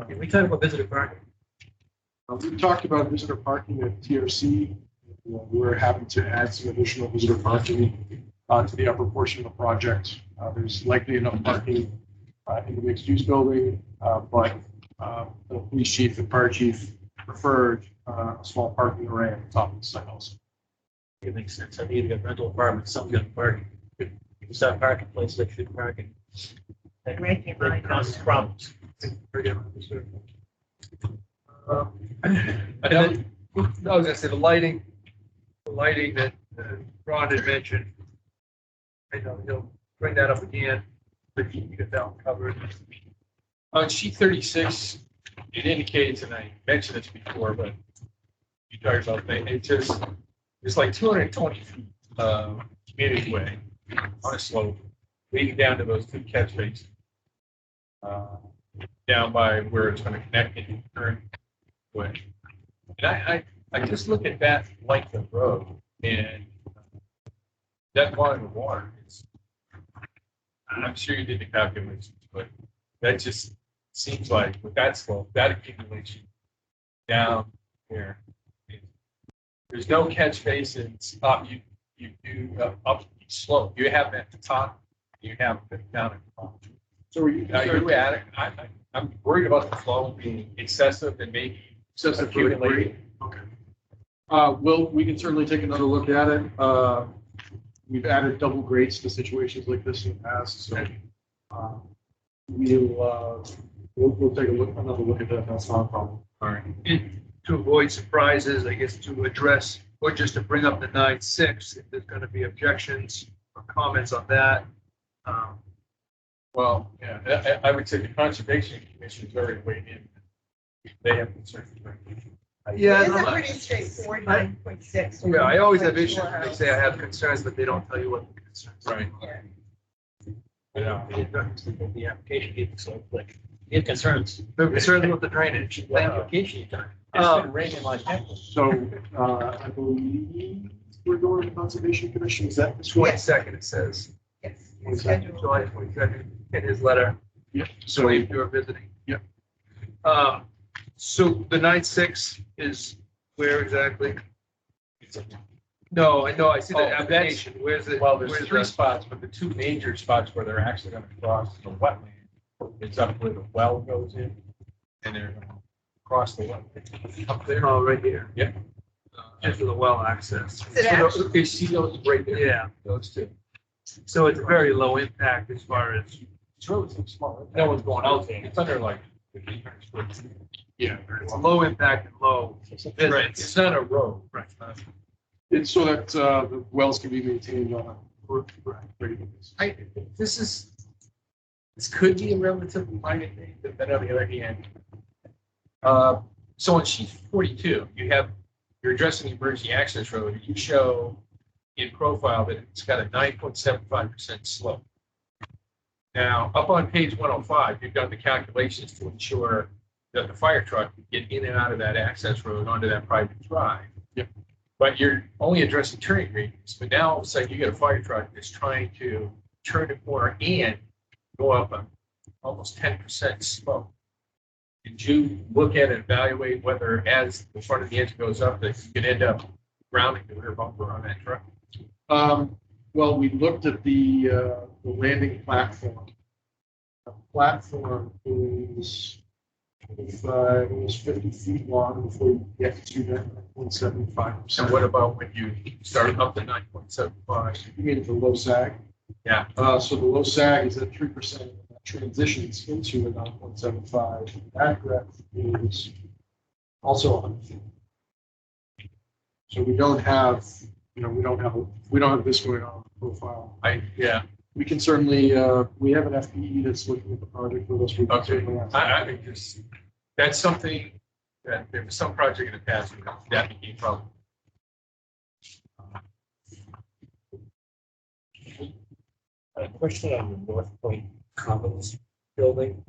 Can we talk about visitor parking? We talked about visitor parking at TRC. We're happy to add some additional visitor parking to the upper portion of the project. There's likely enough parking in the mixed-use building, but the police chief and fire chief preferred a small parking array at the top of the site also. It makes sense. I need to get rental apartments, someone's got parking. You start parking places that should parking. That causes problems. I was gonna say the lighting that Ron had mentioned. I know he'll bring that up again, but you get that one covered. On sheet 36, it indicates, and I mentioned this before, but you talked about that, it's like 220 feet community way on a slope, leading down to those two catch basins. Down by where it's going to connect into the current way. And I just look at that length of road and that volume of water is, I'm sure you did the calculations, but that just seems like with that slope, that accumulation down there, there's no catch basins up. You do up each slope. You have at the top, you have it down at the bottom. So are you Are I'm worried about the flow being excessive and maybe excessive for the grade? Okay. We can certainly take another look at it. We've added double grates to situations like this in the past, so we'll take another look at that. That's not a problem. All right. And to avoid surprises, I guess to address or just to bring up the 9.6, if there's going to be objections or comments on that. Well, yeah, I would say the Conservation Commission is already weighed in. They have concerns. Yeah, It's no, a pretty straightforward 9.6. yeah, I always have issues when they say I have concerns, but they don't tell you what the concerns are. Right. Yeah. The application gets so like, you have concerns. They're concerned with the drainage. The application you done. It's been raining like that. So I believe we're going to the Conservation Commission. Is that this 22nd, it says. Yes. What's that? Schedule. July 22nd in his letter. Yep. So if you're visiting. Yep. So the 9.6 is where exactly? No, I know, I see the Oh, application. Where's it? Well, there's where's three the- spots, but the two major spots where they're actually going to cross the wetland, it's up where the well goes in, and they're going to cross the wetland. Up there. Oh, right here. Yep. Just for the well access. Is it actually- You see those right there? Yeah. Those two. So it's very low impact as far as, It's really small. No one's going out there. It's under like 1,500 square feet. Yeah. it's low impact and low Right. It's not a road. Right. It's so that the wells can be maintained on a regular basis. This could be a relatively minor thing, but then on the other hand, so on sheet 42, you're addressing the emergency access road. You show in profile that it's got a 9.75% slope. Now, up on page 105, you've done the calculations to ensure that the fire truck can get in and out of that access road onto that private drive. Yep. But you're only addressing turning radius, but now all of a sudden you get a fire truck that's trying to turn the corner and go up a almost 10% slope. Did you look at and evaluate whether as the front of the engine goes up, that you could end up grounding the rear bumper on that truck? Well, we looked at the landing platform. The platform is 25, almost 50 feet long before you get to that 0.75%. And what about when you start up to 9.75? You mean the low sag? Yeah. So the low sag is at 3%, and that transitions into a 9.75. That graph is also 100 feet. So we don't have, we don't have this going on in the profile. We can certainly, we have an FPE that's looking at the project with us. We can Okay. certainly ask. I think that's something that there was some project in the past that became problem. A question on the North Point Commons building.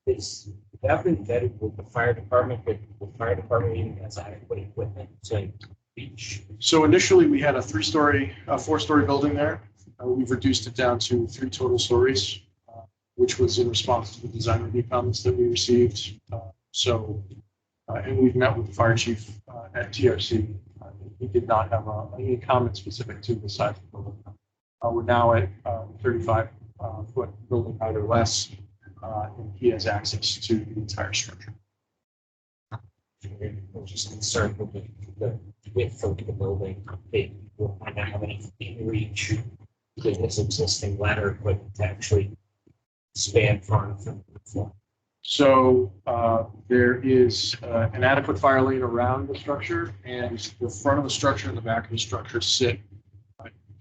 Is that been vetted with the fire department, but the fire department even has adequate equipment to reach? So initially, we had a 4-story building there. We've reduced it down to 3 total stories, which was in response to the design review comments that we received. And we've met with the fire chief at TRC. He did not have any comment specific to the size of the building. We're now at 35-foot building height or less, and he has access to the entire structure. I'm just concerned with the width of the building. They will not have any in reach with this existing ladder equipment to actually span far enough from the floor. So there is an adequate fire lane around the structure, and the front of the structure and the back of the structure sit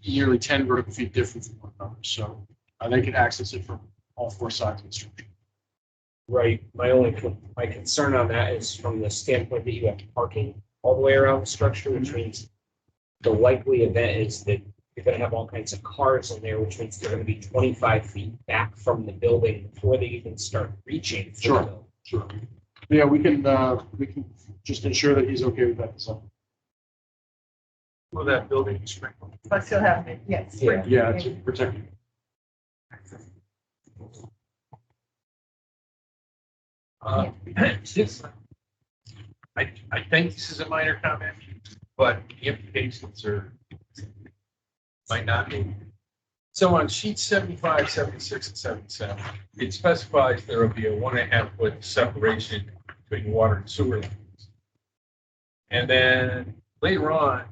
nearly 10 vertical feet different from one another. So they can access it from all 4 sides of the structure. Right, my concern on that is from the standpoint that you have parking all the way around the structure, which means the likely event is that you're gonna have all kinds of cars in there, which means they're gonna be 25 feet back from the building before they even start reaching. for the Sure. building. Sure. Yeah, we can just ensure that he's okay with that. So, Will that building be sprinkled? But still have it, yes. Yeah. yeah, to protect you. This- I think this is a minor comment, but the implications are, might not be. So on sheet 75, 76, and 77, it specifies there will be a 1.5 foot separation between water and sewer lines. And then later on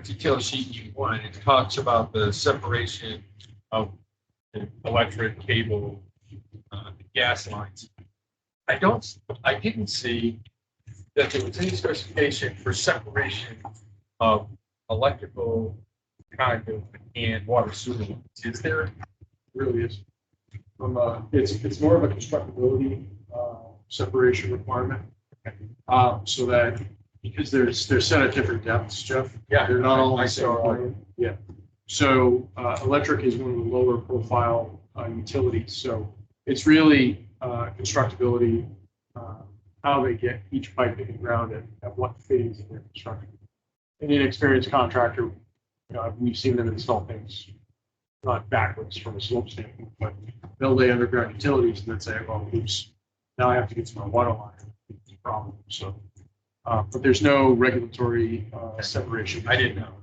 detail sheet U1, it talks about the separation of the electric cable, gas lines. I didn't see that there was any specification for separation of electrical conduit and water sewer lines. Is there? Really is. It's more of a constructability separation requirement. So that because they're set at different depths, Jeff. Yeah. They're not all I the same saw. volume. Yeah. So electric is one of the lower profile utilities. So it's really constructability, how they get each pipe in the ground at what phase of their construction. An inexperienced contractor, we've seen them install things not backwards from a slope standpoint, but they'll lay underground utilities and then say, well, oops, now I have to get to my water line. It's a problem. So, but there's no regulatory separation. I didn't know.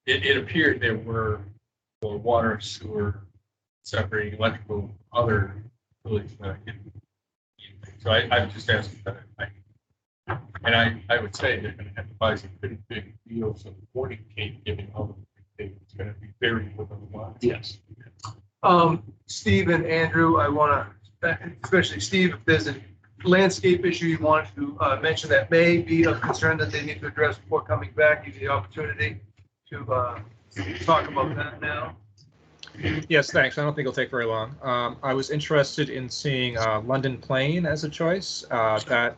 It appeared there were for water, sewer, separating electrical, other utilities, but I didn't. So I just asked about it. And I would say they're going to have to buy some pretty big deals of warning tape, given all the it's going to be buried within the lines. Yes. Steve and Andrew, I want to, especially Steve, if there's a landscape issue you want to mention that may be of concern that they need to address before coming back, give you the opportunity to talk about that now. Yes, thanks. I don't think it'll take very long. I was interested in seeing London Plain as a choice. I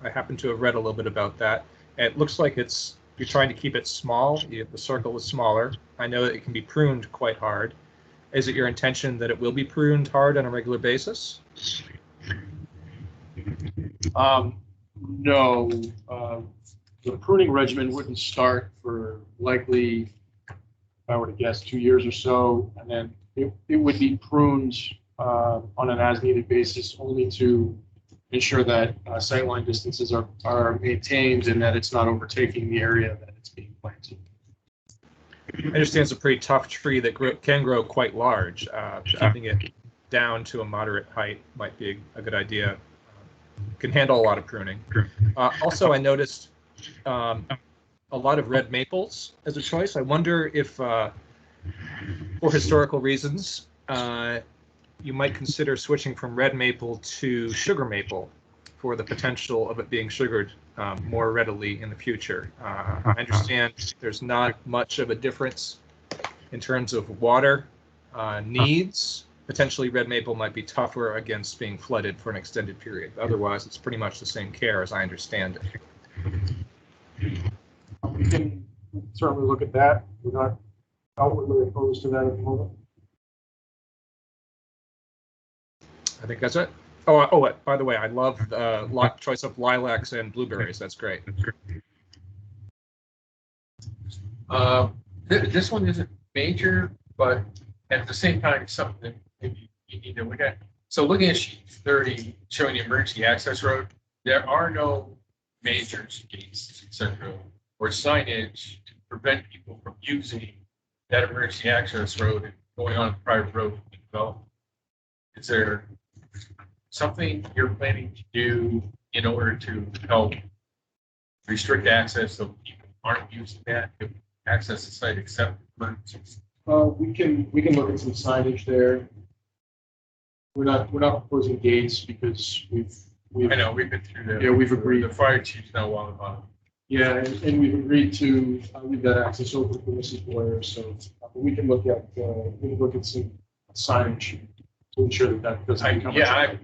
happen to have read a little bit about that. It looks like you're trying to keep it small. The circle is smaller. I know that it can be pruned quite hard. Is it your intention that it will be pruned hard on a regular basis? No, the pruning regimen wouldn't start for likely, if I were to guess, 2 years or so, and then it would be pruned on an as-needed basis only to ensure that sightline distances are maintained and that it's not overtaking the area that it's being planted. I understand it's a pretty tough tree that can grow quite large. Keeping it down to a moderate height might be a good idea. Can handle a lot of pruning. Also, I noticed a lot of red maples as a choice. I wonder if, for historical reasons, you might consider switching from red maple to sugar maple for the potential of it being sugared more readily in the future. I understand there's not much of a difference in terms of water needs. Potentially red maple might be tougher against being flooded for an extended period. Otherwise, it's pretty much the same care as I understand it. We can certainly look at that. We're not outwardly opposed to that at the moment. I think that's it. Oh, by the way, I love the choice of lilacs and blueberries. That's great. This one isn't major, but at the same time, it's something that maybe you need to look at. So looking at sheet 30, showing the emergency access road, there are no major gates, et cetera, or signage to prevent people from using that emergency access road and going on a private road to develop. Is there something you're planning to do in order to help restrict access so people aren't using that to access the site except emergencies? We can look at some signage there. We're not proposing gates because I know we've been through that. Yeah, we've agreed. The fire chief's not well about it. Yeah, and we've agreed to leave that access open for Mrs. Boyer. So we can look at some signage to ensure that doesn't become a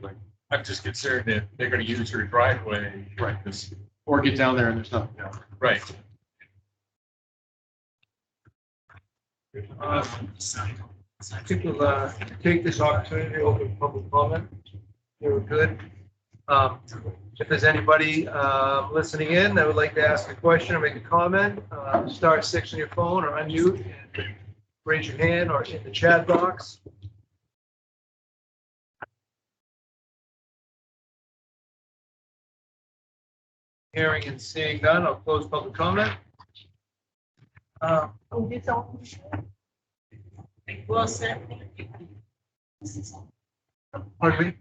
I'm just concerned that they're gonna use your driveway. Right. This, Or get down there and there's nothing down there. right. I think we'll take this opportunity to open public comment. You're good. If there's anybody listening in that would like to ask a question or make a comment, star 6 on your phone or unmute and raise your hand or in the chat box. Hearing and seeing none, I'll close public comment. Oh, this all. Well said. Pardon me?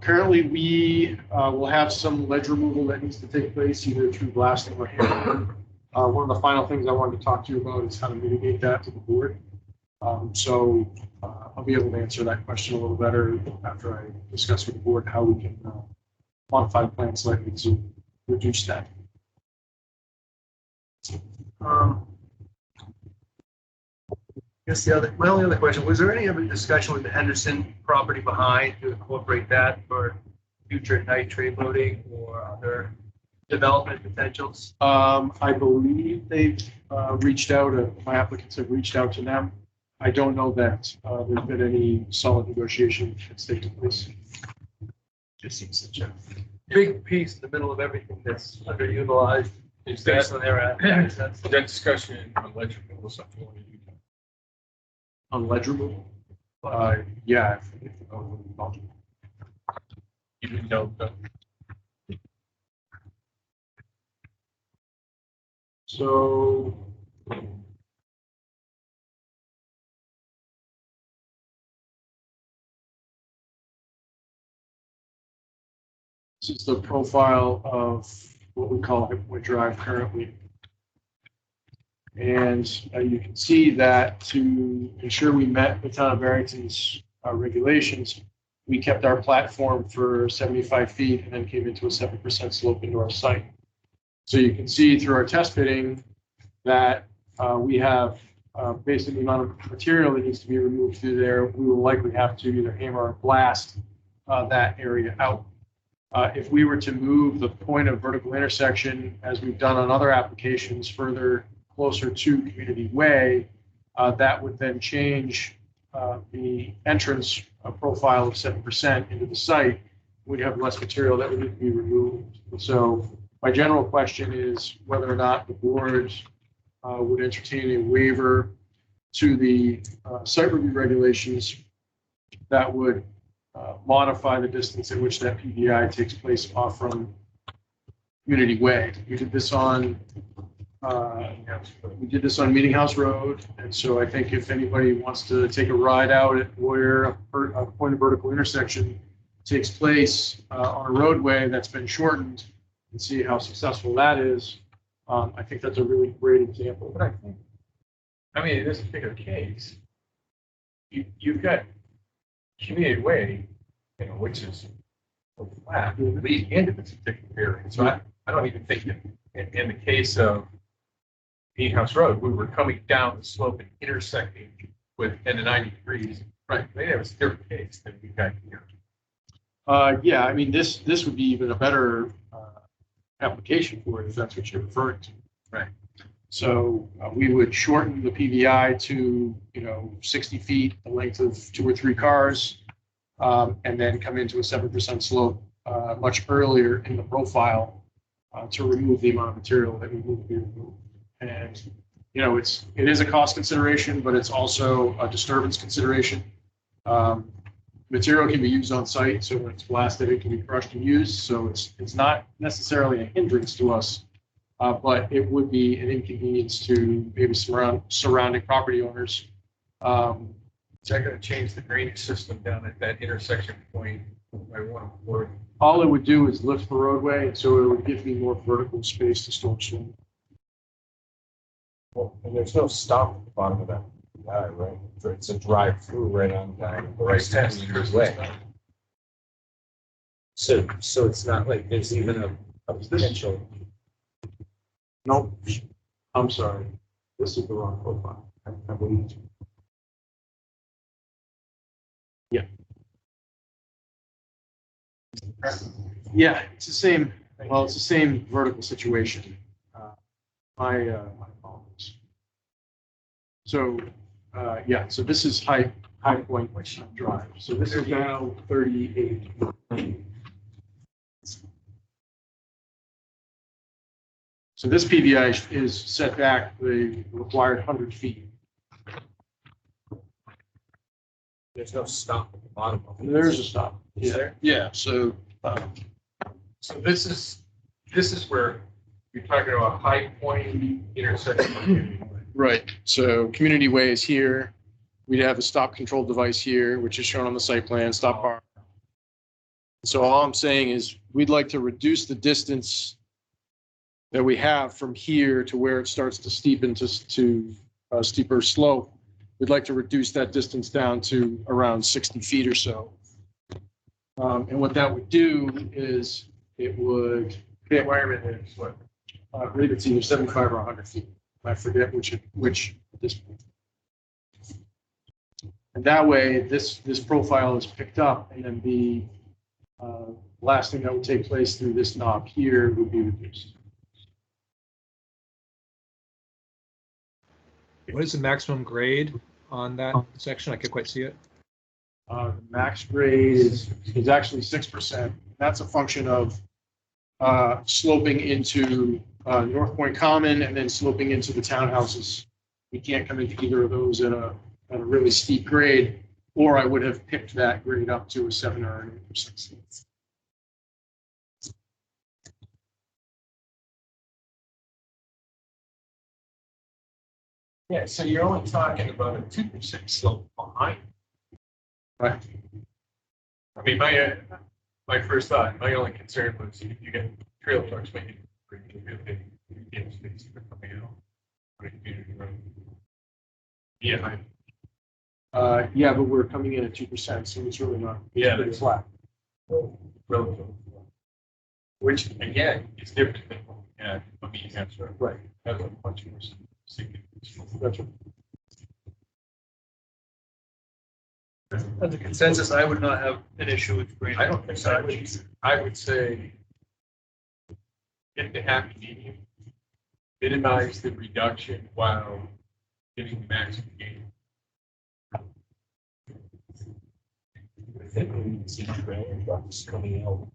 Currently, we will have some ledge removal that needs to take place either through blasting or hammering. One of the final things I wanted to talk to you about is how to mitigate that to the board. So I'll be able to answer that question a little better after I discuss with the board how we can modify the plan slightly to reduce that. I guess my only other question, was there any other discussion with the Henderson property behind to incorporate that for future night trade loading or other development potentials? I believe they've reached out, my applicants have reached out to them. I don't know that there's been any solid negotiation that's taken place. Just seems such a big piece in the middle of everything that's underutilized. Is Based that, on their assets. that discussion on electrical or something? On ledge removal? Yeah. You didn't know, but So. This is the profile of what we call Hipwood Drive currently. And you can see that to ensure we met the town of Barrington's regulations, we kept our platform for 75 feet and then came into a 7% slope into our site. So you can see through our test fitting that we have based on the amount of material that needs to be removed through there, we will likely have to either hammer or blast that area out. If we were to move the point of vertical intersection, as we've done on other applications, further closer to Community Way, that would then change the entrance profile of 7% into the site. We'd have less material that would need to be removed. So my general question is whether or not the board would entertain a waiver to the site review regulations that would modify the distance at which that PVI takes place off from Community Way. We did this on Meeting House Road, and so I think if anybody wants to take a ride out at where a point of vertical intersection takes place on a roadway that's been shortened and see how successful that is, I think that's a really great example. But I mean, in this particular case, you've got Community Way, you know, which is flat, leading into this particular area. So I don't even think in the case of Meeting House Road, we were coming down the slope and intersecting with in the 90 degrees. Right. Maybe that was a different case than we've got here. Yeah, I mean, this would be even a better application for it if that's what you're referring to. Right. So we would shorten the PVI to, 60 feet, the length of 2 or 3 cars, and then come into a 7% slope much earlier in the profile to remove the amount of material that we need to be removed. And, it is a cost consideration, but it's also a disturbance consideration. Material can be used on site, so when it's blasted, it can be crushed and used. So it's not necessarily a hindrance to us, but it would be an inconvenience to maybe surrounding property owners. Is that going to change the drainage system down at that intersection point? All it would do is lift the roadway, and so it would give me more vertical space to store storm. Well, and there's no stop at the bottom of that guy, right? So it's a drive through right on down the right way. So it's not like there's even a potential. Nope. I'm sorry. This is the wrong profile. I believe. Yeah, it's the same, well, it's the same vertical situation. My apologies. So, yeah, so this is High Point Drive. So this is now 38. So this PVI is set back the required 100 feet. There's no stop at the bottom of it. There's a stop. Is there? Yeah, so, So this is where you're talking about High Point intersection. right, so Community Way is here. We'd have a stop control device here, which is shown on the site plan, stop bar. So all I'm saying is we'd like to reduce the distance that we have from here to where it starts to steepen to a steeper slope. We'd like to reduce that distance down to around 60 feet or so. And what that would do is it would The requirement is what? I believe it's either 75 or 100 feet. I forget which at this point. And that way, this profile is picked up, and then the last thing that would take place through this knob here would be reduced. What is the maximum grade on that section? I can't quite see it. The max grade is actually 6%. That's a function of sloping into North Point Common and then sloping into the townhouses. We can't come into either of those at a really steep grade, or I would have picked that grade up to a 7 or an 8%. Yeah, so you're only talking about a 2% slope behind. Right. I mean, my first thought, my only concern was you get trail trucks making space for coming out. Yeah. Yeah, but we're coming in at 2%, so it's really not. Yeah, It's that's flat. relative. Which again is different than what we had on the answer. Right. That's a much more significant. That's right. As a consensus, I would not have an issue with green. I don't think so. I would say get the happy medium, minimize the reduction while getting the maximum gain. I think we can see trailer trucks coming out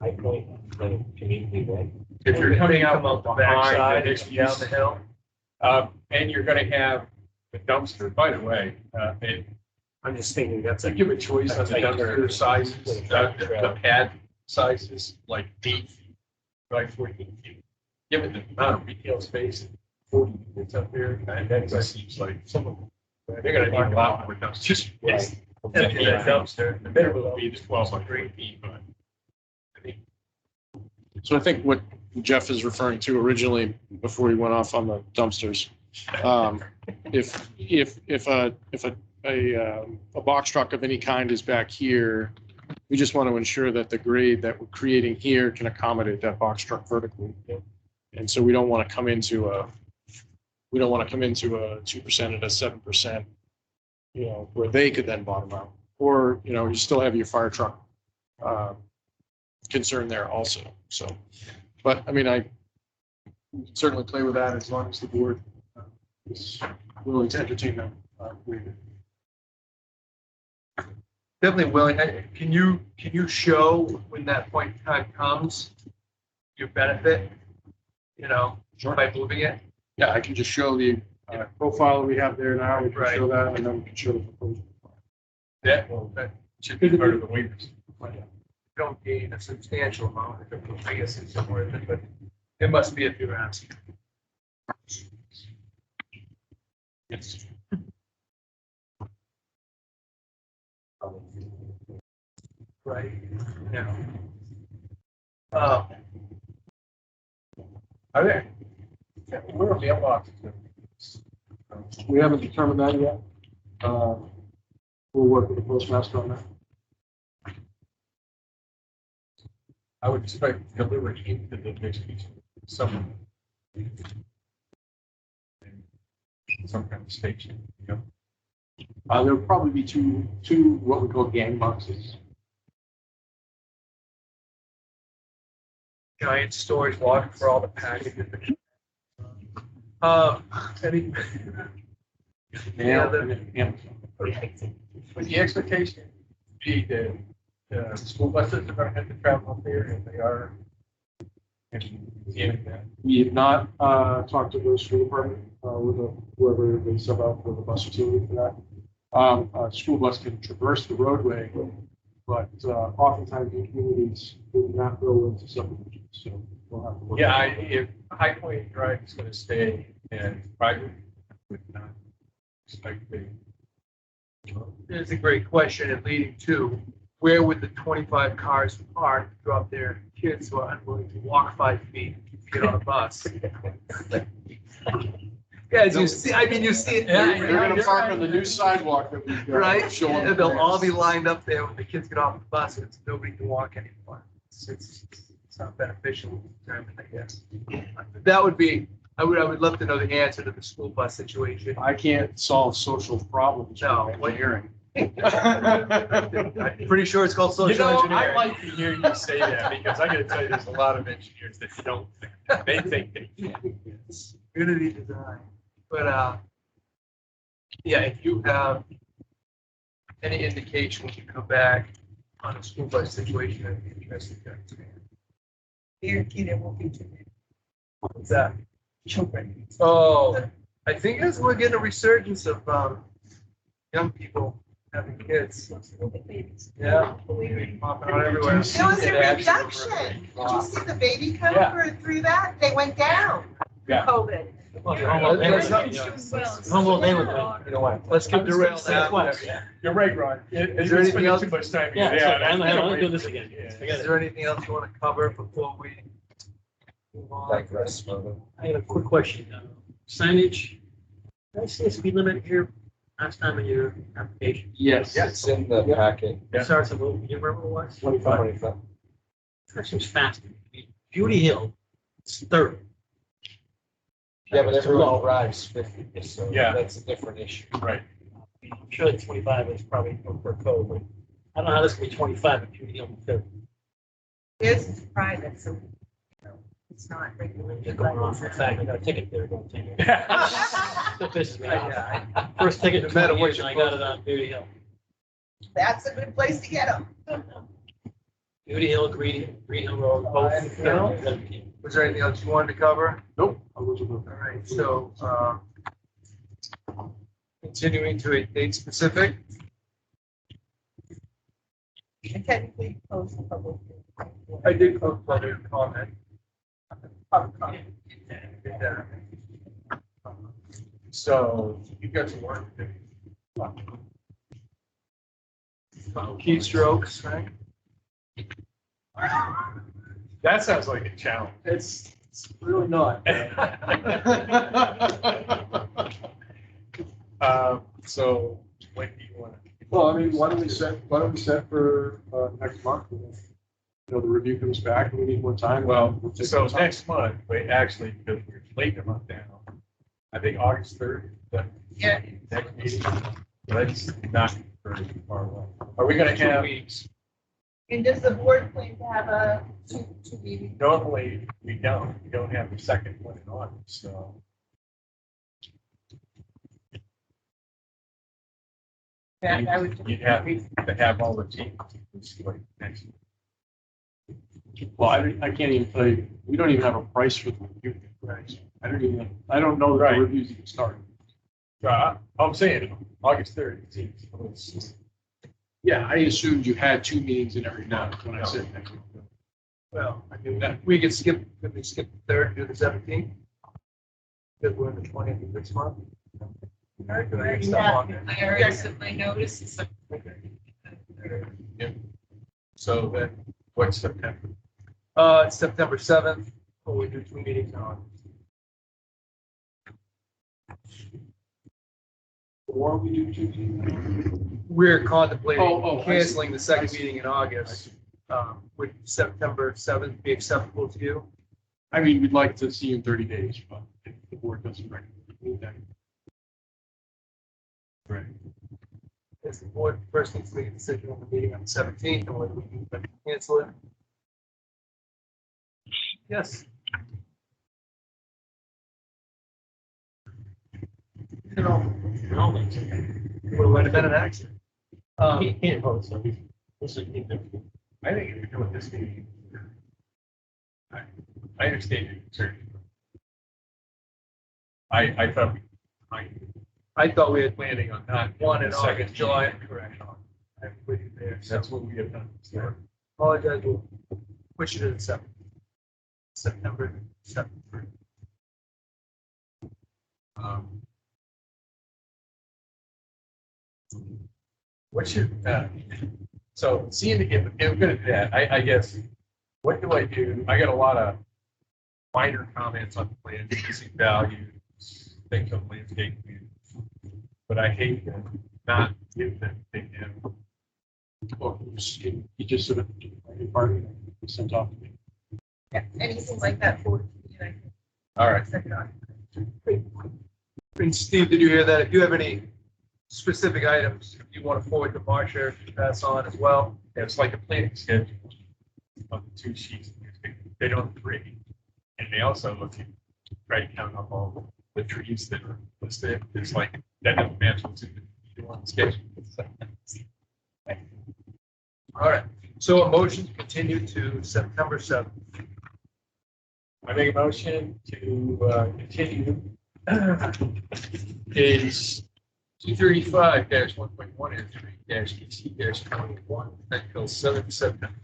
High Point, the Community Way. If you're coming out the behind backside, the down the hill. and you're going to have the dumpster, by the way, I'm just thinking that's I give a choice on the dumpster sizes, the pad sizes, like 8 feet by 14 feet. Given the amount of retail space, 40 units up there, and that just seems like some of them, they're going to need a lot more dumpsters. Right. Than a dumpster, the minimum will be the 12 by 14, but I think So I think what Jeff is referring to originally, before he went off on the dumpsters, if a box truck of any kind is back here, we just want to ensure that the grade that we're creating here can accommodate that box truck vertically. And so we don't want to come into a 2% and a 7%, where they could then bottom out. Or, you still have your fire truck concern there also. So, but I mean, I certainly play with that as long as the board is willing to entertain that. Definitely willing. Can you show when that point in time comes, your benefit, by moving it? Yeah, I can just show the profile we have there now. We can Right. show that, and then we can show the proposal. that should be part of the waivers. Don't gain a substantial amount. I guess it's somewhere, but it must be if you're asking. Yes. Right. Yeah. Are there? Where are the mailboxes? We haven't determined that yet. We'll work with the postmaster on that. I would expect delivery into the next piece, some kind of station, There'll probably be two what we call gang boxes. giant storage locker for all the packages. Any? Mail other- and Amazon. Would the expectation be that the school buses are going to have to travel up there if they are? We have not talked to the school department with whoever they sub out for the bus utility for that. A school bus can traverse the roadway, but oftentimes in communities, they do not go into subdivisions, so we'll have to look. Yeah, if High Point Drive is going to stay in private, would not expect the. It's a great question, and leading to, where would the 25 cars park to drop their kids who are unwilling to walk 5 feet to get on a bus? Guys, you see, I mean, you see it. They're gonna park on the new sidewalk that we've got. Right? showing And they'll all be plans. lined up there when the kids get off the bus, and nobody can walk anymore. It's not beneficial, I guess. That would be, I would love to know the answer to the school bus situation. I can't solve social problems. No, with what- engineering. I'm pretty sure it's called You social know, I engineering. like to hear you say that because I got to tell you, there's a lot of engineers that don't think that. They think they can. Community design, but, yeah, if you have any indication when you come back on a school bus situation, I'd be interested to understand. Guarantee there won't be too many What's that? children. Oh, I think as we're getting a resurgence of, young people having kids. Yeah. Popping out everywhere. There was a reduction. Did you see the baby count Yeah. through that? They went down. Yeah. COVID. You know what? Let's get derailed now. You're right, Ron. Is there anything else? Too much time. Yeah, so I'm that's- gonna do this again. Yeah. I got Is it. there anything else you want to cover before we move on? I have a quick question. Signage, did I see a speed limit here last time in your application? Yes. It's in the packet. It starts at, what, do you remember what it was? 25. That seems fast. Beauty Hill, it's 30. Yeah, but everyone drives 50, so Yeah. that's a different issue. Right. I'm sure that 25 is probably for code, but I don't know how this can be 25 at Beauty Hill is 30. This is private, so, you know, it's not regulated. Just going on for a fact, I got a ticket there going 10 years. That pisses me off. First ticket in No matter 20 what years, you and I got it on Beauty Hill. That's a good place to get them. Beauty Hill, Green Hill Road, both. Was there anything else you wanted to cover? Nope. I was a All little- right, so, continuing to a date specific, And technically close the public. hearing. I did close public comment. Yeah. So you've got some work to do. Keystrokes, right? That sounds like a challenge. It's really not. So when do you want to? Well, I mean, why don't we set for next month? You know, the review comes back and we need more time. Well, We'll take so more time. next month, wait, actually, because we're late a month down, I think August 3rd, the Yeah. next meeting. That's not very far away. Are we gonna have, And does the board plan to have a two meeting? normally, we don't have the second one in August, so. Yeah, I would. You'd have to have all the teams. Like next. Well, I can't even tell you, we don't even have a price for the review. Right. I don't know that Right. the review's even started. I'm saying August 3rd. it seems. Yeah, I assumed you had 2 meetings in every month when I said next week. Well, I mean, we could skip the 3rd, do the 17th? Because we're in the 20th of this month. Or do I already Stuff have- on there. I already sent my notice. So then, what's September? It's September 7th, or we do 2 meetings on. Or we do 2 meetings. We're contemplating Oh, I see. canceling the I second see. meeting in August. Would September 7th be acceptable to you? I mean, we'd like to see you in 30 days, but if the board doesn't recommend that. Right. Is the board first needs to make a decision on the meeting on the 17th, and whether we can cancel it? Yes. No, Would have been an accident. he can't vote, so he's, this is, I think if you're doing this meeting, I understand your concern. I thought, I thought we had planning on not one in the second August, July. Correct. I'm with you there. That's what we have done. Apologize, we'll push it to the September 7th. What should, so seeing, if we're gonna do that, I guess, what do I do? I got a lot of minor comments on the plan, missing values, things on landscape views. But I hate to not give them big down. Well, you just sort of, part of it, sent off to me. Yeah, anything like that for me, I can All right. send it on. And Steve, did you hear that? If you have any specific items you want to forward to Marcia, pass on as well. It's like a planning schedule of the 2 sheets. They don't agree. And they also look at, try to count up all the trees that are listed. It's like, that doesn't match what's in the schedule. All right. So a motion to continue to September 7th. I make a motion to continue is 235-1.1 and 3-EC-21 until 7th September.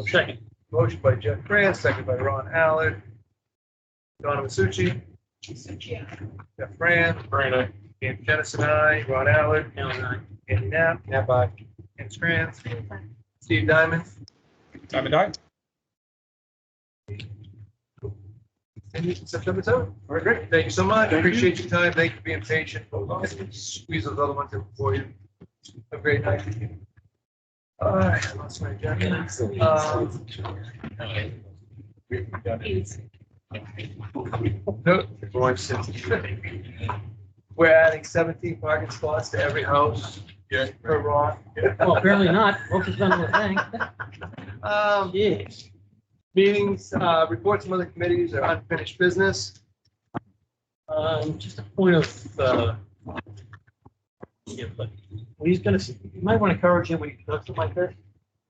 second. Motion by Jeff France, second by Ron Allard. Donna Masucci, Jeff Fran, Brandon, Dan Jennison, I, Ron Allard, Alan, aye. Andy Knapp, Ken Scranz, Steve Diamond. Diamond Eye? September 7th. All right, great. Thank you so much. Appreciate your time. Thank you for being patient. Squeeze those other ones in for you. Have a great night. All right, I lost my agenda. we've done it. Nope. We're adding 17 parking spots to every house. Yeah. Per Ron. Well, apparently not. Most of them were thing. Yes. Meetings, reports from other committees or unfinished business. Just a point of, yeah, but when he's gonna, you might want to encourage him when he does something like this,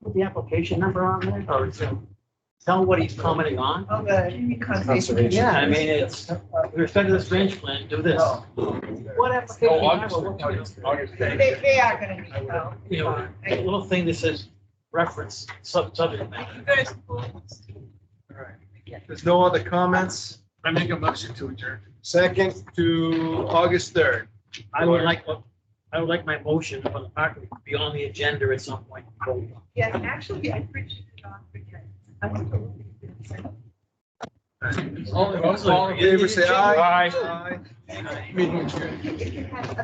put the application number on there, or tell him what he's commenting on. Oh, the conservation. Yeah, I mean, it's, with respect to this range plan, do this. What application? Oh, you have, or what- August. They are gonna be, though. You know, a little thing that says reference, subject matter. You guys. All right. There's no other comments. I make a motion to adjourn. Second to August 3rd. I would like my motion for the parking to be on the agenda at some point. Yeah, actually, I printed it off again. I want to look at this. All in favor, say aye. Aye. Meeting adjourned.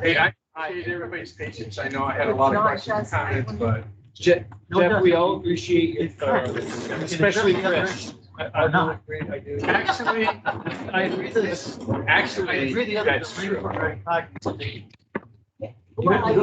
Hey, I appreciate everybody's patience. I know I had a lot of questions and comments, but. Jeff, we all appreciate it, especially Chris. Or not. I do. Actually, I agree with this. I actually, agree the other. that's true. You have to go